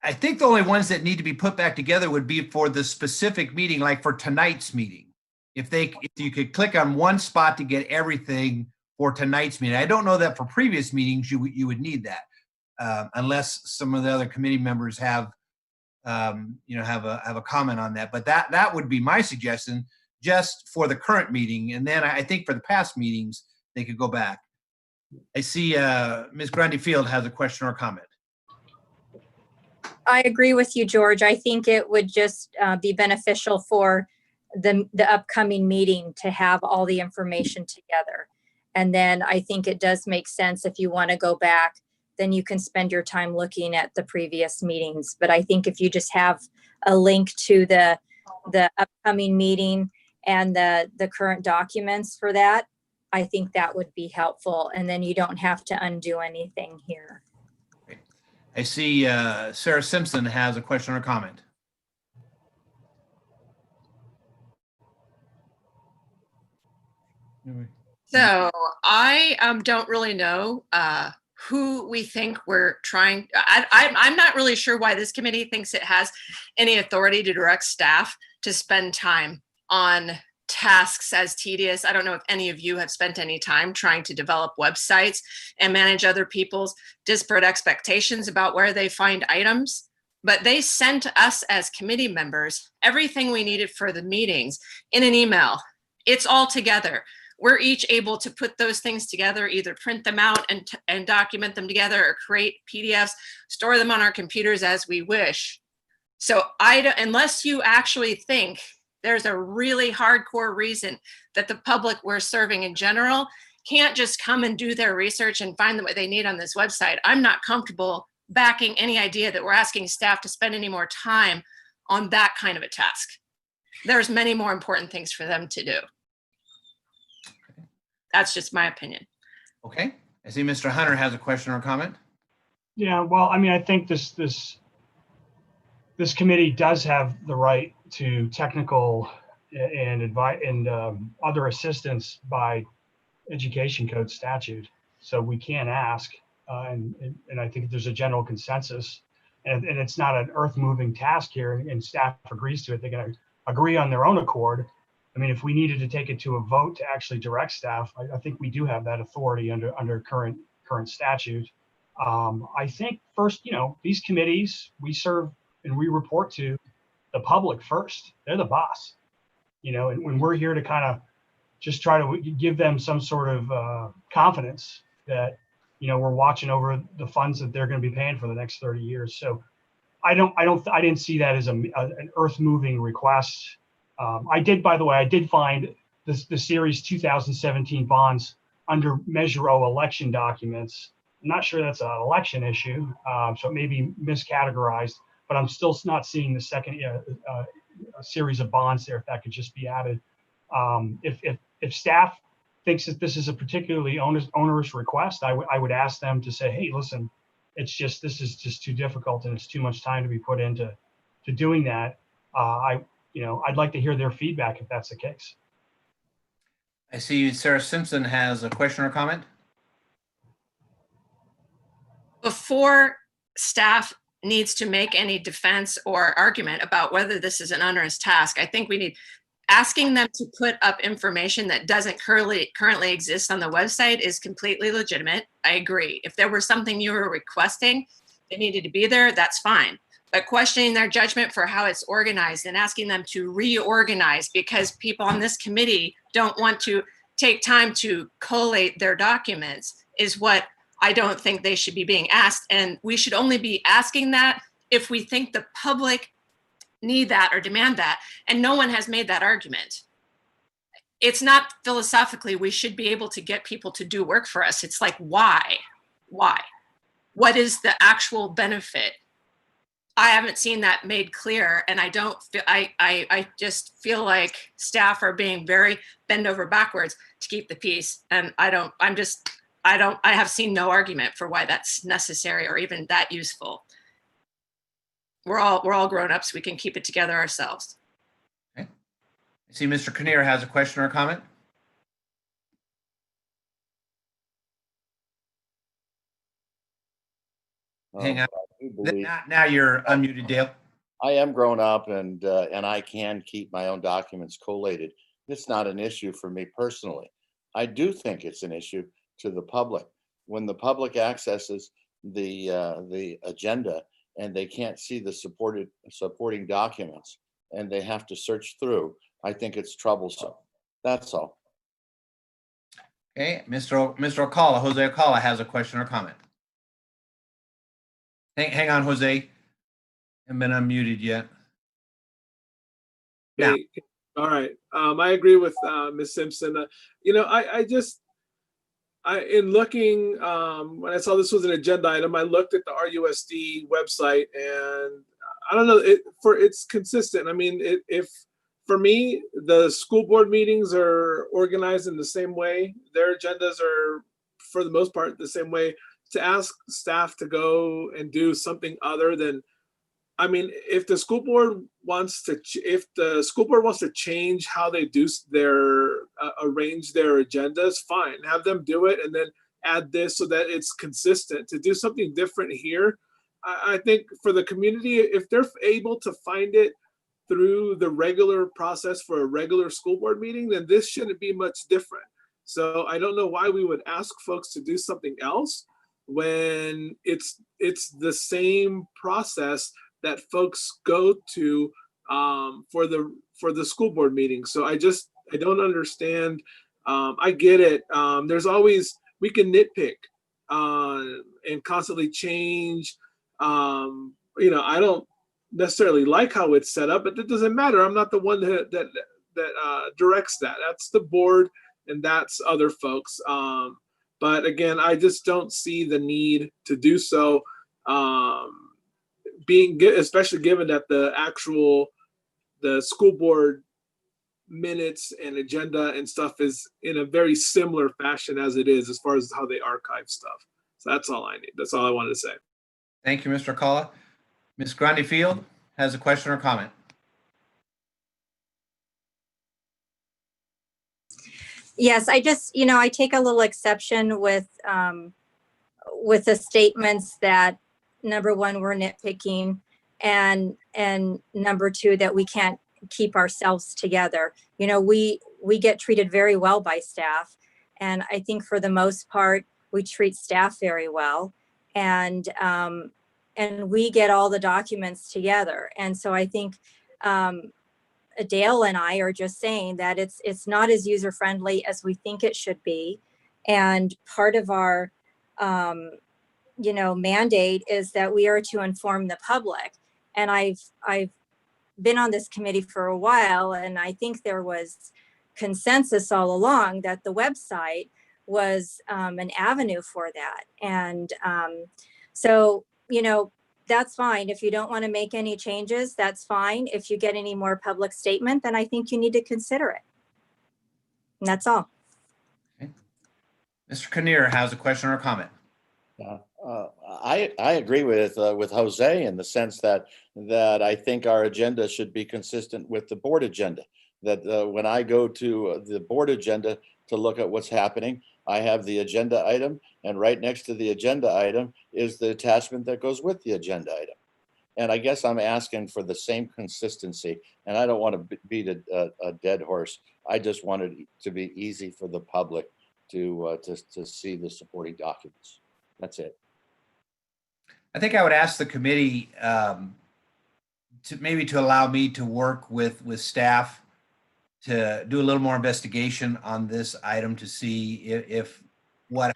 I think the only ones that need to be put back together would be for the specific meeting, like for tonight's meeting. If you could click on one spot to get everything for tonight's meeting. I don't know that for previous meetings you would need that. Unless some of the other committee members have a comment on that. But that would be my suggestion just for the current meeting. And then I think for the past meetings, they could go back. I see Ms. Grundy Field has a question or comment. I agree with you, George. I think it would just be beneficial for the upcoming meeting to have all the information together. And then I think it does make sense if you want to go back, then you can spend your time looking at the previous meetings. But I think if you just have a link to the upcoming meeting and the current documents for that, I think that would be helpful. And then you don't have to undo anything here. I see Sarah Simpson has a question or comment. So I don't really know who we think we're trying. I'm not really sure why this committee thinks it has any authority to direct staff to spend time on tasks as tedious. I don't know if any of you have spent any time trying to develop websites and manage other people's disparate expectations about where they find items. But they sent us as committee members everything we needed for the meetings in an email. It's all together. We're each able to put those things together, either print them out and document them together or create PDFs, store them on our computers as we wish. So unless you actually think there's a really hardcore reason that the public we're serving in general can't just come and do their research and find what they need on this website, I'm not comfortable backing any idea that we're asking staff to spend any more time on that kind of a task. There's many more important things for them to do. That's just my opinion. Okay. I see Mr. Hunter has a question or comment. Yeah, well, I mean, I think this committee does have the right to technical and advice and other assistance by education code statute. So we can ask, and I think there's a general consensus, and it's not an earth-moving task here, and staff agrees to it. They're going to agree on their own accord. I mean, if we needed to take it to a vote to actually direct staff, I think we do have that authority under current statute. I think first, these committees, we serve and we report to the public first. They're the boss, and when we're here to kind of just try to give them some sort of confidence that, we're watching over the funds that they're going to be paying for the next 30 years. So I didn't see that as an earth-moving request. I did find the series 2017 bonds under Measure O election documents. I'm not sure that's an election issue, so it may be miscategorized, but I'm still not seeing the second series of bonds there, if that could just be added. If staff thinks that this is a particularly onerous request, I would ask them to say, hey, listen, this is just too difficult and it's too much time to be put into doing that. I'd like to hear their feedback if that's the case. I see Sarah Simpson has a question or comment. Before staff needs to make any defense or argument about whether this is an onerous task, I think we need asking them to put up information that doesn't currently exist on the website is completely legitimate. I agree. If there was something you were requesting that needed to be there, that's fine. But questioning their judgment for how it's organized and asking them to reorganize because people on this committee don't want to take time to collate their documents is what I don't think they should be being asked. And we should only be asking that if we think the public need that or demand that. And no one has made that argument. It's not philosophically, we should be able to get people to do work for us. It's like, why? Why? What is the actual benefit? I haven't seen that made clear, and I don't feel, I just feel like staff are being very bend over backwards to keep the peace. And I have seen no argument for why that's necessary or even that useful. We're all grown-ups. We can keep it together ourselves. Okay. I see Mr. Kinnear has a question or a comment. Hang on. Now you're unmuted, Dale. I am grown up and I can keep my own documents collated. It's not an issue for me personally. I do think it's an issue to the public. When the public accesses the agenda and they can't see the supporting documents and they have to search through, I think it's troublesome. That's all. Okay, Mr. Alcala, Jose Alcala has a question or comment. Hang on, Jose. Haven't been unmuted yet. Okay. All right. I agree with Ms. Simpson. In looking, when I saw this was an agenda item, I looked at the RUSD website, and I don't know, it's consistent. I mean, if for me, the school board meetings are organized in the same way. Their agendas are, for the most part, the same way. To ask staff to go and do something other than, I mean, if the school board wants to, change how they do arrange their agendas, fine, have them do it, and then add this so that it's consistent. To do something different here, I think for the community, if they're able to find it through the regular process for a regular school board meeting, then this shouldn't be much different. So I don't know why we would ask folks to do something else when it's the same process that folks go to for the school board meeting. So I don't understand. I get it. There's always, we can nitpick and constantly change. I don't necessarily like how it's set up, but it doesn't matter. I'm not the one that directs that. That's the board and that's other folks. But again, I just don't see the need to do so. Especially given that the school board minutes and agenda and stuff is in a very similar fashion as it is as far as how they archive stuff. So that's all I need. That's all I wanted to say. Thank you, Mr. Alcala. Ms. Grande Field has a question or comment. Yes, I just, I take a little exception with the statements that, number one, we're nitpicking, and number two, that we can't keep ourselves together. We get treated very well by staff, and I think for the most part, we treat staff very well, and we get all the documents together. And so I think Dale and I are just saying that it's not as user-friendly as we think it should be. And part of our, mandate is that we are to inform the public. And I've been on this committee for a while, and I think there was consensus all along that the website was an avenue for that. And so, that's fine. If you don't want to make any changes, that's fine. If you get any more public statement, then I think you need to consider it. And that's all. Okay. Mr. Kinnear has a question or a comment. I agree with Jose in the sense that I think our agenda should be consistent with the board agenda. That when I go to the board agenda to look at what's happening, I have the agenda item, and right next to the agenda item is the attachment that goes with the agenda item. And I guess I'm asking for the same consistency, and I don't want to beat a dead horse. I just want it to be easy for the public to see the supporting documents. That's it. I think I would ask the committee to allow me to work with staff to do a little more investigation on this item to see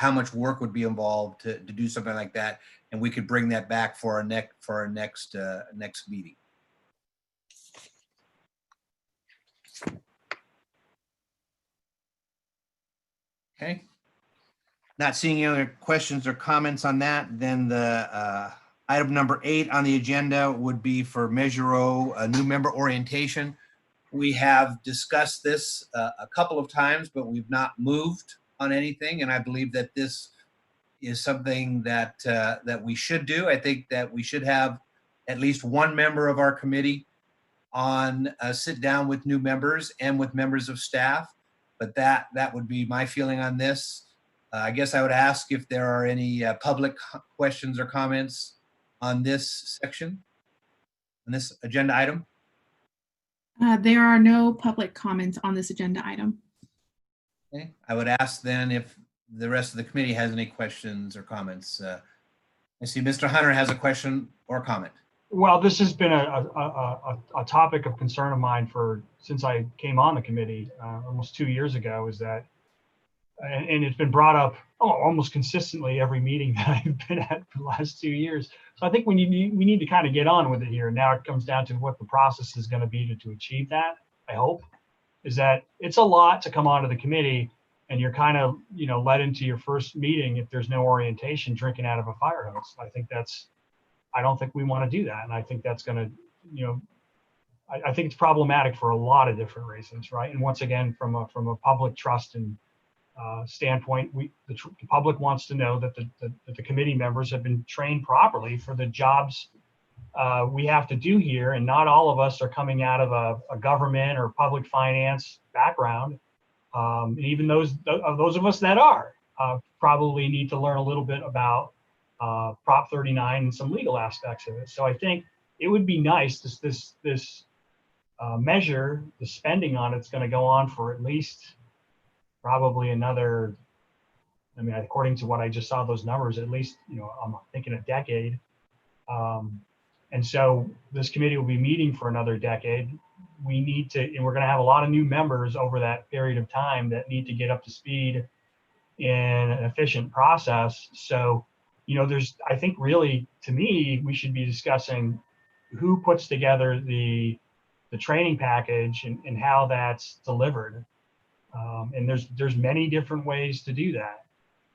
how much work would be involved to do something like that, and we could bring that back for our next meeting. Okay. Not seeing any other questions or comments on that, then the item number 8 on the agenda would be for Measure O, a new member orientation. We have discussed this a couple of times, but we've not moved on anything. And I believe that this is something that that we should do. I think that we should have at least one member of our committee on sit down with new members and with members of staff. But that would be my feeling on this. I guess I would ask if there are any public questions or comments on this section, on this agenda item. There are no public comments on this agenda item. Okay. I would ask then if the rest of the committee has any questions or comments. I see Mr. Hunter has a question or comment. Well, this has been a topic of concern of mine since I came on the committee almost 2 years ago, is that, and it's been brought up almost consistently every meeting that I've been at for the last 2 years. So I think we need to kind of get on with it here. Now it comes down to what the process is going to be to achieve that. I hope is that it's a lot to come onto the committee, and you're kind of led into your first meeting if there's no orientation, drinking out of a fire hose. I don't think we want to do that, and I think that's going to I think it's problematic for a lot of different reasons, right? And once again, from a public trust and standpoint, the public wants to know that the committee members have been trained properly for the jobs we have to do here, and not all of us are coming out of a government or public finance background. And even those of us that are probably need to learn a little bit about Prop 39 and some legal aspects of it. So I think it would be nice this measure, the spending on it's going to go on for at least probably another, according to what I just saw those numbers, at least, I'm thinking a decade. And so this committee will be meeting for another decade. We need to, and we're going to have a lot of new members over that period of time that need to get up to speed in an efficient process. So, I think really, to me, we should be discussing who puts together the training package and how that's delivered. And there's many different ways to do that.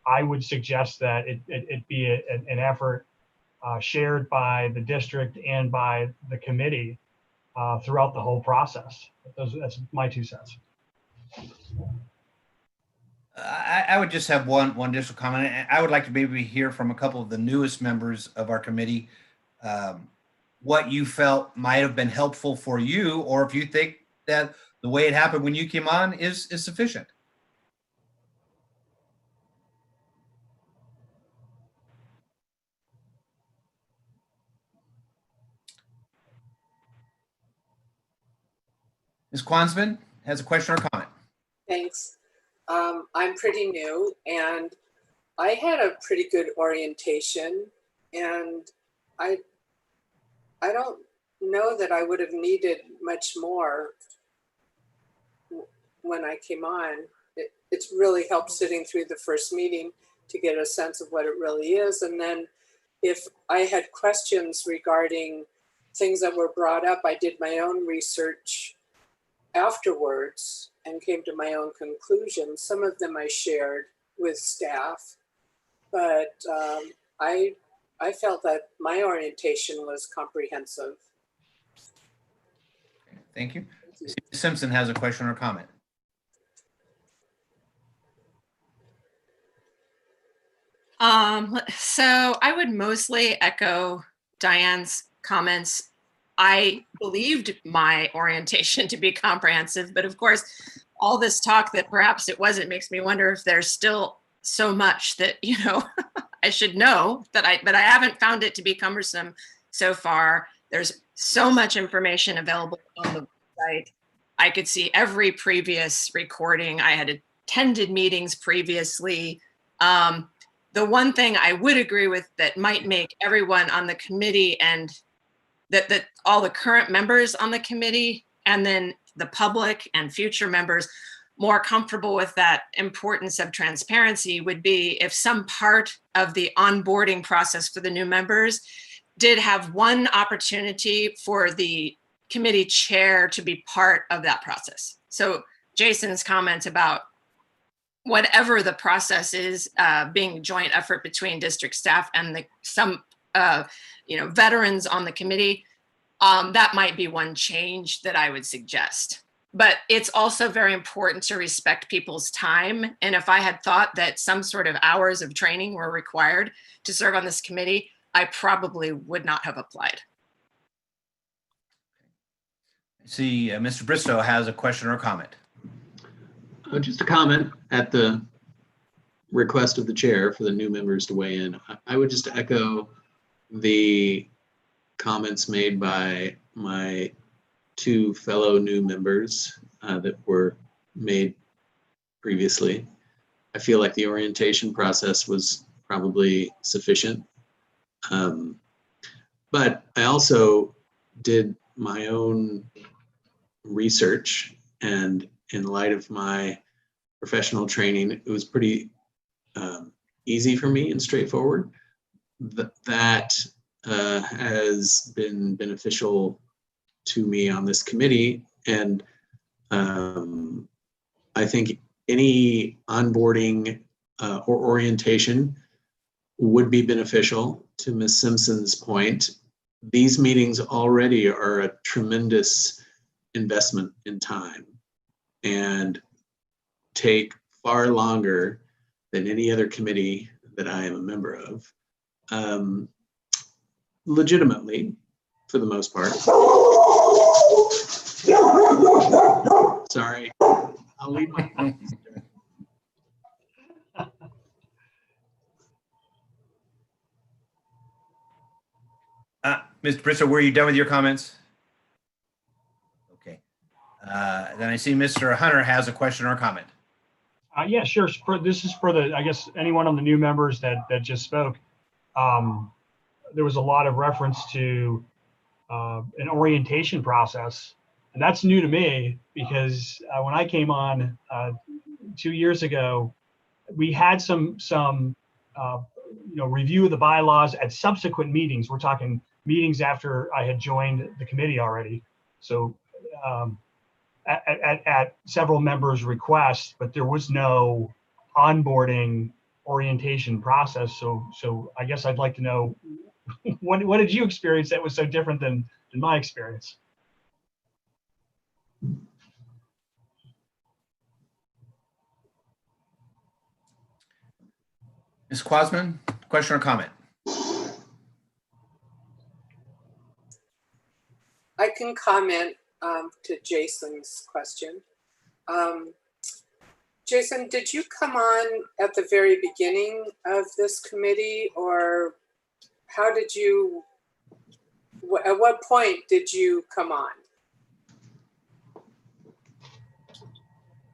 I would suggest that it be an effort shared by the district and by the committee throughout the whole process. That's my 2 cents. I would just have one additional comment. I would like to maybe hear from a couple of the newest members of our committee what you felt might have been helpful for you, or if you think that the way it happened when you came on is sufficient. Ms. Kwansman has a question or comment. Thanks. I'm pretty new, and I had a pretty good orientation, and I don't know that I would have needed much more when I came on. It's really helped sitting through the first meeting to get a sense of what it really is. And then if I had questions regarding things that were brought up, I did my own research afterwards and came to my own conclusions. Some of them I shared with staff, but I felt that my orientation was comprehensive. Thank you. Ms. Simpson has a question or comment. So I would mostly echo Diane's comments. I believed my orientation to be comprehensive, but of course, all this talk that perhaps it wasn't makes me wonder if there's still so much that, I should know but I haven't found it to be cumbersome so far. There's so much information available on the website. I could see every previous recording. I had attended meetings previously. The one thing I would agree with that might make everyone on the committee and that all the current members on the committee and then the public and future members more comfortable with that importance of transparency would be if some part of the onboarding process for the new members did have one opportunity for the committee chair to be part of that process. So Jason's comments about whatever the process is, being a joint effort between district staff and some veterans on the committee, that might be one change that I would suggest. But it's also very important to respect people's time. And if I had thought that some sort of hours of training were required to serve on this committee, I probably would not have applied. I see Mr. Bristow has a question or comment. Just a comment at the request of the chair for the new members to weigh in. I would just echo the comments made by my two fellow new members that were made previously. I feel like the orientation process was probably sufficient. But I also did my own research, and in light of my professional training, it was pretty easy for me and straightforward. That has been beneficial to me on this committee, and I think any onboarding or orientation would be beneficial. To Ms. Simpson's point, these meetings already are a tremendous investment in time and take far longer than any other committee that I am a member of. Legitimately, for the most part. Sorry, I'll leave my comments there. Mr. Bristow, were you done with your comments? Okay. Then I see Mr. Hunter has a question or comment. Yeah, sure. This is for I guess, anyone on the new members that just spoke. There was a lot of reference to an orientation process, and that's new to me because when I came on 2 years ago, we had some review of the bylaws at subsequent meetings. We're talking meetings after I had joined the committee already. So at several members' requests, but there was no onboarding orientation process. So I guess I'd like to know what did you experience that was so different than my experience? Ms. Quasman, question or comment? I can comment to Jason's question. Jason, did you come on at the very beginning of this committee, or how did you, at what point did you come on?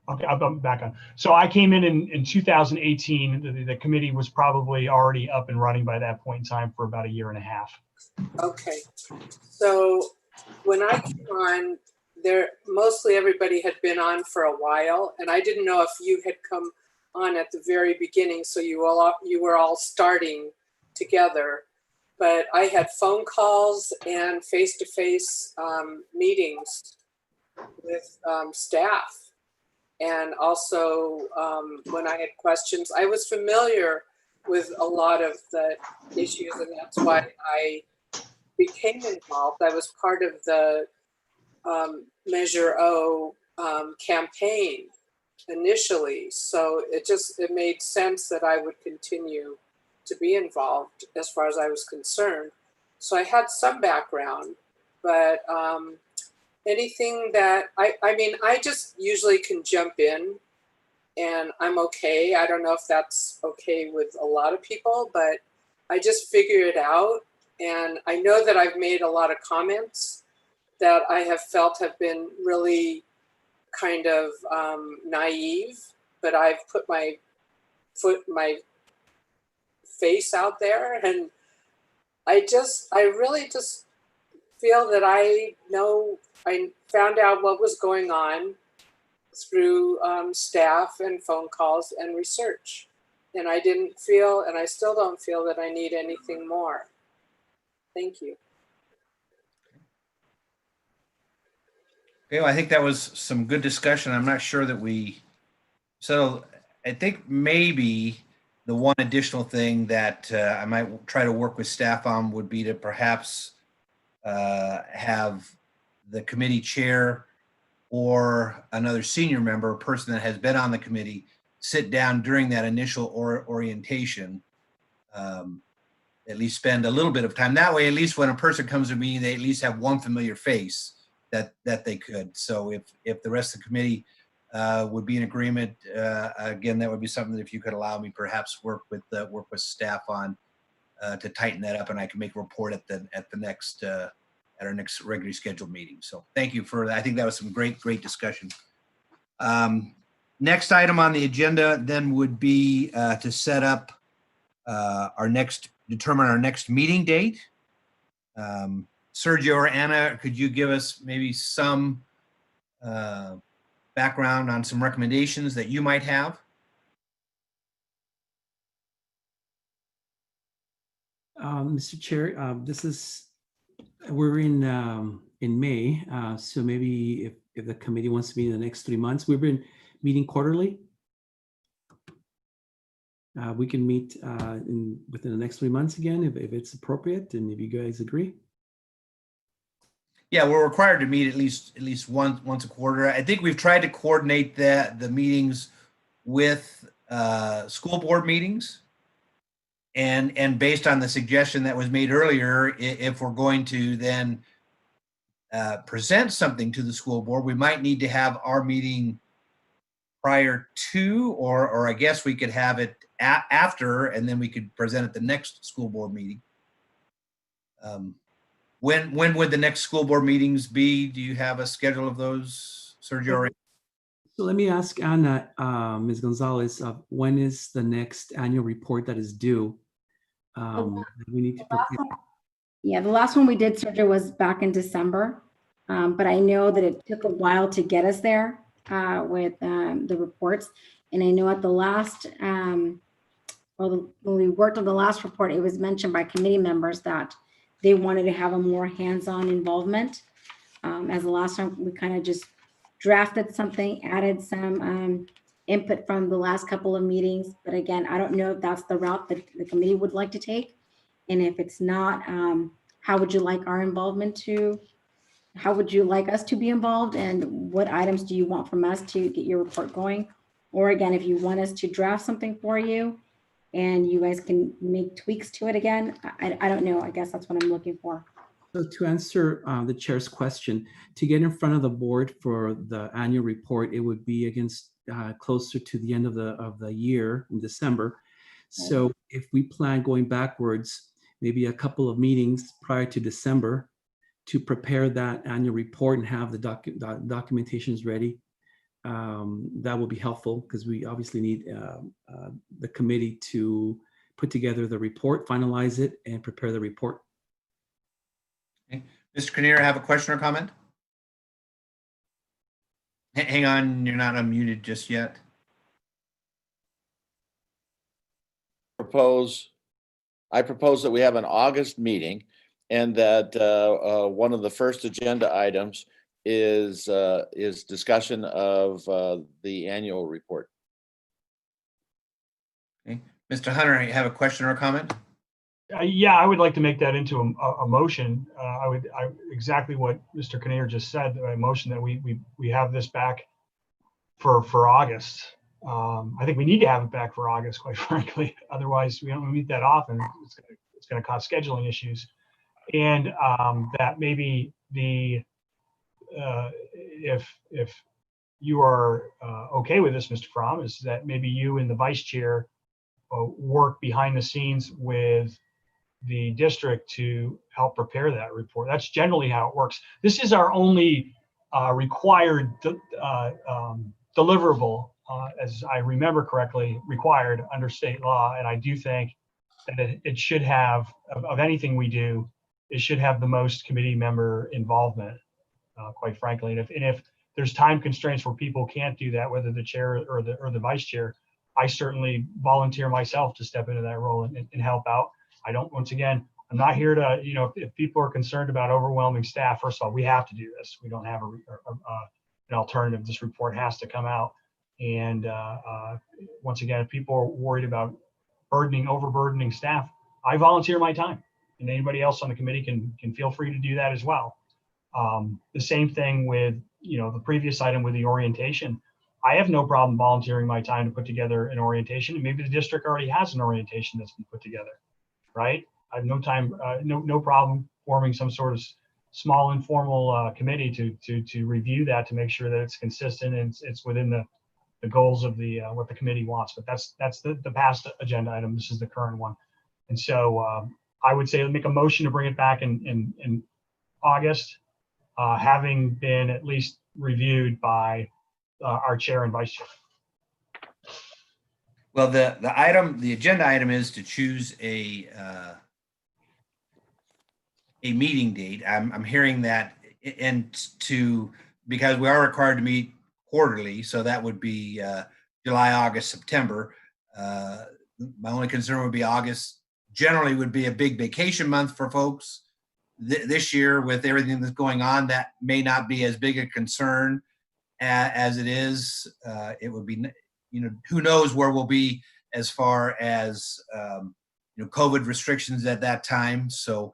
Okay, I'm back on. So I came in 2018. The committee was probably already up and running by that point in time for about 1.5 years. Okay, so when I came on, mostly everybody had been on for a while, and I didn't know if you had come on at the very beginning, so you were all starting together. But I had phone calls and face-to-face meetings with staff. And also when I had questions, I was familiar with a lot of the issues, and that's why I became involved. I was part of the Measure O campaign initially. So it made sense that I would continue to be involved as far as I was concerned. So I had some background, but anything that, I just usually can jump in and I'm okay. I don't know if that's okay with a lot of people, but I just figure it out. And I know that I've made a lot of comments that I have felt have been really kind of naive, but I've put my face out there, and I really just feel that I found out what was going on through staff and phone calls and research. And I didn't feel, and I still don't feel, that I need anything more. Thank you. Okay, well, I think that was some good discussion. I'm not sure that so I think maybe the one additional thing that I might try to work with staff on would be to perhaps have the committee chair or another senior member, a person that has been on the committee, sit down during that initial orientation, at least spend a little bit of time. That way, at least when a person comes to me, they at least have one familiar face that they could. So if the rest of the committee would be in agreement, again, that would be something that if you could allow me, perhaps work with staff on to tighten that up, and I can make a report at the next at our next regularly scheduled meeting. So thank you for that. I think that was some great discussion. Next item on the agenda then would be to set up determine our next meeting date. Sergio or Anna, could you give us maybe some background on some recommendations that you might have? Mr. Chair, we're in May, so maybe if the committee wants to meet in the next 3 months, we've been meeting quarterly. We can meet within the next 3 months again, if it's appropriate, and if you guys agree. Yeah, we're required to meet at least once a quarter. I think we've tried to coordinate the meetings with school board meetings. And based on the suggestion that was made earlier, if we're going to then present something to the school board, we might need to have our meeting prior to, or I guess we could have it after, and then we could present at the next school board meeting. When would the next school board meetings be? Do you have a schedule of those, Sergio? So let me ask Anna, Ms. Gonzalez, when is the next annual report that is due? We need to prepare. Yeah, the last one we did, Sergio, was back in December, but I know that it took a while to get us there with the reports. And I know at the last, when we worked on the last report, it was mentioned by committee members that they wanted to have a more hands-on involvement. As the last time, we kind of just drafted something, added some input from the last couple of meetings. But again, I don't know if that's the route that the committee would like to take. And if it's not, how would you like our involvement to, how would you like us to be involved? And what items do you want from us to get your report going? Or again, if you want us to draft something for you and you guys can make tweaks to it again, I don't know. I guess that's what I'm looking for. So to answer the chair's question, to get in front of the board for the annual report, it would be closer to the end of the year in December. So if we plan going backwards, maybe a couple of meetings prior to December to prepare that annual report and have the documentations ready, that will be helpful because we obviously need the committee to put together the report, finalize it, and prepare the report. Okay. Mr. Kinnear, have a question or comment? Hang on, you're not unmuted just yet. I propose that we have an August meeting and that one of the first agenda items is discussion of the annual report. Okay. Mr. Hunter, you have a question or a comment? Yeah, I would like to make that into a motion. Exactly what Mr. Kinnear just said, a motion that we have this back for August. I think we need to have it back for August, quite frankly. Otherwise, we don't meet that often. It's going to cause scheduling issues. And that maybe if you are okay with this, Mr. Fromm, is that maybe you and the vice chair work behind the scenes with the district to help prepare that report. That's generally how it works. This is our only required deliverable, as I remember correctly, required under state law. And I do think that it should have, of anything we do, it should have the most committee member involvement, quite frankly. And if there's time constraints where people can't do that, whether the chair or the vice chair, I certainly volunteer myself to step into that role and help out. I don't, once again, I'm not here to, if people are concerned about overwhelming staff, first of all, we have to do this. We don't have an alternative. This report has to come out. And once again, if people are worried about overburdening staff, I volunteer my time, and anybody else on the committee can feel free to do that as well. The same thing with, the previous item with the orientation. I have no problem volunteering my time to put together an orientation, and maybe the district already has an orientation that's been put together, right? I have no problem forming some sort of small informal committee to review that, to make sure that it's consistent and it's within the goals of what the committee wants. But that's the past agenda item. This is the current one. And so I would say make a motion to bring it back in August, having been at least reviewed by our chair and vice chair. Well, the agenda item is to choose a meeting date. I'm hearing that, and because we are required to meet quarterly, so that would be July, August, September. My only concern would be August generally would be a big vacation month for folks. This year, with everything that's going on, that may not be as big a concern as it is. It would be, who knows where we'll be as far as COVID restrictions at that time. So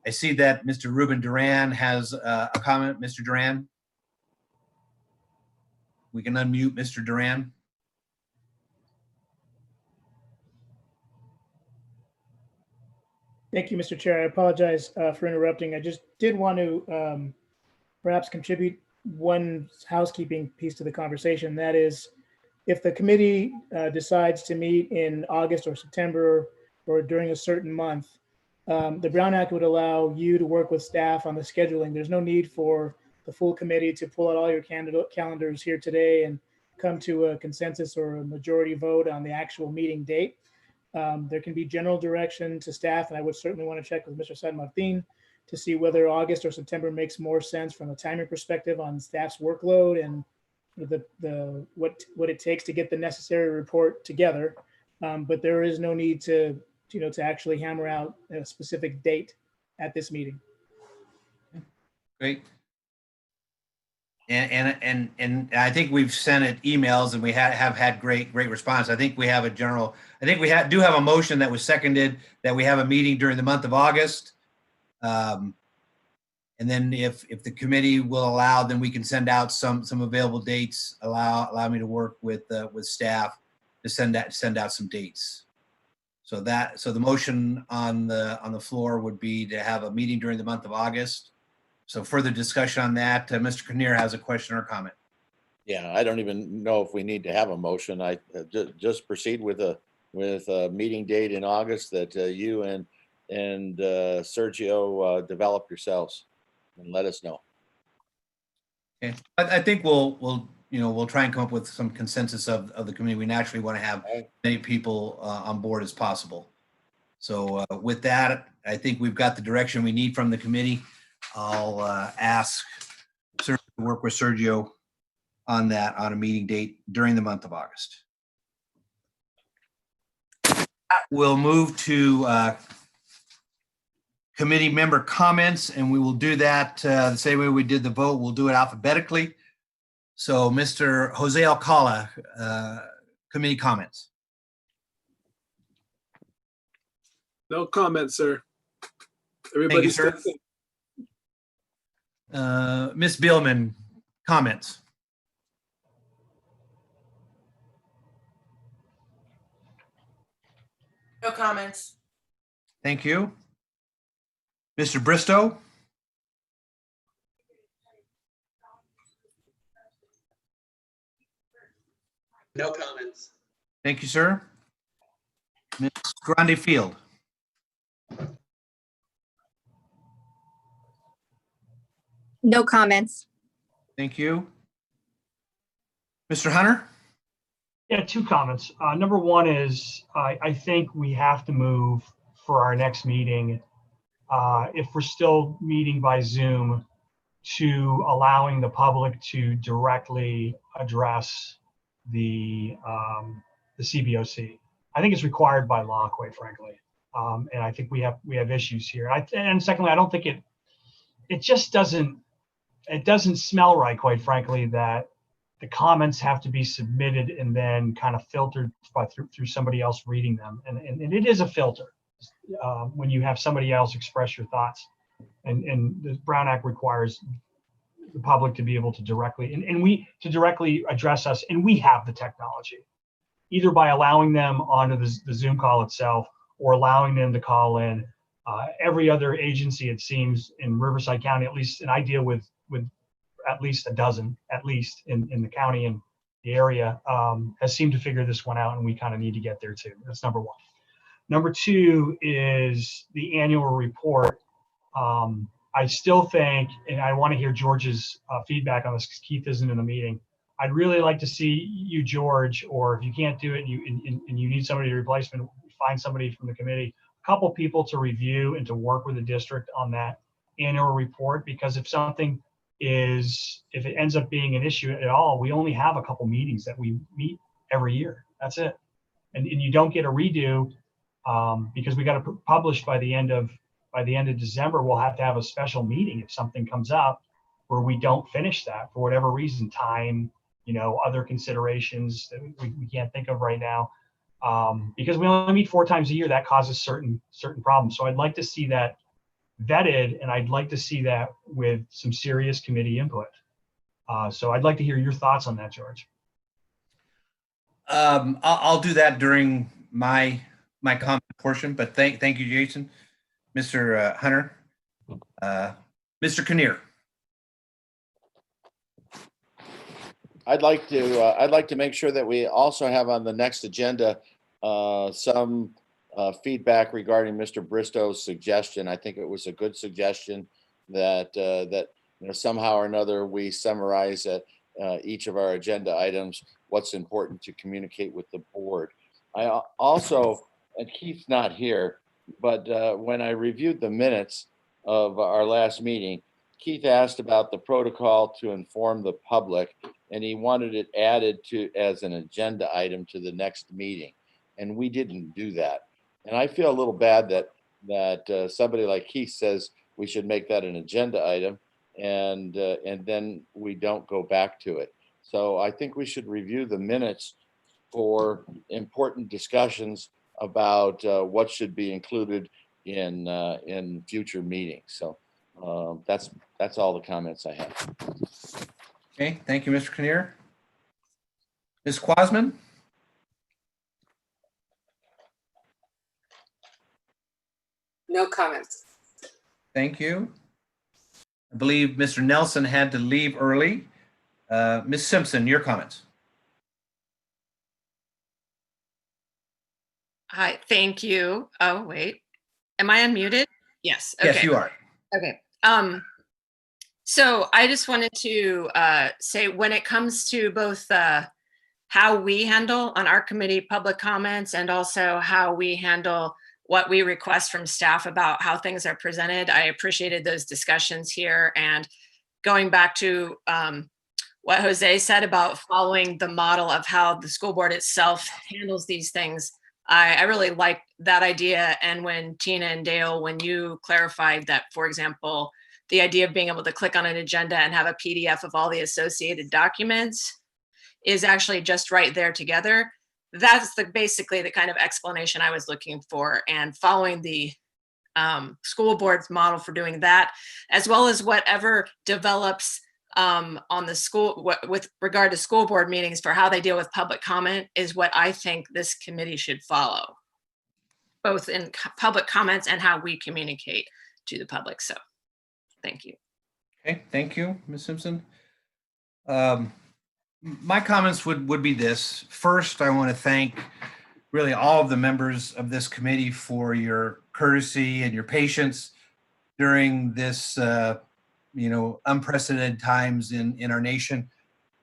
I see that Mr. Ruben Duran has a comment. Mr. Duran, we can unmute Mr. Duran. Thank you, Mr. Chair. I apologize for interrupting. I just did want to perhaps contribute one housekeeping piece to the conversation. That is, if the committee decides to meet in August or September or during a certain month, the Brown Act would allow you to work with staff on the scheduling. There's no need for the full committee to pull out all your calendars here today and come to a consensus or a majority vote on the actual meeting date. There can be general direction to staff, and I would certainly want to check with Mr. San Martin to see whether August or September makes more sense from a timing perspective on staff's workload and what it takes to get the necessary report together. But there is no need to actually hammer out a specific date at this meeting. Great. And I think we've sent it emails, and we have had great response. I think we have do have a motion that was seconded that we have a meeting during the month of August. And then if the committee will allow, then we can send out some available dates, allow me to work with staff to send out some dates. So the motion on the floor would be to have a meeting during the month of August. So further discussion on that. Mr. Kinnear has a question or comment. Yeah, I don't even know if we need to have a motion. I just proceed with a meeting date in August that you and Sergio develop yourselves and let us know. Okay, I think we'll try and come up with some consensus of the committee. We naturally want to have many people on board as possible. So with that, I think we've got the direction we need from the committee. I'll ask Sergio to work with Sergio on that, on a meeting date during the month of August. We'll move to committee member comments, and we will do that the same way we did the vote. We'll do it alphabetically. So Mr. Jose Alcala, committee comments. No comments, sir. Everybody, thank you, sir. Ms. Bielman, comments. No comments. Thank you. Mr. Bristow. No comments. Thank you, sir. Ms. Grande Field. No comments. Thank you. Mr. Hunter? Yeah, two comments. Number one is I think we have to move for our next meeting, if we're still meeting by Zoom, to allowing the public to directly address the CBOC. I think it's required by law, quite frankly. And I think we have issues here. And secondly, I don't think it just doesn't smell right, quite frankly, that the comments have to be submitted and then kind of filtered through somebody else reading them. And it is a filter when you have somebody else express your thoughts. And the Brown Act requires the public to be able to directly address us, and we have the technology, either by allowing them onto the Zoom call itself or allowing them to call in. Every other agency, it seems, in Riverside County, at least, and I deal with at least a dozen, at least in the county and the area, has seemed to figure this one out, and we kind of need to get there too. That's number one. Number two is the annual report. I still think, and I want to hear George's feedback on this because Keith isn't in the meeting. I'd really like to see you, George, or if you can't do it and you need somebody to replace me, find somebody from the committee, a couple people to review and to work with the district on that annual report, because if it ends up being an issue at all, we only have a couple meetings that we meet every year. That's it. And you don't get a redo because we got to publish by the end of December. We'll have to have a special meeting if something comes up where we don't finish that for whatever reason, time, other considerations that we can't think of right now. Because we only meet 4 times a year, that causes certain problems. So I'd like to see that vetted, and I'd like to see that with some serious committee input. So I'd like to hear your thoughts on that, George. I'll do that during my comment portion, but thank you, Jason. Mr. Hunter, Mr. Kinnear. I'd like to make sure that we also have on the next agenda some feedback regarding Mr. Bristow's suggestion. I think it was a good suggestion that somehow or another we summarize at each of our agenda items what's important to communicate with the board. I also, and Keith's not here, but when I reviewed the minutes of our last meeting, Keith asked about the protocol to inform the public, and he wanted it added as an agenda item to the next meeting, and we didn't do that. And I feel a little bad that somebody like Keith says we should make that an agenda item, and then we don't go back to it. So I think we should review the minutes for important discussions about what should be included in future meetings. So that's all the comments I have. Okay, thank you, Mr. Kinnear. Ms. Quasman? No comments. Thank you. I believe Mr. Nelson had to leave early. Ms. Simpson, your comments. Hi, thank you. Oh, wait. Am I unmuted? Yes. Okay. Yes, you are. Okay. So I just wanted to say, when it comes to both how we handle on our committee public comments and also how we handle what we request from staff about how things are presented, I appreciated those discussions here. And going back to what Jose said about following the model of how the school board itself handles these things, I really like that idea. And when Tina and Dale, when you clarified that, for example, the idea of being able to click on an agenda and have a PDF of all the associated documents is actually just right there together. That's basically the kind of explanation I was looking for, and following the school board's model for doing that, as well as whatever develops on the school with regard to school board meetings for how they deal with public comment is what I think this committee should follow, both in public comments and how we communicate to the public. So thank you. Okay, thank you, Ms. Simpson. My comments would be this. First, I want to thank really all of the members of this committee for your courtesy and your patience during this unprecedented times in our nation,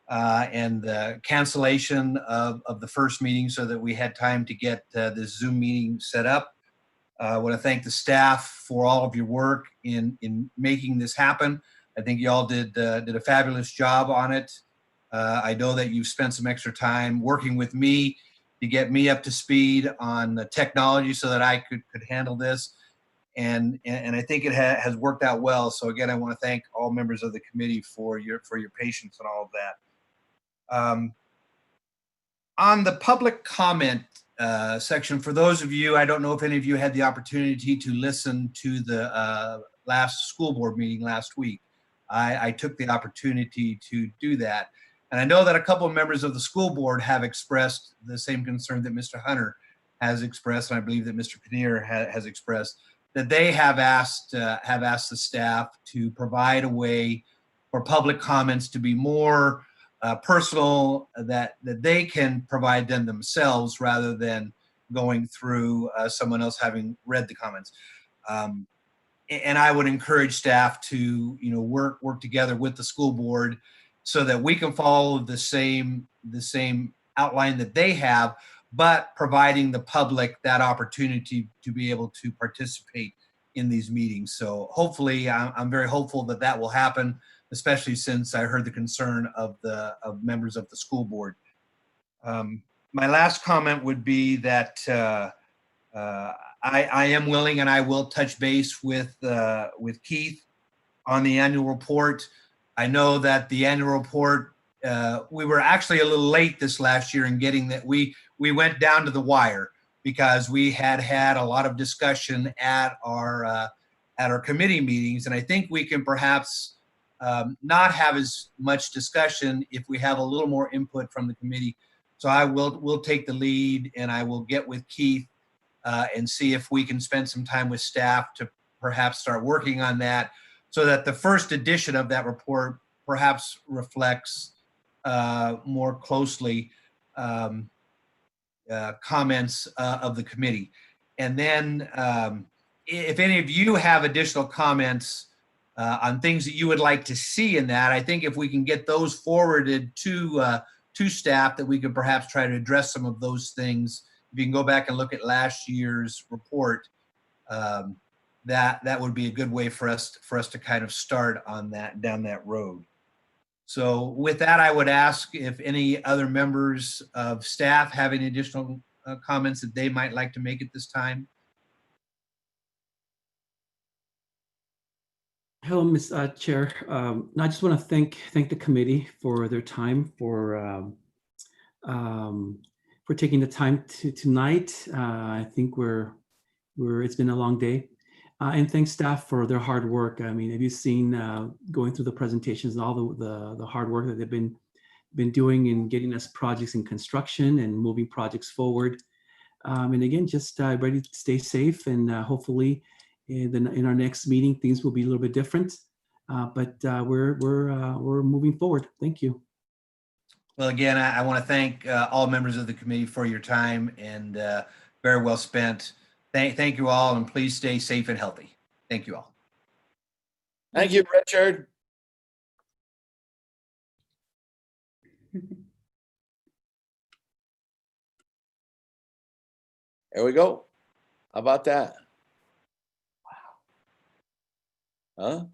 and the cancellation of the first meeting so that we had time to get this Zoom meeting set up. I want to thank the staff for all of your work in making this happen. I think you all did a fabulous job on it. I know that you've spent some extra time working with me to get me up to speed on the technology so that I could handle this. And I think it has worked out well. So again, I want to thank all members of the committee for your patience and all of that. On the public comment section, for those of you, I don't know if any of you had the opportunity to listen to the last school board meeting last week. I took the opportunity to do that. And I know that a couple of members of the school board have expressed the same concern that Mr. Hunter has expressed, and I believe that Mr. Kinnear has expressed, that they have asked the staff to provide a way for public comments to be more personal, that they can provide them themselves rather than going through someone else having read the comments. And I would encourage staff to work together with the school board so that we can follow the same outline that they have, but providing the public that opportunity to be able to participate in these meetings. So hopefully, I'm very hopeful that that will happen, especially since I heard the concern of members of the school board. My last comment would be that I am willing, and I will touch base with Keith on the annual report. I know that the annual report, we were actually a little late this last year in getting that. We went down to the wire because we had a lot of discussion at our committee meetings, and I think we can perhaps not have as much discussion if we have a little more input from the committee. So we'll take the lead, and I will get with Keith and see if we can spend some time with staff to perhaps start working on that, so that the first edition of that report perhaps reflects more closely comments of the committee. And then if any of you have additional comments on things that you would like to see in that, I think if we can get those forwarded to staff, that we could perhaps try to address some of those things. If you can go back and look at last year's report, that would be a good way for us to kind of start on that, down that road. So with that, I would ask if any other members of staff have any additional comments that they might like to make at this time. Hello, Ms. Chair. I just want to thank the committee for their time, for taking the time tonight. I think it's been a long day. And thanks staff for their hard work. I mean, have you seen going through the presentations and all the hard work that they've been doing in getting us projects in construction and moving projects forward. And again, just ready to stay safe, and hopefully in our next meeting, things will be a little bit different. But we're moving forward. Thank you. Well, again, I want to thank all members of the committee for your time, and very well spent. Thank you all, and please stay safe and healthy. Thank you all. Thank you, Richard. There we go. How about that? Wow. Huh?